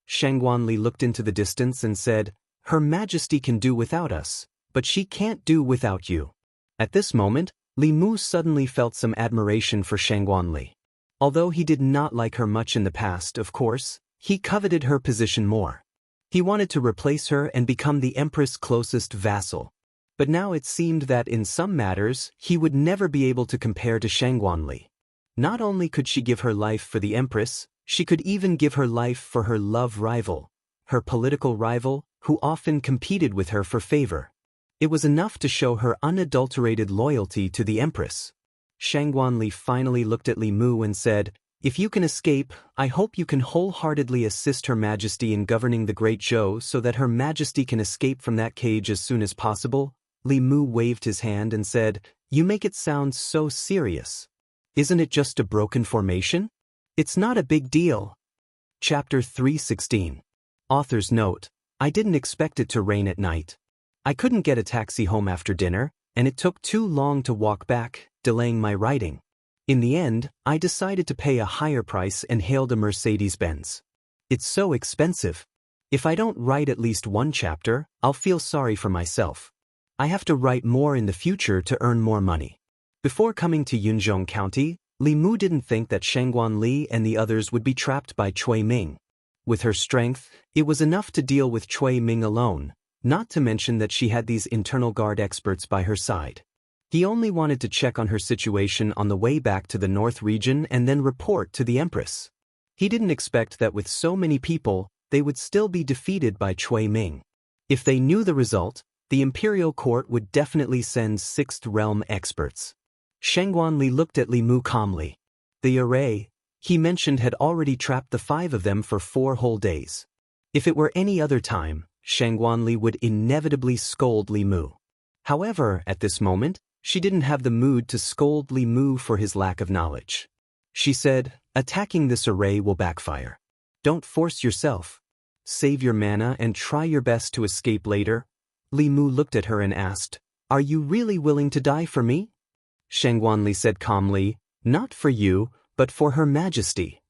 Shangguanli looked into the distance and said, "Her Majesty can do without us, but she can't do without you." At this moment, Li Mu suddenly felt some admiration for Shangguanli. Although he did not like her much in the past, of course, he coveted her position more. He wanted to replace her and become the Empress' closest vassal. But now it seemed that in some matters, he would never be able to compare to Shangguanli. Not only could she give her life for the Empress, she could even give her life for her love rival, her political rival, who often competed with her for favor. It was enough to show her unadulterated loyalty to the Empress. Shangguanli finally looked at Li Mu and said, "If you can escape, I hope you can wholeheartedly assist Her Majesty in governing the Great Zhou so that Her Majesty can escape from that cage as soon as possible." Li Mu waved his hand and said, "You make it sound so serious. Isn't it just a broken formation? It's not a big deal." Chapter 316. Author's note: I didn't expect it to rain at night. I couldn't get a taxi home after dinner, and it took too long to walk back, delaying my writing. In the end, I decided to pay a higher price and hailed a Mercedes-Benz. It's so expensive. If I don't write at least one chapter, I'll feel sorry for myself. I have to write more in the future to earn more money. Before coming to Yunzhong County, Li Mu didn't think that Shangguanli and the others would be trapped by Cui Ming. With her strength, it was enough to deal with Cui Ming alone, not to mention that she had these internal guard experts by her side. He only wanted to check on her situation on the way back to the North region and then report to the Empress. He didn't expect that with so many people, they would still be defeated by Cui Ming. If they knew the result, the Imperial Court would definitely send Sixth Realm experts. Shangguanli looked at Li Mu calmly. The array he mentioned had already trapped the 5 of them for 4 whole days. If it were any other time, Shangguanli would inevitably scold Li Mu. However, at this moment, she didn't have the mood to scold Li Mu for his lack of knowledge. She said, "Attacking this array will backfire. Don't force yourself. Save your mana and try your best to escape later." Li Mu looked at her and asked, "Are you really willing to die for me?" Shangguanli said calmly, "Not for you, but for Her Majesty."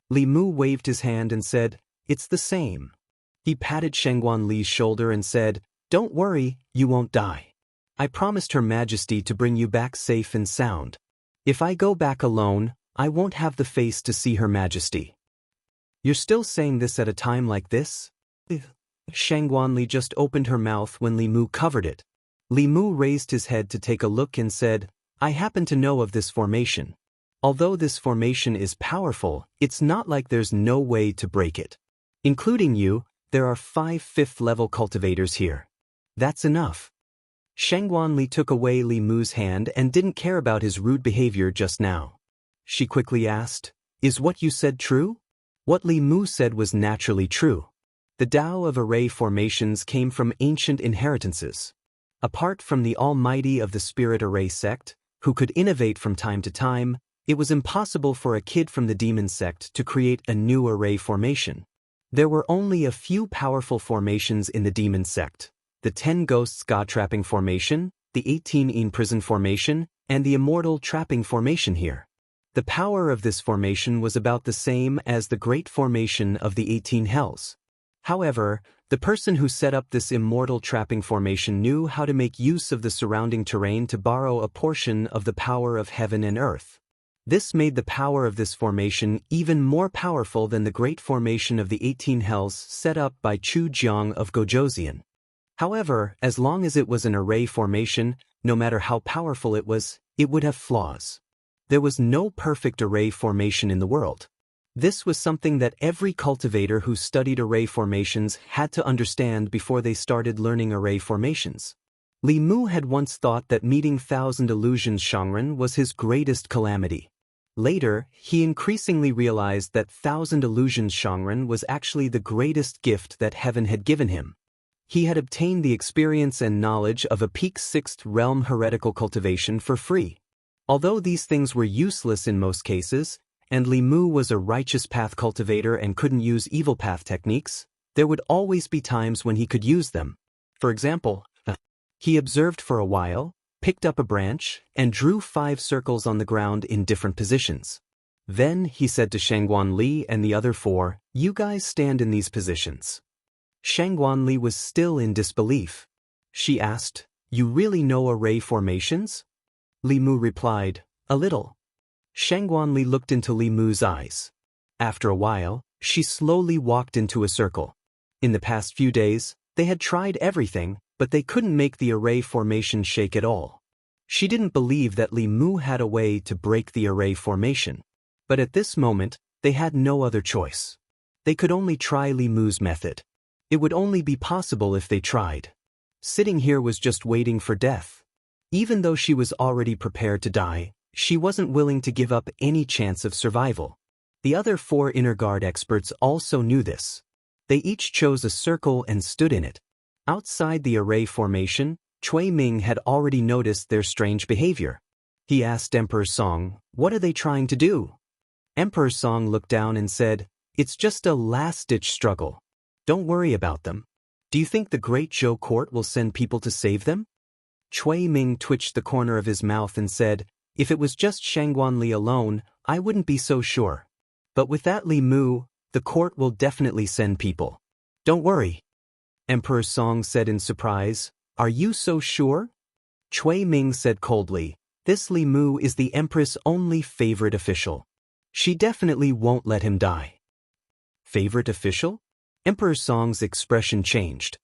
Li Mu waved his hand and said, "It's the same." He patted Shangguanli's shoulder and said, "Don't worry, you won't die. I promised Her Majesty to bring you back safe and sound. If I go back alone, I won't have the face to see Her Majesty." "You're still saying this at a time like this?" Shangguanli just opened her mouth when Li Mu covered it. Li Mu raised his head to take a look and said, "I happen to know of this formation. Although this formation is powerful, it's not like there's no way to break it. Including you, there are 5 5th-level cultivators here. That's enough." Shangguanli took away Li Mu's hand and didn't care about his rude behavior just now. She quickly asked, "Is what you said true?" What Li Mu said was naturally true. The Tao of array formations came from ancient inheritances. Apart from the almighty of the Spirit Array sect, who could innovate from time to time, it was impossible for a kid from the Demon sect to create a new array formation. There were only a few powerful formations in the Demon sect: the 10 Ghosts God Trapping formation, the 18 In Prison formation, and the Immortal Trapping formation here. The power of this formation was about the same as the Great Formation of the 18 Hells. However, the person who set up this Immortal Trapping formation knew how to make use of the surrounding terrain to borrow a portion of the power of heaven and earth. This made the power of this formation even more powerful than the Great Formation of the 18 Hells set up by Chu Jiang of Gojoseon. However, as long as it was an array formation, no matter how powerful it would have flaws. There was no perfect array formation in the world. This was something that every cultivator who studied array formations had to understand before they started learning array formations. Li Mu had once thought that meeting Thousand Illusions Shangren was his greatest calamity. Later, he increasingly realized that Thousand Illusions Shangren was actually the greatest gift that heaven had given him. He had obtained the experience and knowledge of a peak 6th realm heretical cultivation for free. Although these things were useless in most cases, and Li Mu was a righteous path cultivator and couldn't use evil path techniques, there would always be times when he could use them. For example, he observed for a while, picked up a branch, and drew 5 circles on the ground in different positions. Then he said to Shangguanli and the other 4, "You guys stand in these positions." Shangguanli was still in disbelief. She asked, "You really know array formations?" Li Mu replied, "A little." Shangguanli looked into Li Mu's eyes. After a while, she slowly walked into a circle. In the past few days, they had tried everything, but they couldn't make the array formation shake at all. She didn't believe that Li Mu had a way to break the array formation. But at this moment, they had no other choice. They could only try Li Mu's method. It would only be possible if they tried. Sitting here was just waiting for death. Even though she was already prepared to die, she wasn't willing to give up any chance of survival. The other 4 inner guard experts also knew this. They each chose a circle and stood in it. Outside the array formation, Cui Ming had already noticed their strange behavior. He asked Emperor Song, "What are they trying to do?" Emperor Song looked down and said, "It's just a last-ditch struggle. Don't worry about them. Do you think the Great Zhou court will send people to save them?" Cui Ming twitched the corner of his mouth and said, "If it was just Shangguan Li alone, I wouldn't be so sure. But with that Li Mu, the court will definitely send people. Don't worry." Emperor Song said in surprise, "Are you so sure?" Cui Ming said coldly, "This Li Mu is the Empress' only favorite official. She definitely won't let him die." Favorite official? Emperor Song's expression changed.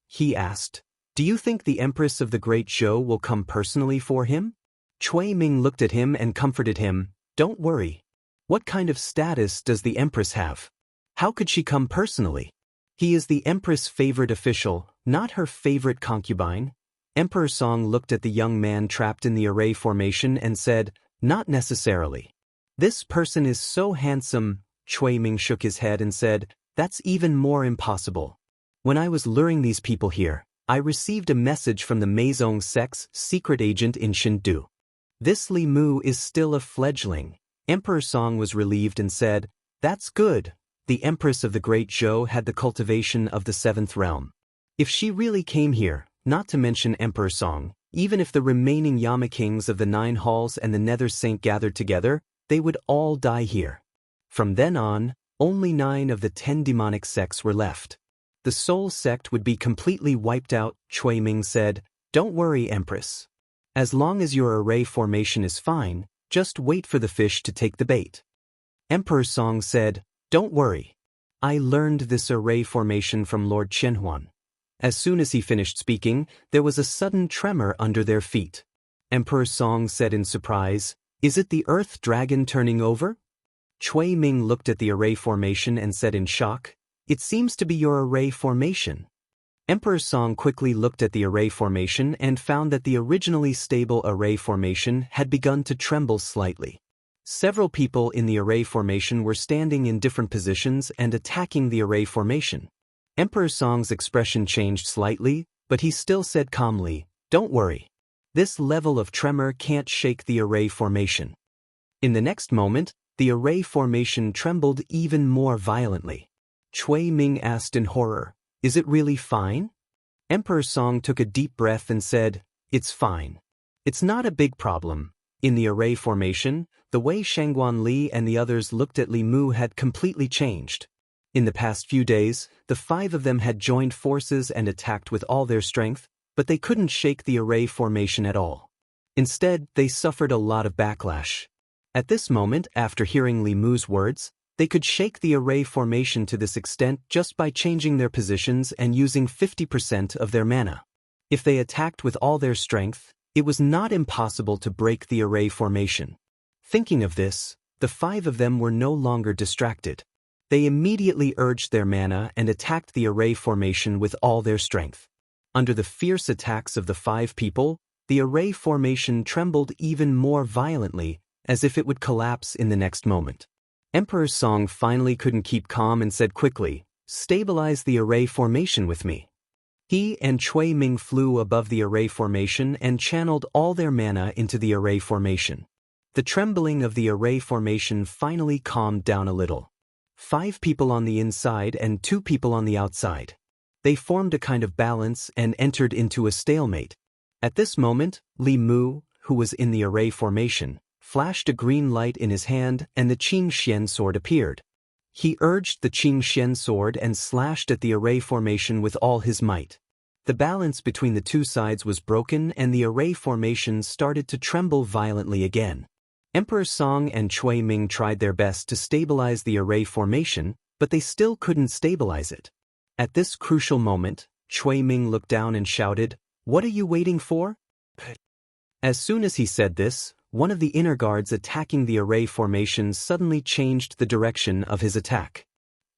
He asked, "Do you think the Empress of the Great Zhou will come personally for him?" Cui Ming looked at him and comforted him, "Don't worry. What kind of status does the Empress have? How could she come personally? He is the Empress' favorite official, not her favorite concubine." Emperor Song looked at the young man trapped in the array formation and said, "Not necessarily. This person is so handsome." Cui Ming shook his head and said, "That's even more impossible. When I was luring these people here, I received a message from the Meizong sect's secret agent in Chengdu. This Li Mu is still a fledgling." Emperor Song was relieved and said, "That's good. The Empress of the Great Zhou had the cultivation of the 7th realm. If she really came here, not to mention Emperor Song, even if the remaining Yama kings of the 9 halls and the Nether Saint gathered together, they would all die here. From then on, only 9 of the 10 demonic sects were left. The Soul sect would be completely wiped out." Cui Ming said, "Don't worry, Empress. As long as your array formation is fine, just wait for the fish to take the bait." Emperor Song said, "Don't worry. I learned this array formation from Lord Qianhuan." As soon as he finished speaking, there was a sudden tremor under their feet. Emperor Song said in surprise, "Is it the Earth Dragon turning over?" Cui Ming looked at the array formation and said in shock, "It seems to be your array formation." Emperor Song quickly looked at the array formation and found that the originally stable array formation had begun to tremble slightly. Several people in the array formation were standing in different positions and attacking the array formation. Emperor Song's expression changed slightly, but he still said calmly, "Don't worry. This level of tremor can't shake the array formation." In the next moment, the array formation trembled even more violently. Cui Ming asked in horror, "Is it really fine?" Emperor Song took a deep breath and said, "It's fine. It's not a big problem." In the array formation, the way Shangguan Li and the others looked at Li Mu had completely changed. In the past few days, the 5 of them had joined forces and attacked with all their strength, but they couldn't shake the array formation at all. Instead, they suffered a lot of backlash. At this moment, after hearing Li Mu's words, they could shake the array formation to this extent just by changing their positions and using 50% of their mana. If they attacked with all their strength, it was not impossible to break the array formation. Thinking of this, the 5 of them were no longer distracted. They immediately urged their mana and attacked the array formation with all their strength. Under the fierce attacks of the 5 people, the array formation trembled even more violently, as if it would collapse in the next moment. Emperor Song finally couldn't keep calm and said quickly, "Stabilize the array formation with me." He and Cui Ming flew above the array formation and channeled all their mana into the array formation. The trembling of the array formation finally calmed down a little. 5 people on the inside and 2 people on the outside. They formed a kind of balance and entered into a stalemate. At this moment, Li Mu, who was in the array formation, flashed a green light in his hand and the Qing Xian sword appeared. He urged the Qing Xian sword and slashed at the array formation with all his might. The balance between the 2 sides was broken and the array formation started to tremble violently again. Emperor Song and Cui Ming tried their best to stabilize the array formation, but they still couldn't stabilize it. At this crucial moment, Cui Ming looked down and shouted, "What are you waiting for?" As soon as he said this, one of the inner guards attacking the array formation suddenly changed the direction of his attack.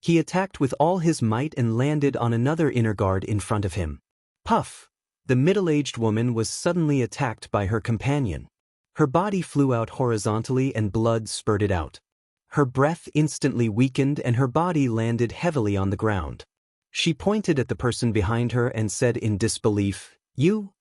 He attacked with all his might and landed on another inner guard in front of him. Puff! The middle-aged woman was suddenly attacked by her companion. Her body flew out horizontally and blood spurted out. Her breath instantly weakened and her body landed heavily on the ground. She pointed at the person behind her and said in disbelief, "You?"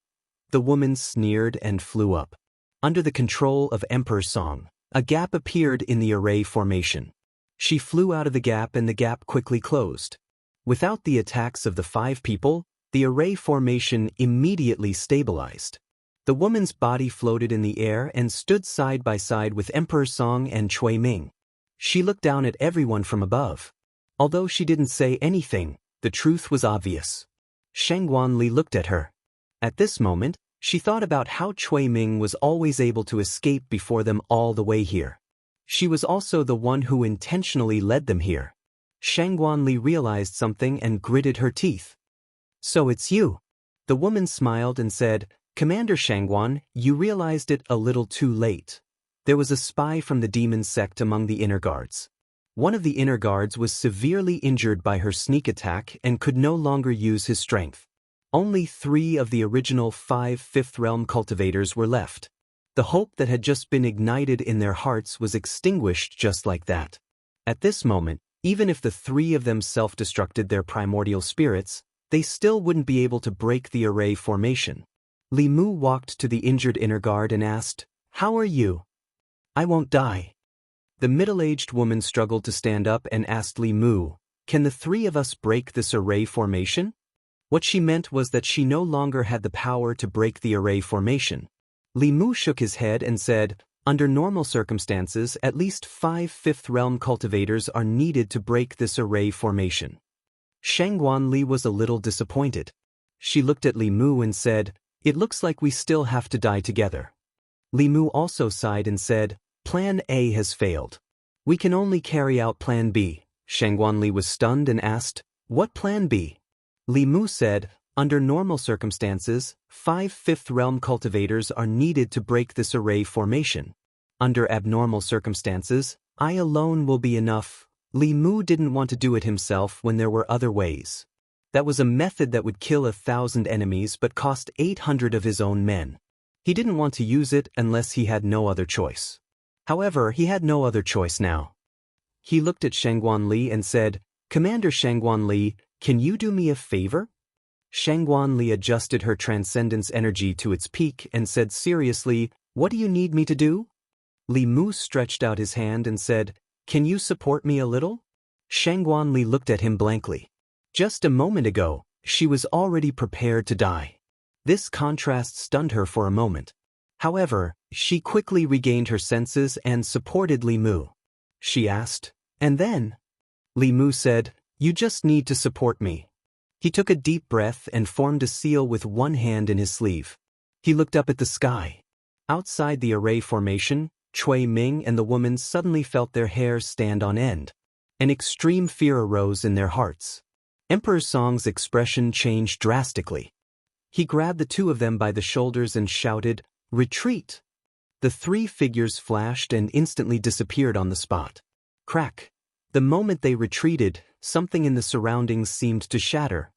The woman sneered and flew up. Under the control of Emperor Song, a gap appeared in the array formation. She flew out of the gap and the gap quickly closed. Without the attacks of the 5 people, the array formation immediately stabilized. The woman's body floated in the air and stood side by side with Emperor Song and Cui Ming. She looked down at everyone from above. Although she didn't say anything, the truth was obvious. Sheng Guanli looked at her. At this moment, she thought about how Cui Ming was always able to escape before them all the way here. She was also the one who intentionally led them here. Sheng Guanli realized something and gritted her teeth. "So it's you." The woman smiled and said, "Commander Shangguan, you realized it a little too late. There was a spy from the demon sect among the inner guards. One of the inner guards was severely injured by her sneak attack and could no longer use his strength. Only 3 of the original 5 fifth realm cultivators were left. The hope that had just been ignited in their hearts was extinguished just like that. At this moment, even if the 3 of them self-destructed their primordial spirits, they still wouldn't be able to break the array formation." Li Mu walked to the injured inner guard and asked, "How are you?" "I won't die." The middle-aged woman struggled to stand up and asked Li Mu, "Can the 3 of us break this array formation?" What she meant was that she no longer had the power to break the array formation. Li Mu shook his head and said, "Under normal circumstances, at least 5 fifth realm cultivators are needed to break this array formation." Sheng Guanli was a little disappointed. She looked at Li Mu and said, "It looks like we still have to die together." Li Mu also sighed and said, "Plan A has failed. We can only carry out Plan B." Sheng Guanli was stunned and asked, "What Plan B?" Li Mu said, "Under normal circumstances, 5 fifth realm cultivators are needed to break this array formation. Under abnormal circumstances, I alone will be enough." Li Mu didn't want to do it himself when there were other ways. That was a method that would kill 1,000 enemies but cost 800 of his own men. He didn't want to use it unless he had no other choice. However, he had no other choice now. He looked at Sheng Guanli and said, "Commander Sheng Guanli, can you do me a favor?" Sheng Guanli adjusted her transcendence energy to its peak and said seriously, "What do you need me to do?" Li Mu stretched out his hand and said, "Can you support me a little?" Sheng Guanli looked at him blankly. Just a moment ago, she was already prepared to die. This contrast stunned her for a moment. However, she quickly regained her senses and supported Li Mu. She asked, "And then?" Li Mu said, "You just need to support me." He took a deep breath and formed a seal with one hand in his sleeve. He looked up at the sky. Outside the array formation, Cui Ming and the woman suddenly felt their hair stand on end. An extreme fear arose in their hearts. Emperor Song's expression changed drastically. He grabbed the 2 of them by the shoulders and shouted, "Retreat!" The 3 figures flashed and instantly disappeared on the spot. Crack! The moment they retreated, something in the surroundings seemed to shatter.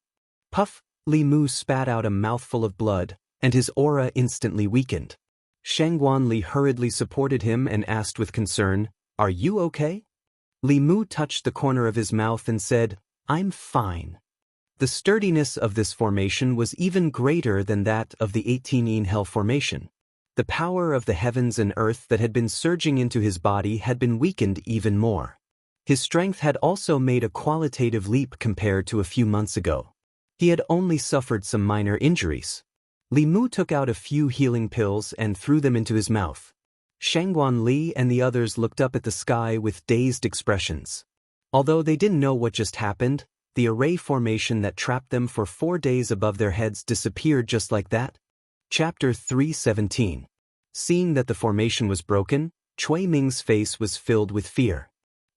Puff! Li Mu spat out a mouthful of blood, and his aura instantly weakened. Sheng Guanli hurriedly supported him and asked with concern, "Are you okay?" Li Mu touched the corner of his mouth and said, "I'm fine." The sturdiness of this formation was even greater than that of the 18 Hell formation. The power of the heavens and earth that had been surging into his body had been weakened even more. His strength had also made a qualitative leap compared to a few months ago. He had only suffered some minor injuries. Li Mu took out a few healing pills and threw them into his mouth. Sheng Guanli and the others looked up at the sky with dazed expressions. Although they didn't know what just happened, the array formation that trapped them for 4 days above their heads disappeared just like that. Chapter 317. Seeing that the formation was broken, Cui Ming's face was filled with fear.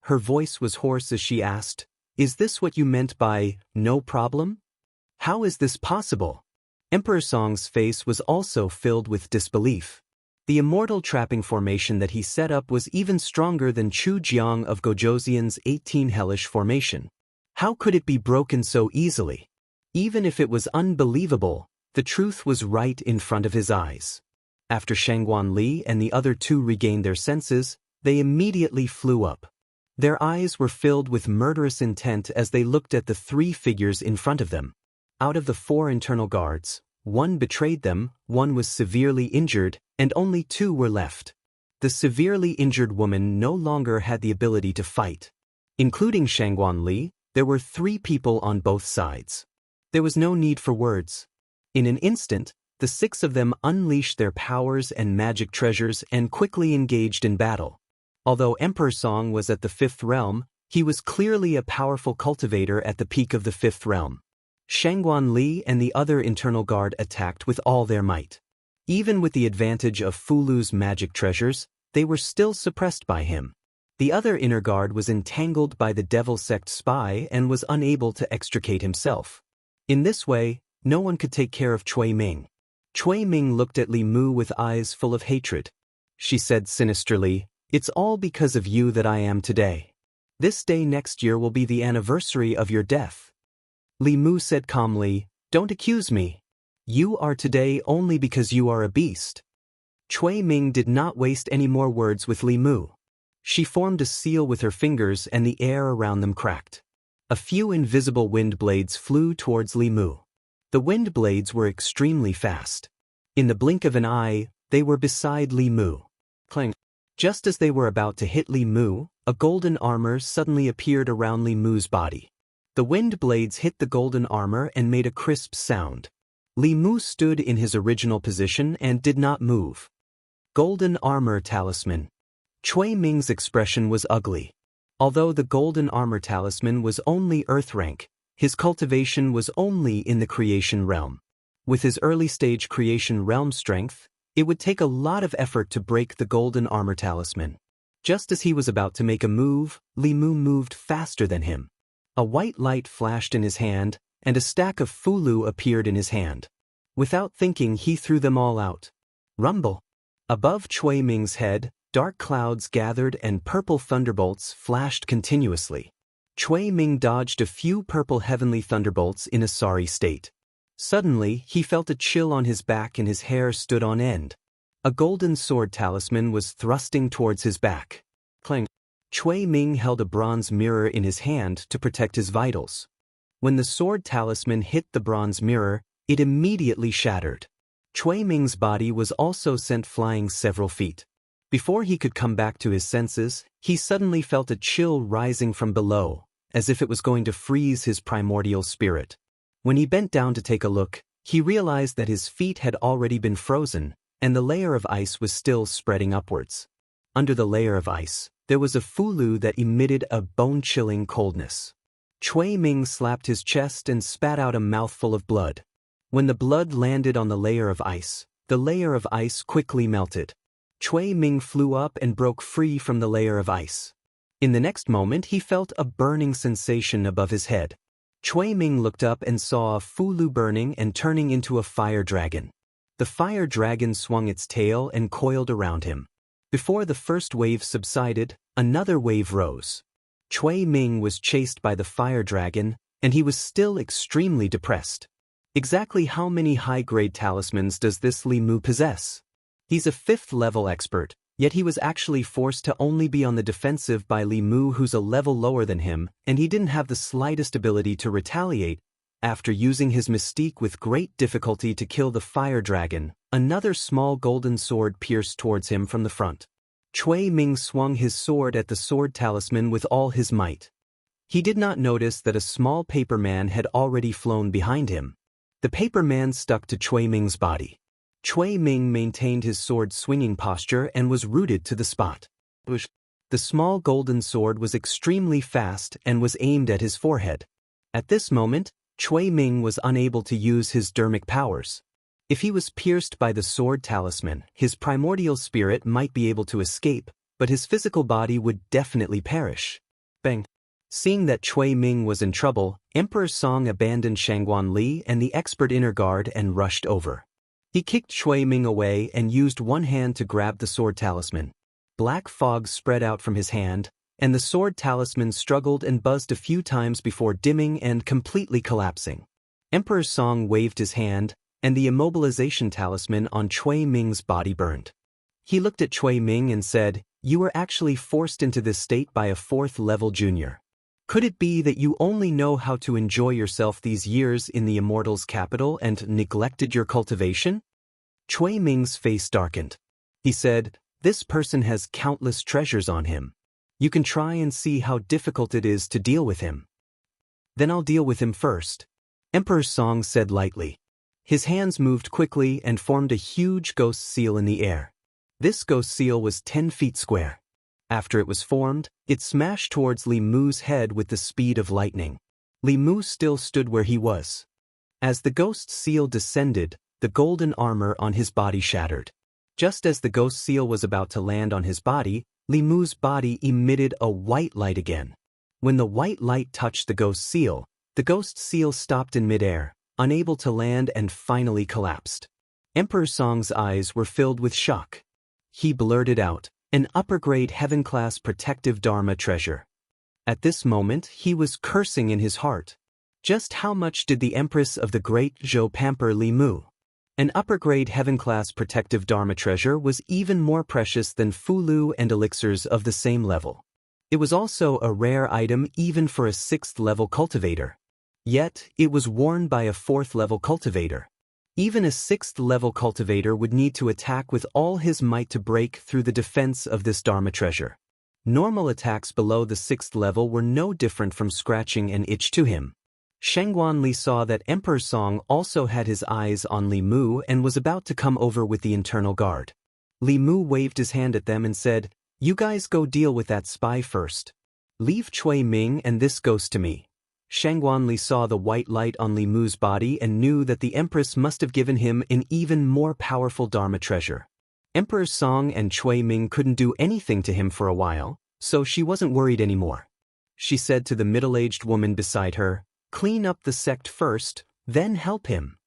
Her voice was hoarse as she asked, "Is this what you meant by, no problem? How is this possible?" Emperor Song's face was also filled with disbelief. The immortal trapping formation that he set up was even stronger than Chu Jiang of Gojoseon's 18 hellish formation. How could it be broken so easily? Even if it was unbelievable, The truth was right in front of his eyes. After Shangguan Li and the other two regained their senses, they immediately flew up. Their eyes were filled with murderous intent as they looked at the three figures in front of them. Out of the 4 internal guards, 1 betrayed them, 1 was severely injured, and only 2 were left. The severely injured woman no longer had the ability to fight. Including Shangguan Li, there were 3 people on both sides. There was no need for words. In an instant, the 6 of them unleashed their powers and magic treasures and quickly engaged in battle. Although Emperor Song was at the 5th realm, he was clearly a powerful cultivator at the peak of the 5th realm. Shangguan Li and the other internal guard attacked with all their might. Even with the advantage of Fulu's magic treasures, they were still suppressed by him. The other inner guard was entangled by the Devil Sect spy and was unable to extricate himself. In this way, no one could take care of Cui Ming. Cui Ming looked at Li Mu with eyes full of hatred. She said sinisterly, "It's all because of you that I am today. This day next year will be the anniversary of your death." Li Mu said calmly, "Don't accuse me. You are today only because you are a beast." Cui Ming did not waste any more words with Li Mu. She formed a seal with her fingers and the air around them cracked. A few invisible wind blades flew towards Li Mu. The wind blades were extremely fast. In the blink of an eye, they were beside Li Mu. Clang. Just as they were about to hit Li Mu, a golden armor suddenly appeared around Li Mu's body. The wind blades hit the golden armor and made a crisp sound. Li Mu stood in his original position and did not move. Golden armor talisman. Cui Ming's expression was ugly. Although the golden armor talisman was only earth rank, his cultivation was only in the creation realm. With his early-stage creation realm strength, it would take a lot of effort to break the golden armor talisman. Just as he was about to make a move, Li Mu moved faster than him. A white light flashed in his hand, and a stack of Fulu appeared in his hand. Without thinking, he threw them all out. Rumble. Above Cui Ming's head, dark clouds gathered and purple thunderbolts flashed continuously. Cui Ming dodged a few purple heavenly thunderbolts in a sorry state. Suddenly, he felt a chill on his back and his hair stood on end. A golden sword talisman was thrusting towards his back. Clang. Cui Ming held a bronze mirror in his hand to protect his vitals. When the sword talisman hit the bronze mirror, it immediately shattered. Cui Ming's body was also sent flying several feet. Before he could come back to his senses, he suddenly felt a chill rising from below, as if it was going to freeze his primordial spirit. When he bent down to take a look, he realized that his feet had already been frozen, and the layer of ice was still spreading upwards. Under the layer of ice, there was a Fulu that emitted a bone-chilling coldness. Cui Ming slapped his chest and spat out a mouthful of blood. When the blood landed on the layer of ice quickly melted. Cui Ming flew up and broke free from the layer of ice. In the next moment, he felt a burning sensation above his head. Cui Ming looked up and saw a Fulu burning and turning into a fire dragon. The fire dragon swung its tail and coiled around him. Before the first wave subsided, another wave rose. Cui Ming was chased by the fire dragon, and he was still extremely depressed. Exactly how many high-grade talismans does this Li Mu possess? He's a 5th-level expert, yet he was actually forced to only be on the defensive by Li Mu, who's a level lower than him, and he didn't have the slightest ability to retaliate. After using his mystique with great difficulty to kill the fire dragon, another small golden sword pierced towards him from the front. Cui Ming swung his sword at the sword talisman with all his might. He did not notice that a small paper man had already flown behind him. The paper man stuck to Cui Ming's body. Cui Ming maintained his sword-swinging posture and was rooted to the spot. The small golden sword was extremely fast and was aimed at his forehead. At this moment, Cui Ming was unable to use his dermic powers. If he was pierced by the sword talisman, his primordial spirit might be able to escape, but his physical body would definitely perish. Bang! Seeing that Cui Ming was in trouble, Emperor Song abandoned Shangguan Li and the expert inner guard and rushed over. He kicked Cui Ming away and used one hand to grab the sword talisman. Black fog spread out from his hand, and the sword talisman struggled and buzzed a few times before dimming and completely collapsing. Emperor Song waved his hand, and the immobilization talisman on Cui Ming's body burned. He looked at Cui Ming and said, "You were actually forced into this state by a 4th-level junior. Could it be that you only know how to enjoy yourself these years in the Immortal's capital and neglected your cultivation?" Cui Ming's face darkened. He said, "This person has countless treasures on him. You can try and see how difficult it is to deal with him." "Then I'll deal with him first," Emperor Song said lightly. His hands moved quickly and formed a huge ghost seal in the air. This ghost seal was 10 feet square. After it was formed, it smashed towards Li Mu's head with the speed of lightning. Li Mu still stood where he was. As the ghost seal descended, the golden armor on his body shattered. Just as the ghost seal was about to land on his body, Li Mu's body emitted a white light again. When the white light touched the ghost seal stopped in midair, unable to land, and finally collapsed. Emperor Song's eyes were filled with shock. He blurted out, "An upper-grade heaven-class protective Dharma treasure." At this moment, he was cursing in his heart. Just how much did the Empress of the Great Zhou pamper Li Mu? An upper-grade heaven-class protective Dharma treasure was even more precious than Fulu and elixirs of the same level. It was also a rare item even for a 6th-level cultivator. Yet, it was worn by a 4th-level cultivator. Even a 6th-level cultivator would need to attack with all his might to break through the defense of this Dharma treasure. Normal attacks below the 6th level were no different from scratching an itch to him. Shengguan Li saw that Emperor Song also had his eyes on Li Mu and was about to come over with the internal guard. Li Mu waved his hand at them and said, "You guys go deal with that spy first. Leave Cui Ming and this ghost to me." Shengguan Li saw the white light on Li Mu's body and knew that the Empress must have given him an even more powerful Dharma treasure. Emperor Song and Cui Ming couldn't do anything to him for a while, so she wasn't worried anymore. She said to the middle-aged woman beside her, "Clean up the sect first, then help him."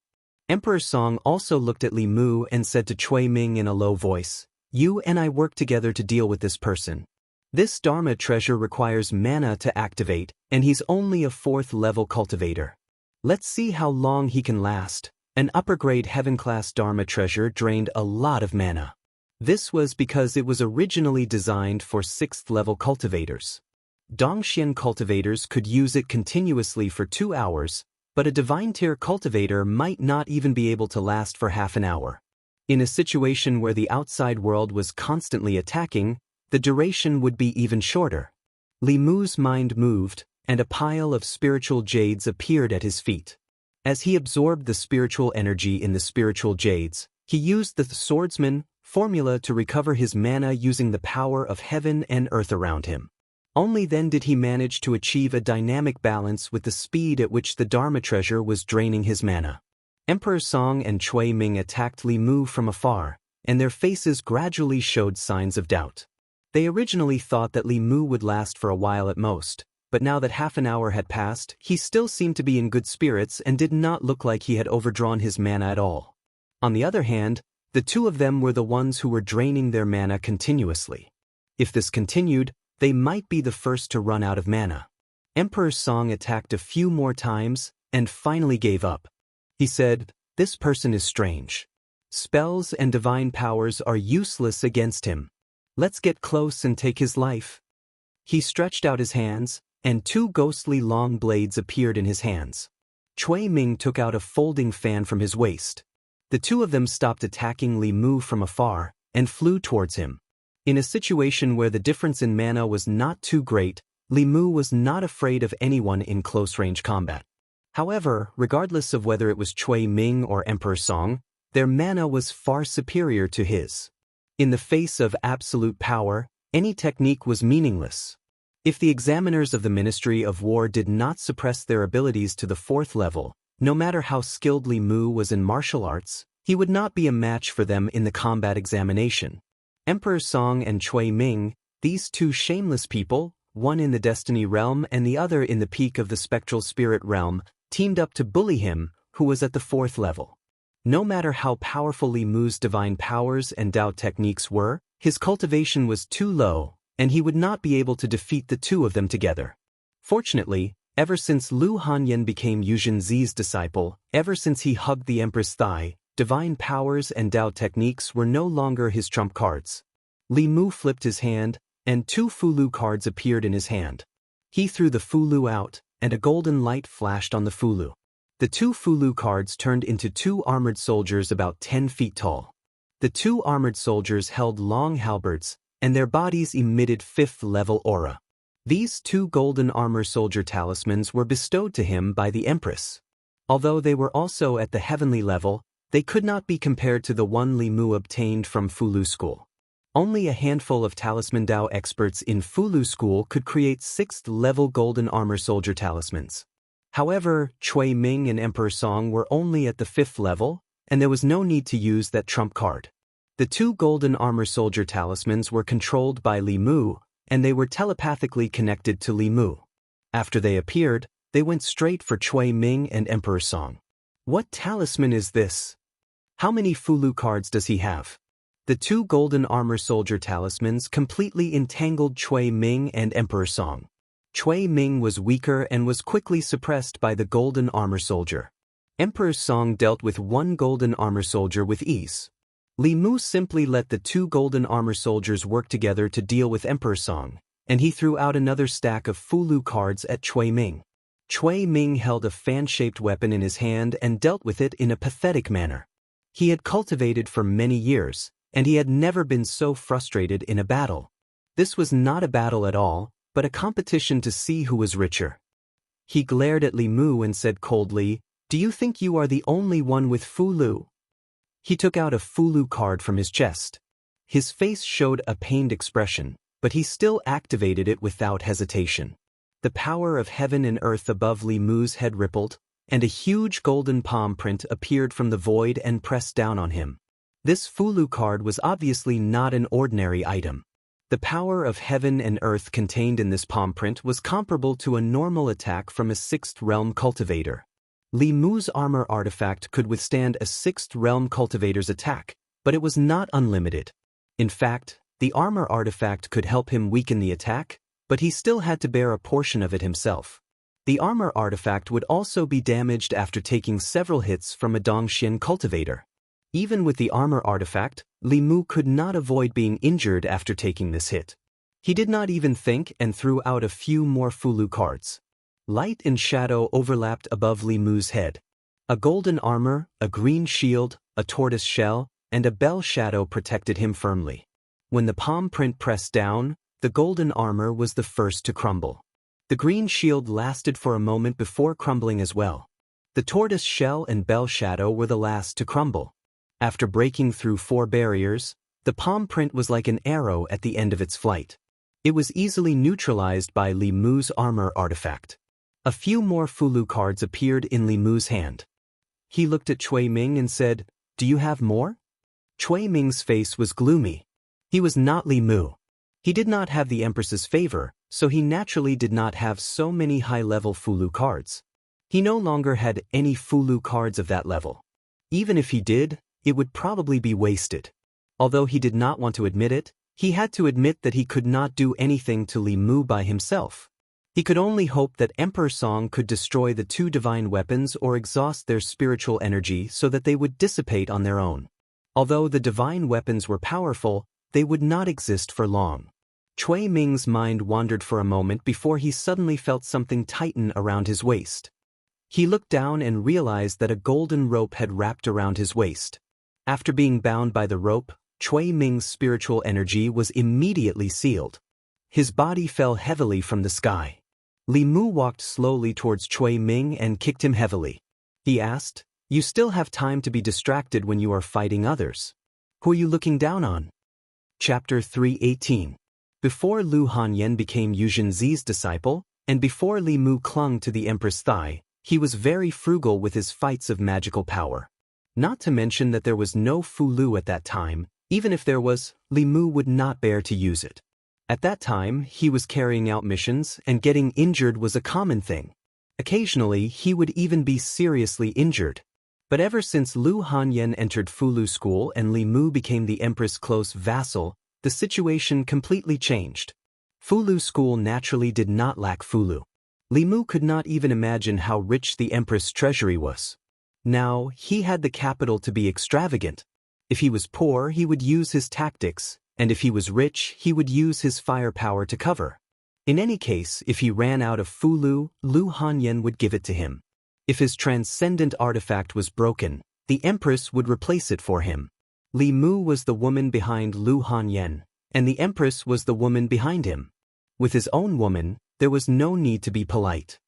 Emperor Song also looked at Li Mu and said to Cui Ming in a low voice, "You and I work together to deal with this person. This Dharma treasure requires mana to activate, and he's only a 4th-level cultivator. Let's see how long he can last." An upper-grade heaven-class Dharma treasure drained a lot of mana. This was because it was originally designed for 6th-level cultivators. Dongxian cultivators could use it continuously for 2 hours, but a divine-tier cultivator might not even be able to last for half an hour. In a situation where the outside world was constantly attacking, the duration would be even shorter. Li Mu's mind moved, and a pile of spiritual jades appeared at his feet. As he absorbed the spiritual energy in the spiritual jades, he used the swordsman formula to recover his mana using the power of heaven and earth around him. Only then did he manage to achieve a dynamic balance with the speed at which the Dharma treasure was draining his mana. Emperor Song and Cui Ming attacked Li Mu from afar, and their faces gradually showed signs of doubt. They originally thought that Li Mu would last for a while at most, but now that half an hour had passed, he still seemed to be in good spirits and did not look like he had overdrawn his mana at all. On the other hand, the two of them were the ones who were draining their mana continuously. If this continued, they might be the first to run out of mana. Emperor Song attacked a few more times and finally gave up. He said, "This person is strange. Spells and divine powers are useless against him. Let's get close and take his life." He stretched out his hands, and 2 ghostly long blades appeared in his hands. Cui Ming took out a folding fan from his waist. The two of them stopped attacking Li Mu from afar and flew towards him. In a situation where the difference in mana was not too great, Li Mu was not afraid of anyone in close-range combat. However, regardless of whether it was Cui Ming or Emperor Song, their mana was far superior to his. In the face of absolute power, any technique was meaningless. If the examiners of the Ministry of War did not suppress their abilities to the 4th level, no matter how skilled Li Mu was in martial arts, he would not be a match for them in the combat examination. Emperor Song and Cui Ming, these 2 shameless people, one in the Destiny realm and the other in the peak of the Spectral Spirit realm, teamed up to bully him, who was at the 4th level. No matter how powerful Li Mu's divine powers and Dao techniques were, his cultivation was too low, and he would not be able to defeat the 2 of them together. Fortunately, Ever since Lu Hanyan became Yu Zhenzi's disciple, ever since he hugged the Empress' thigh, divine powers and Dao techniques were no longer his trump cards. Li Mu flipped his hand, and 2 Fulu cards appeared in his hand. He threw the Fulu out, and a golden light flashed on the Fulu. The 2 Fulu cards turned into 2 armored soldiers about 10 feet tall. The 2 armored soldiers held long halberds, and their bodies emitted 5th-level aura. These 2 golden armor soldier talismans were bestowed to him by the Empress. Although they were also at the heavenly level, they could not be compared to the one Li Mu obtained from Fulu School. Only a handful of talisman Dao experts in Fulu School could create 6th-level golden armor soldier talismans. However, Cui Ming and Emperor Song were only at the 5th level, and there was no need to use that trump card. The 2 golden armor soldier talismans were controlled by Li Mu, and they were telepathically connected to Li Mu. After they appeared, they went straight for Cui Ming and Emperor Song. What talisman is this? How many Fulu cards does he have? The 2 golden armor soldier talismans completely entangled Cui Ming and Emperor Song. Cui Ming was weaker and was quickly suppressed by the golden armor soldier. Emperor Song dealt with 1 golden armor soldier with ease. Li Mu simply let the 2 golden armor soldiers work together to deal with Emperor Song, and he threw out another stack of Fulu cards at Cui Ming. Cui Ming held a fan-shaped weapon in his hand and dealt with it in a pathetic manner. He had cultivated for many years, and he had never been so frustrated in a battle. This was not a battle at all, but a competition to see who was richer. He glared at Li Mu and said coldly, "Do you think you are the only one with Fulu?" He took out a Fulu card from his chest. His face showed a pained expression, but he still activated it without hesitation. The power of heaven and earth above Li Mu's head rippled, and a huge golden palm print appeared from the void and pressed down on him. This Fulu card was obviously not an ordinary item. The power of heaven and earth contained in this palm print was comparable to a normal attack from a 6th realm cultivator. Li Mu's armor artifact could withstand a 6th realm cultivator's attack, but it was not unlimited. In fact, the armor artifact could help him weaken the attack, but he still had to bear a portion of it himself. The armor artifact would also be damaged after taking several hits from a Dongxian cultivator. Even with the armor artifact, Li Mu could not avoid being injured after taking this hit. He did not even think and threw out a few more Fulu cards. Light and shadow overlapped above Li Mu's head. A golden armor, a green shield, a tortoise shell, and a bell shadow protected him firmly. When the palm print pressed down, the golden armor was the first to crumble. The green shield lasted for a moment before crumbling as well. The tortoise shell and bell shadow were the last to crumble. After breaking through 4 barriers, the palm print was like an arrow at the end of its flight. It was easily neutralized by Li Mu's armor artifact. A few more Fulu cards appeared in Li Mu's hand. He looked at Cui Ming and said, "Do you have more?" Cui Ming's face was gloomy. He was not Li Mu. He did not have the Empress's favor, so he naturally did not have so many high-level Fulu cards. He no longer had any Fulu cards of that level. Even if he did, it would probably be wasted. Although he did not want to admit it, he had to admit that he could not do anything to Li Mu by himself. He could only hope that Emperor Song could destroy the 2 divine weapons or exhaust their spiritual energy so that they would dissipate on their own. Although the divine weapons were powerful, they would not exist for long. Cui Ming's mind wandered for a moment before he suddenly felt something tighten around his waist. He looked down and realized that a golden rope had wrapped around his waist. After being bound by the rope, Cui Ming's spiritual energy was immediately sealed. His body fell heavily from the sky. Li Mu walked slowly towards Cui Ming and kicked him heavily. He asked, "You still have time to be distracted when you are fighting others. Who are you looking down on?" Chapter 318. Before Lu Hanyan became Yu Zhenzi's disciple, and before Li Mu clung to the Empress' thigh, he was very frugal with his fights of magical power. Not to mention that there was no Fulu at that time. Even if there was, Li Mu would not bear to use it. At that time, he was carrying out missions, and getting injured was a common thing. Occasionally, he would even be seriously injured. But ever since Lu Hanyan entered Fulu School and Li Mu became the Empress' close vassal, the situation completely changed. Fulu School naturally did not lack Fulu. Li Mu could not even imagine how rich the Empress' treasury was. Now, he had the capital to be extravagant. If he was poor, he would use his tactics, and if he was rich, he would use his firepower to cover. In any case, if he ran out of Fulu, Lu Hanyan would give it to him. If his transcendent artifact was broken, the Empress would replace it for him. Li Mu was the woman behind Lu Hanyan, and the Empress was the woman behind him. With his own woman, there was no need to be polite.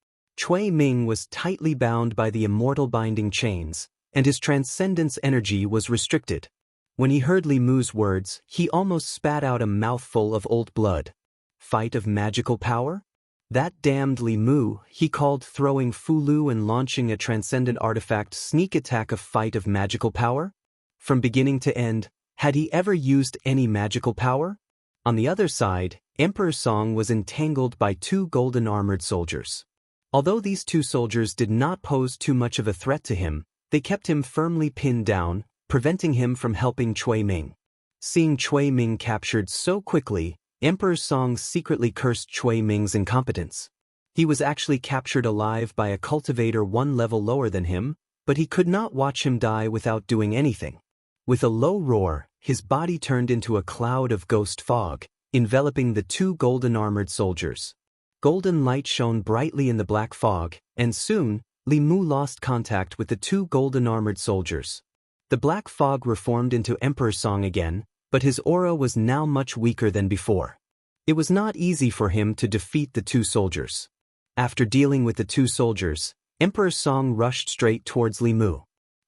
Cui Ming was tightly bound by the immortal binding chains, and his transcendence energy was restricted. When he heard Li Mu's words, he almost spat out a mouthful of old blood. Fight of magical power? That damned Li Mu, he called throwing Fulu and launching a transcendent artifact sneak attack a fight of magical power? From beginning to end, had he ever used any magical power? On the other side, Emperor Song was entangled by two golden armored soldiers. Although these two soldiers did not pose too much of a threat to him, they kept him firmly pinned down, preventing him from helping Cui Ming. Seeing Cui Ming captured so quickly, Emperor Song secretly cursed Cui Ming's incompetence. He was actually captured alive by a cultivator one level lower than him, but he could not watch him die without doing anything. With a low roar, his body turned into a cloud of ghost fog, enveloping the two golden armored soldiers. Golden light shone brightly in the black fog, and soon, Li Mu lost contact with the two golden armored soldiers. The black fog reformed into Emperor Song again, but his aura was now much weaker than before. It was not easy for him to defeat the two soldiers. After dealing with the two soldiers, Emperor Song rushed straight towards Li Mu.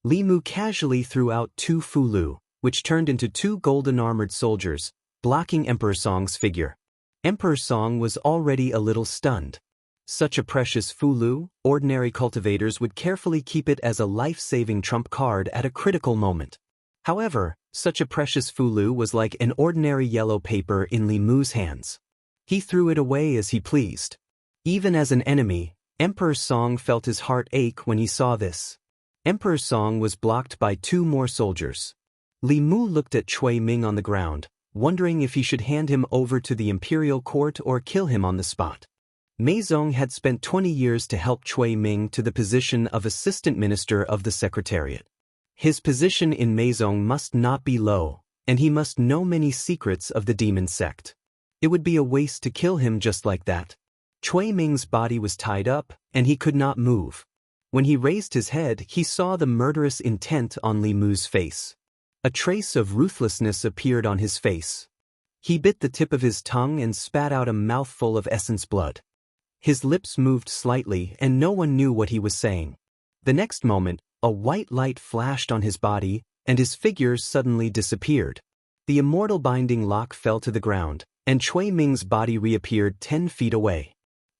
Li Mu casually threw out two Fulu, which turned into two golden armored soldiers, blocking Emperor Song's figure. Emperor Song was already a little stunned. Such a precious Fulu, ordinary cultivators would carefully keep it as a life-saving trump card at a critical moment. However, such a precious Fulu was like an ordinary yellow paper in Li Mu's hands. He threw it away as he pleased. Even as an enemy, Emperor Song felt his heart ache when he saw this. Emperor Song was blocked by two more soldiers. Li Mu looked at Cui Ming on the ground, wondering if he should hand him over to the imperial court or kill him on the spot. Meizong had spent 20 years to help Cui Ming to the position of assistant minister of the secretariat. His position in Meizong must not be low, and he must know many secrets of the demon sect. It would be a waste to kill him just like that. Cui Ming's body was tied up, and he could not move. When he raised his head, he saw the murderous intent on Li Mu's face. A trace of ruthlessness appeared on his face. He bit the tip of his tongue and spat out a mouthful of essence blood. His lips moved slightly and no one knew what he was saying. The next moment, a white light flashed on his body, and his figure suddenly disappeared. The immortal binding lock fell to the ground, and Cui Ming's body reappeared 10 feet away.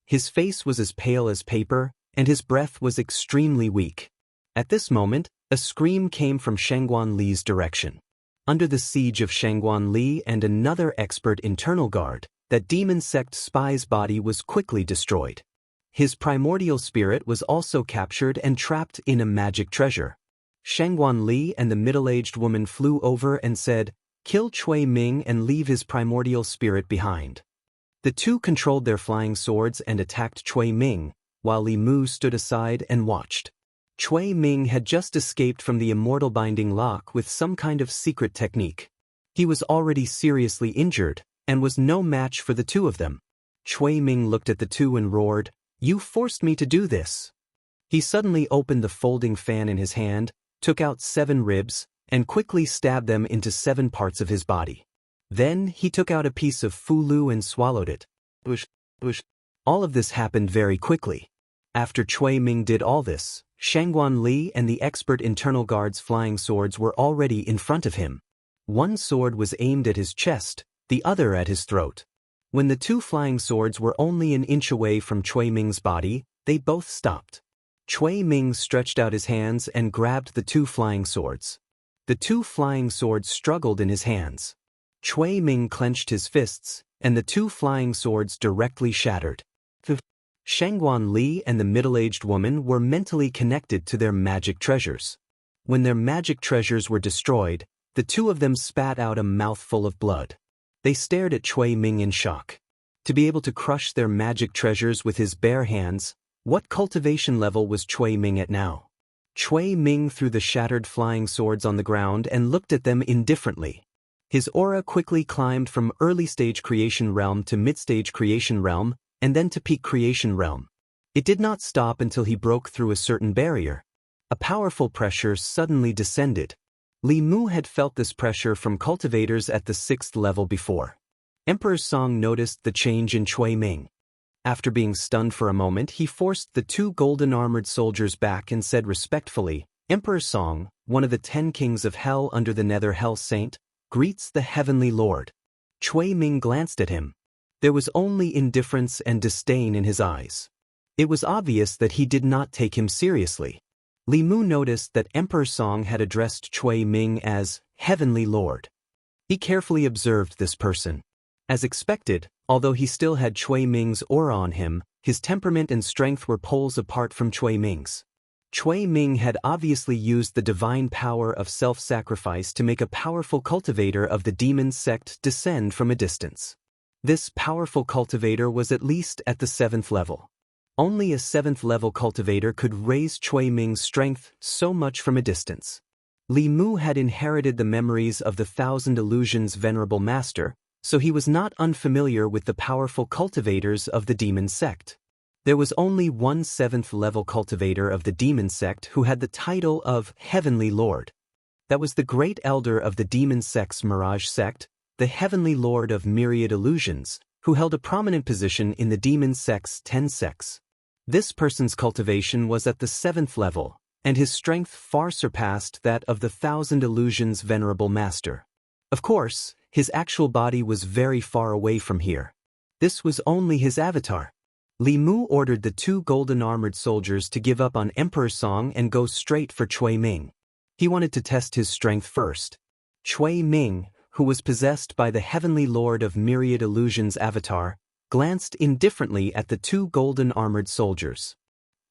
His face was as pale as paper, and his breath was extremely weak. At this moment, a scream came from Shangguan Li's direction. Under the siege of Shangguan Li and another expert internal guard, that demon sect spy's body was quickly destroyed. His primordial spirit was also captured and trapped in a magic treasure. Shangguan Li and the middle-aged woman flew over and said, "Kill Cui Ming and leave his primordial spirit behind." The two controlled their flying swords and attacked Cui Ming, while Li Mu stood aside and watched. Cui Ming had just escaped from the immortal binding lock with some kind of secret technique. He was already seriously injured, and was no match for the two of them. Cui Ming looked at the two and roared, "You forced me to do this." He suddenly opened the folding fan in his hand, took out 7 ribs, and quickly stabbed them into 7 parts of his body. Then he took out a piece of Fulu and swallowed it. Bush, bush. All of this happened very quickly. After Cui Ming did all this, Shangguan Li and the expert internal guard's flying swords were already in front of him. One sword was aimed at his chest, the other at his throat. When the two flying swords were only an inch away from Cui Ming's body, they both stopped. Cui Ming stretched out his hands and grabbed the two flying swords. The two flying swords struggled in his hands. Cui Ming clenched his fists, and the two flying swords directly shattered. Shangguan Li and the middle-aged woman were mentally connected to their magic treasures. When their magic treasures were destroyed, the two of them spat out a mouthful of blood. They stared at Cui Ming in shock. To be able to crush their magic treasures with his bare hands, what cultivation level was Cui Ming at now? Cui Ming threw the shattered flying swords on the ground and looked at them indifferently. His aura quickly climbed from early-stage creation realm to mid-stage creation realm, and then to peak creation realm. It did not stop until he broke through a certain barrier. A powerful pressure suddenly descended. Li Mu had felt this pressure from cultivators at the 6th level before. Emperor Song noticed the change in Cui Ming. After being stunned for a moment, he forced the 2 golden-armored soldiers back and said respectfully, "Emperor Song, one of the 10 kings of hell under the Nether Hell Saint, greets the Heavenly Lord." Cui Ming glanced at him. There was only indifference and disdain in his eyes. It was obvious that he did not take him seriously. Li Mu noticed that Emperor Song had addressed Cui Ming as Heavenly Lord. He carefully observed this person. As expected, although he still had Cui Ming's aura on him, his temperament and strength were poles apart from Cui Ming's. Cui Ming had obviously used the divine power of self-sacrifice to make a powerful cultivator of the demon sect descend from a distance. This powerful cultivator was at least at the 7th level. Only a 7th level cultivator could raise Cui Ming's strength so much from a distance. Li Mu had inherited the memories of the Thousand Illusions' venerable master, so he was not unfamiliar with the powerful cultivators of the demon sect. There was only one 7th level cultivator of the demon sect who had the title of Heavenly Lord. That was the great elder of the demon sect's Mirage sect, the Heavenly Lord of Myriad Illusions, who held a prominent position in the demon sect's 10 sects. This person's cultivation was at the 7th level, and his strength far surpassed that of the Thousand Illusions' venerable master. Of course, his actual body was very far away from here. This was only his avatar. Li Mu ordered the 2 golden-armored soldiers to give up on Emperor Song and go straight for Cui Ming. He wanted to test his strength first. Cui Ming, who was possessed by the Heavenly Lord of Myriad Illusions avatar, glanced indifferently at the 2 golden-armored soldiers.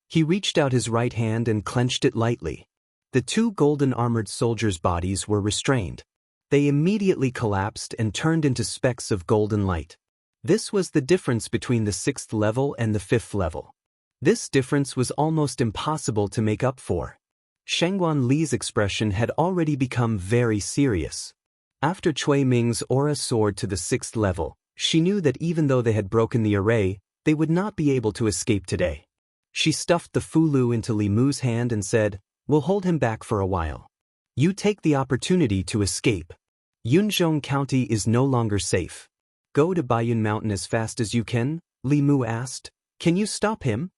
He reached out his right hand and clenched it lightly. The 2 golden-armored soldiers' bodies were restrained. They immediately collapsed and turned into specks of golden light. This was the difference between the 6th level and the 5th level. This difference was almost impossible to make up for. Shangguan Li's expression had already become very serious. After Cui Ming's aura soared to the 6th level, she knew that even though they had broken the array, they would not be able to escape today. She stuffed the Fulu into Li Mu's hand and said, "We'll hold him back for a while. You take the opportunity to escape. Yunzhong County is no longer safe. Go to Baiyun Mountain as fast as you can," Li Mu asked. "Can you stop him?"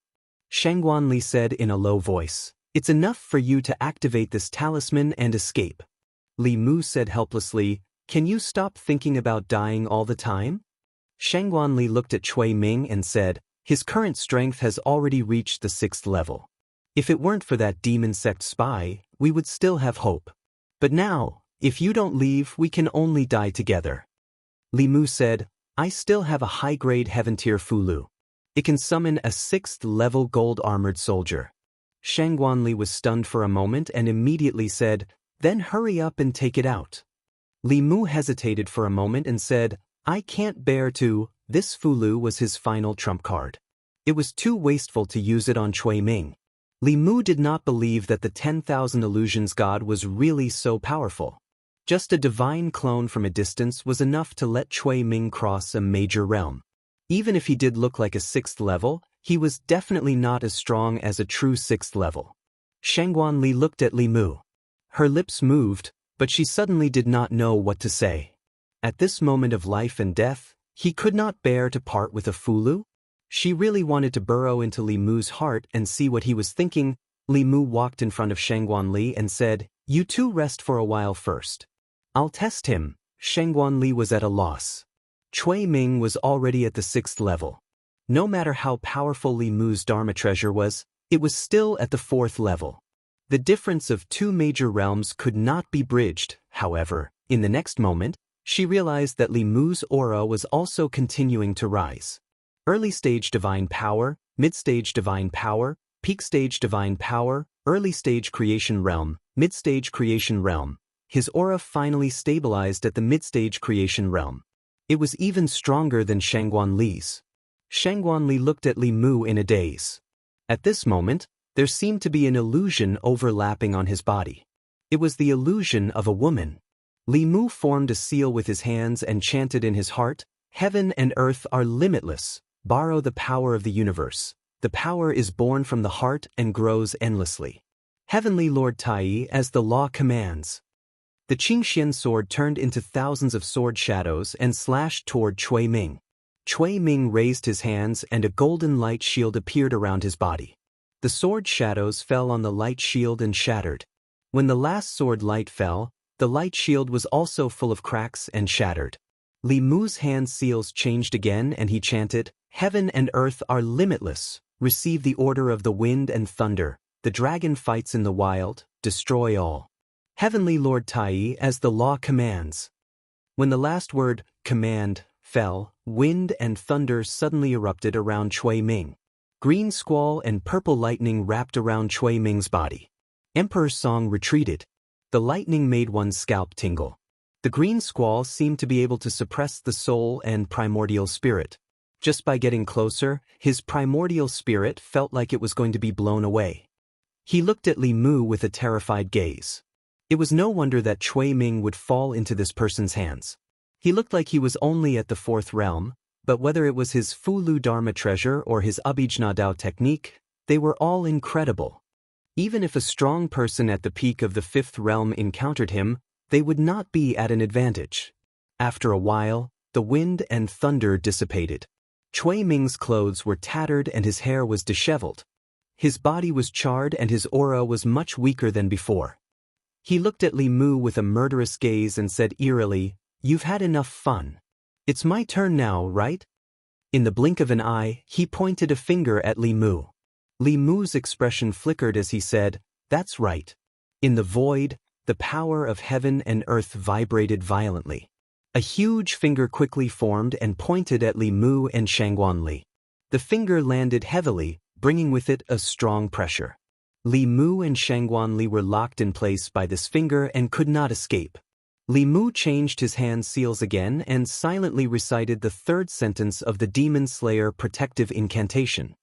Shangguan Li said in a low voice, "It's enough for you to activate this talisman and escape." Li Mu said helplessly, "Can you stop thinking about dying all the time?" Shangguan Li looked at Cui Ming and said, "His current strength has already reached the 6th level. If it weren't for that demon sect spy, we would still have hope. But now, if you don't leave, we can only die together." Li Mu said, "I still have a high-grade heaven-tier Fulu. It can summon a 6th-level gold-armored soldier." Shangguan Li was stunned for a moment and immediately said, "Then hurry up and take it out." Li Mu hesitated for a moment and said, "I can't bear to." This Fulu was his final trump card. It was too wasteful to use it on Cui Ming. Li Mu did not believe that the 10,000 Illusions god was really so powerful. Just a divine clone from a distance was enough to let Cui Ming cross a major realm. Even if he did look like a 6th level, he was definitely not as strong as a true 6th level. Shangguan Li looked at Li Mu. Her lips moved, but she suddenly did not know what to say. At this moment of life and death, he could not bear to part with a Fulu. She really wanted to burrow into Li Mu's heart and see what he was thinking. Li Mu walked in front of Shangguan Li and said, "You two rest for a while first. I'll test him." Shangguan Li was at a loss. Cui Ming was already at the 6th level. No matter how powerful Li Mu's Dharma treasure was, it was still at the 4th level. The difference of 2 major realms could not be bridged. However, in the next moment, she realized that Li Mu's aura was also continuing to rise. Early stage divine power, mid-stage divine power, peak stage divine power, early stage creation realm, mid-stage creation realm. His aura finally stabilized at the mid-stage creation realm. It was even stronger than Shangguan Li's. Shangguan Li looked at Li Mu in a daze. At this moment, there seemed to be an illusion overlapping on his body. It was the illusion of a woman. Li Mu formed a seal with his hands and chanted in his heart, "Heaven and earth are limitless. Borrow the power of the universe. The power is born from the heart and grows endlessly. Heavenly Lord Tai, as the law commands." The Qingxian sword turned into thousands of sword shadows and slashed toward Cui Ming. Cui Ming raised his hands and a golden light shield appeared around his body. The sword shadows fell on the light shield and shattered. When the last sword light fell, the light shield was also full of cracks and shattered. Li Mu's hand seals changed again and he chanted, "Heaven and earth are limitless. Receive the order of the wind and thunder. The dragon fights in the wild, destroy all. Heavenly Lord Tai, as the law commands." When the last word, command, fell, wind and thunder suddenly erupted around Cui Ming. Green squall and purple lightning wrapped around Cui Ming's body. Emperor Song retreated. The lightning made one's scalp tingle. The green squall seemed to be able to suppress the soul and primordial spirit. Just by getting closer, his primordial spirit felt like it was going to be blown away. He looked at Li Mu with a terrified gaze. It was no wonder that Cui Ming would fall into this person's hands. He looked like he was only at the fourth realm, but whether it was his Fulu Dharma treasure or his Abhijna Dao technique, they were all incredible. Even if a strong person at the peak of the fifth realm encountered him, they would not be at an advantage. After a while, the wind and thunder dissipated. Cui Ming's clothes were tattered and his hair was disheveled. His body was charred and his aura was much weaker than before. He looked at Li Mu with a murderous gaze and said eerily, "You've had enough fun. It's my turn now, right?" In the blink of an eye, he pointed a finger at Li Mu. Li Mu's expression flickered as he said, "That's right." In the void, the power of heaven and earth vibrated violently. A huge finger quickly formed and pointed at Li Mu and Shangguan Li. The finger landed heavily, bringing with it a strong pressure. Li Mu and Shangguan Li were locked in place by this finger and could not escape. Li Mu changed his hand seals again and silently recited the third sentence of the Demon Slayer protective incantation.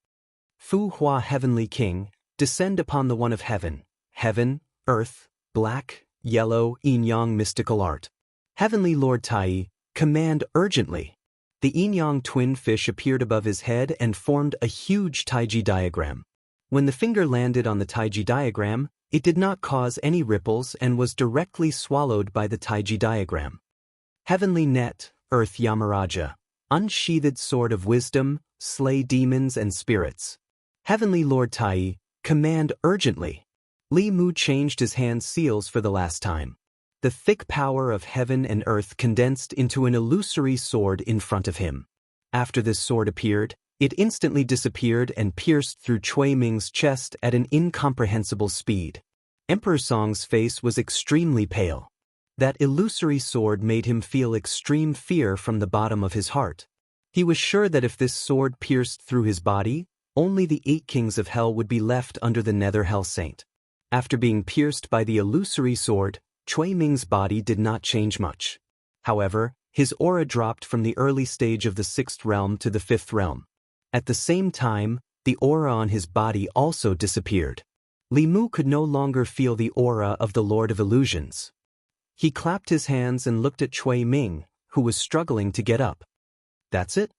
"Fu Hua Heavenly King, descend upon the one of heaven, heaven, earth, black, yellow, yin-yang mystical art. Heavenly Lord Tai, command urgently." The yin-yang twin fish appeared above his head and formed a huge Taiji diagram. When the finger landed on the Taiji diagram, it did not cause any ripples and was directly swallowed by the Taiji diagram. Heavenly Net, Earth Yamaraja, unsheathed sword of wisdom, slay demons and spirits. Heavenly Lord Tai, command urgently. Li Mu changed his hand seals for the last time. The thick power of heaven and earth condensed into an illusory sword in front of him. After this sword appeared, it instantly disappeared and pierced through Cui Ming's chest at an incomprehensible speed. Emperor Song's face was extremely pale. That illusory sword made him feel extreme fear from the bottom of his heart. He was sure that if this sword pierced through his body, only the 8 kings of hell would be left under the Nether Hell Saint. After being pierced by the illusory sword, Cui Ming's body did not change much. However, his aura dropped from the early stage of the 6th realm to the 5th realm. At the same time, the aura on his body also disappeared. Li Mu could no longer feel the aura of the Lord of Illusions. He clapped his hands and looked at Cui Ming, who was struggling to get up. "That's it?"